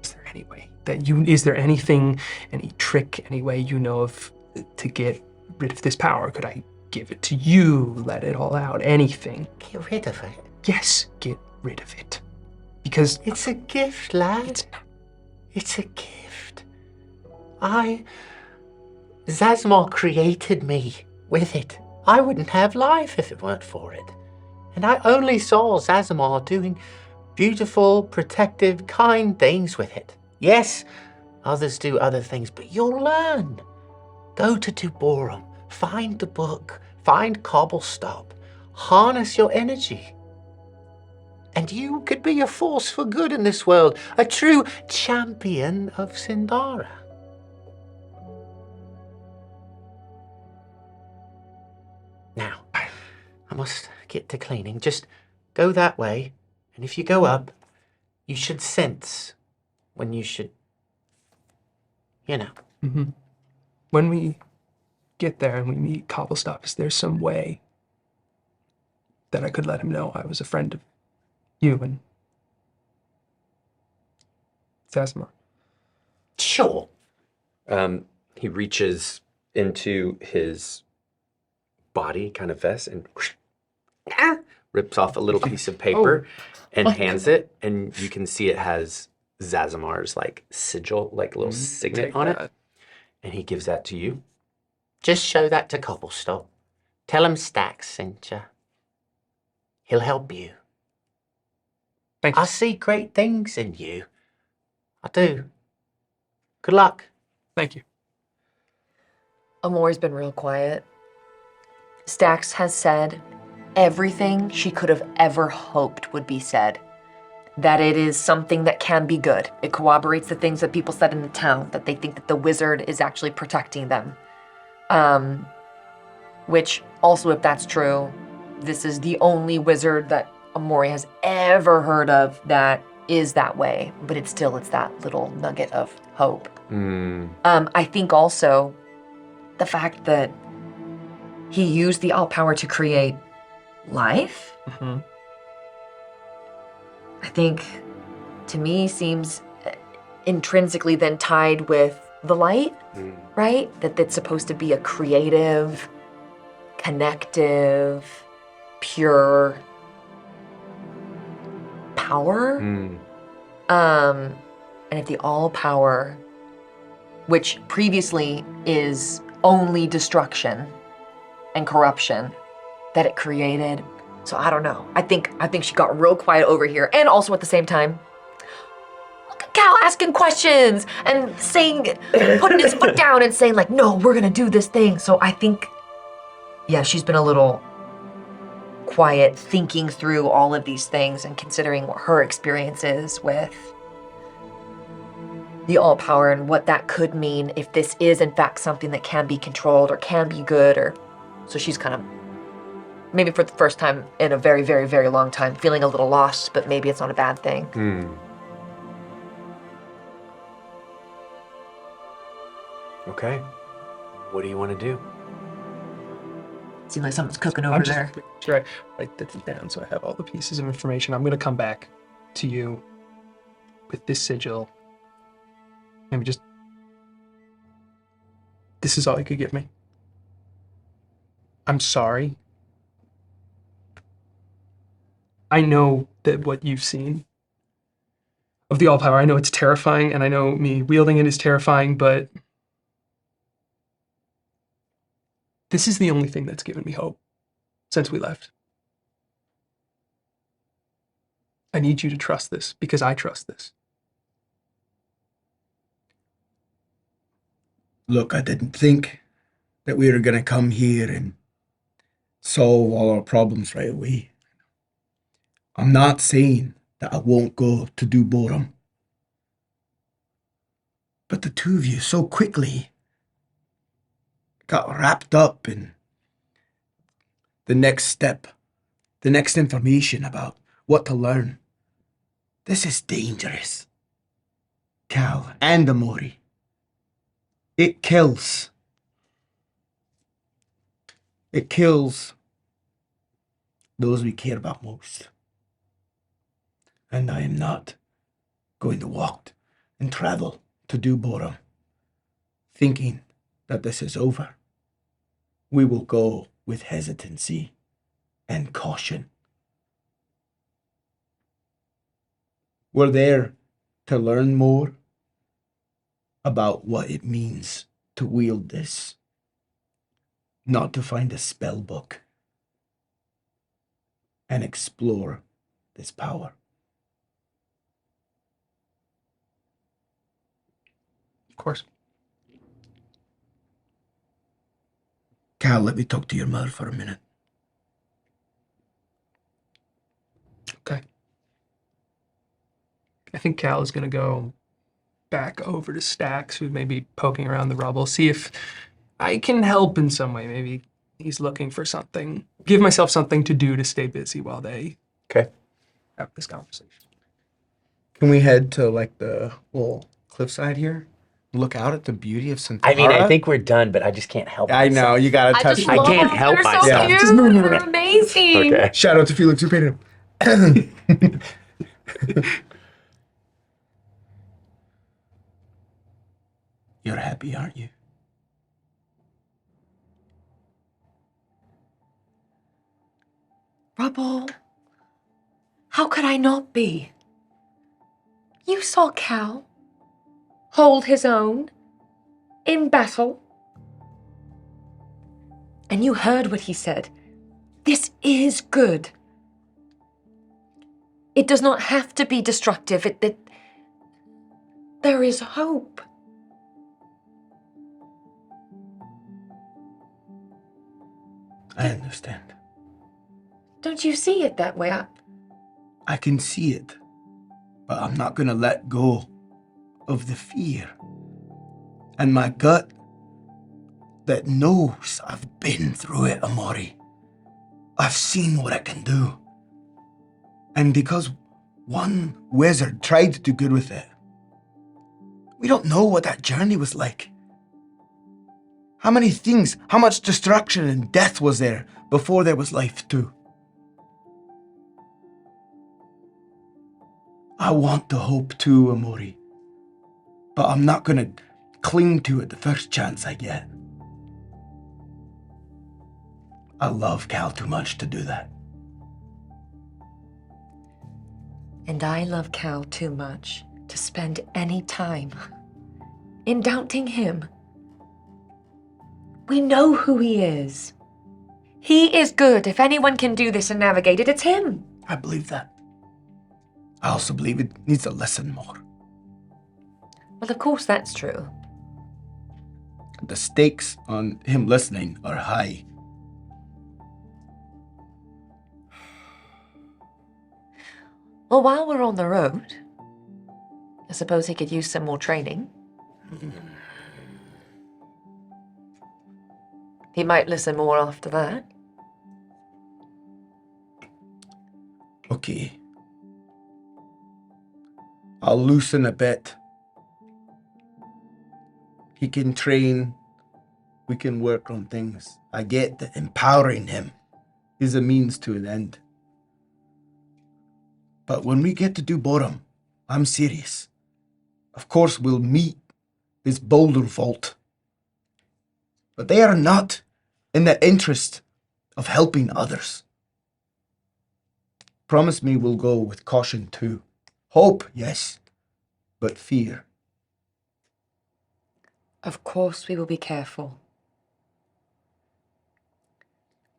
Is there any way that is there anything, any trick, any way you know of to get rid of this power? Could I give it to you, let it all out, anything? Get rid of it? Yes, get rid of it. Because it's a gift, lad. It's a gift. Zazmar created me with it. I wouldn't have life if it weren't for it. And I only saw Zazmar doing beautiful, protective, kind things with it. Yes, others do other things, but you'll learn. Go to Duborum, find the book, find Cobblestop, harness your energy. And you could be a force for good in this world, a true champion of Synthara. Now, I must get to cleaning. Just go that way, and if you go up, you should sense when you should, Mm-hmm. When we get there and we meet Cobblestop, is there some way that I could let him know I was a friend of you and Zazmar? Sure. He reaches into his body kind of vest and rips off a little piece of paper and hands it, and you can see it has Zazamar's like sigil, like a little signet on it, and he gives that to you. Just show that to Cobblestop. Tell him Stacks sent you. He'll help you. Thank you. I see great things in you. I do. Good luck. Thank you. Amori's been real quiet. Stacks has said everything she could have ever hoped would be said. That it is something that can be good. It corroborates the things that people said in the town, that they think that the wizard is actually protecting them. Which also, if that's true, this is the only wizard that Amori has ever heard of that is that way. But it's that little nugget of hope. I think also the fact that he used the all power to create life, I think, to me, seems intrinsically then tied with the light, right? That it's supposed to be a creative, connective, pure power. And if the all power, which previously is only destruction and corruption, that it created. So I don't know. I think she got real quiet over here. And also at the same time, look at Cal asking questions and saying, putting his foot down and saying like, no, we're gonna do this thing. So I think, yeah, she's been a little quiet, thinking through all of these things and considering what her experience is with the all power and what that could mean if this is in fact something that can be controlled or can be good. Or so she's kind of, maybe for the first time in a very, very, very long time, feeling a little lost, but maybe it's not a bad thing. Okay. What do you want to do? Seems like something's cooking over there. Try write this down so I have all the pieces of information. I'm gonna come back to you with this sigil. Maybe just, this is all you could give me. I'm sorry. I know that what you've seen of the all power, I know it's terrifying, and I know me wielding it is terrifying, but this is the only thing that's given me hope since we left. I need you to trust this because I trust this. Look, I didn't think that we were going to come here and solve all our problems right away. I'm not saying that I won't go to do Borum. But the two of you so quickly got wrapped up in the next step, the next information about what to learn. This is dangerous. Cal and Amori. It kills. It kills those we care about most. And I am not going to walk and travel to do Borum, thinking that this is over. We will go with hesitancy and caution. We're there to learn more about what it means to wield this, not to find a spell book and explore this power. Of course. Cal, let me talk to your mother for a minute. Okay. I think Cal is going to go back over to Stax, who may be poking around the rubble, see if I can help in some way. Maybe he's looking for something. Give myself something to do to stay busy while they have this conversation. Can we head to like the little cliffside here? Look out at the beauty of Synthara? I mean, I think we're done, but I just can't help I know, you gotta touch just it. I love can't them. help They're myself. So cute. They're amazing. Okay. Shout out to Felix who painted him. You're happy, aren't you? Rubble, how could I not be? You saw Cal hold his own in battle. And you heard what he said. This is good. It does not have to be destructive. There is hope. I understand. Don't you see it that way? I can see it, but I'm not gonna let go of the fear. And my gut that knows I've been through it, Amori. I've seen what it can do. And because one wizard tried to do good with it, we don't know what that journey was like. How many things, how much destruction and death was there before there was life too? I want the hope too, Amori. But I'm not gonna cling to it the first chance I get. I love Cal too much to do that. And I love Cal too much to spend any time in doubting him. We know who he is. He is good. If anyone can do this and navigate it, it's him. I believe that. I also believe it needs to listen more. Well, of course that's true. The stakes on him listening are high. Well, while we're on the road, I suppose he could use some more training. He might listen more after that. Okay. I'll loosen a bit. He can train. We can work on things. I get that empowering him is a means to an end. But when we get to do bottom, I'm serious. Of course, we'll meet this boulder vault. But they are not in the interest of helping others. Promise me we'll go with caution too. Hope, yes, but fear. Of course we will be careful.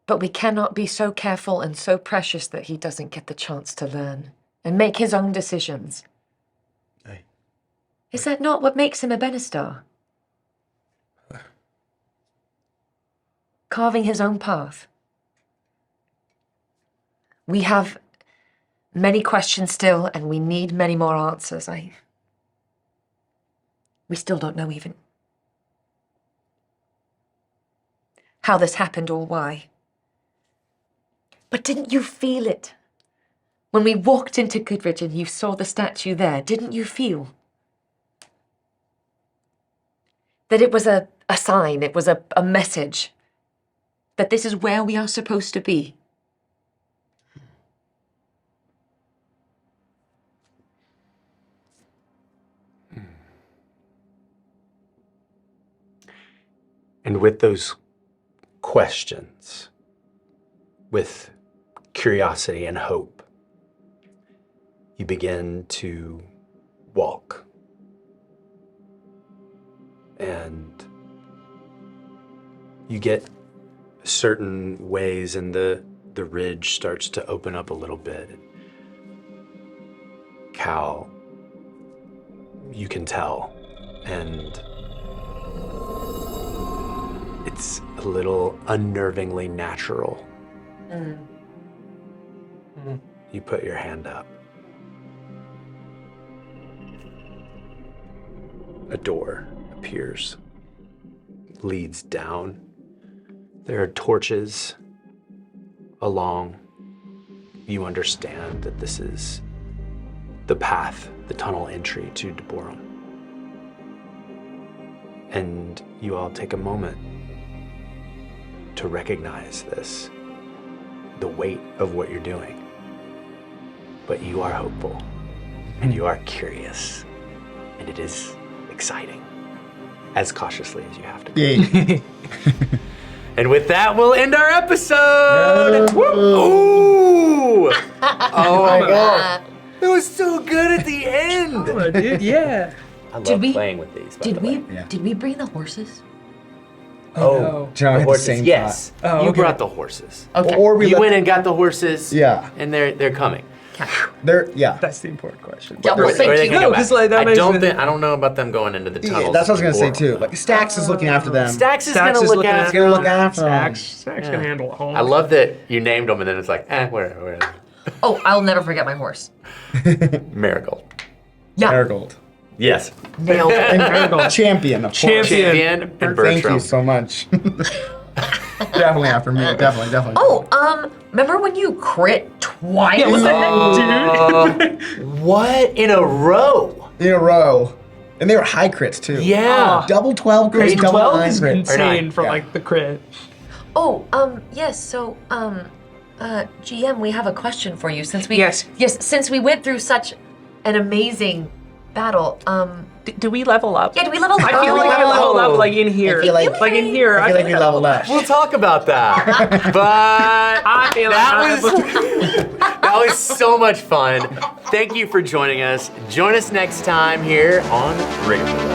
But we cannot be so careful and so precious that he doesn't get the chance to learn and make his own decisions. Aye. Is that not what makes him a Benastar? Carving his own path. We have many questions still, and we need many more answers. We still don't know even how this happened or why. But didn't you feel it? When we walked into Goodridge and you saw the statue there, didn't you feel that it was a sign, it was a message, that this is where we are supposed to be? And with those questions, with curiosity and hope, you begin to walk. And you get certain ways, and the ridge starts to open up a little bit. Cal, you can tell, and it's a little unnervingly natural. You put your hand up. A door appears, leads down. There are torches along. You understand that this is the path, the tunnel entry to Deborum. And you all take a moment to recognize this, the weight of what you're doing. But you are hopeful, and you are curious, and it is exciting, as cautiously as you have to be. Yay. And with that, we'll end our episode. Ooh! Oh my god, it was so good at the end. Oh, dude, yeah. I love Did we- playing with these. By Did the we way. did we bring the horses? Oh, John had the the horses. same Yes, thought. Oh, you okay. brought the horses. Okay. Or we You let- went and got the horses. Yeah. and they're coming. Yeah. That's the important question. Yeah, well, Or thank they you. can No, go 'cause, back. like, that I makes don't it- think I don't know about them going into the tunnels. Yeah, that's what I was gonna say Deborum. too. Like Stax is looking after them. Stax is Stax gonna is look looking after. after Gonna look after them. Stax Yeah. can handle a whole. I love that you named them and then it's like, where? Oh, I'll never forget my horse. Marigold. Yeah, Marigold. Yes. nailed it. And champion, of course. Champion. Champion and Thank you Bertram. so much. Definitely after me. Definitely. Oh, remember when you crit twice? Yeah, what the heck, dude? What in a row? In a row. And they were high crits too. Yeah. Double 12 crits, Grade double 12 9 is crits. insane for Yeah. like the crit. Oh, yes. So, GM, we have a question for you. Since we Yes. since we went through such an amazing battle, Do we level up? Yeah, do we level up? I feel like I leveled up like in here. I feel like- like in here. I feel like we leveled up. We'll talk about that. But I feel that was so much fun. Thank you for joining us. Join us next time here on Rigamaroll.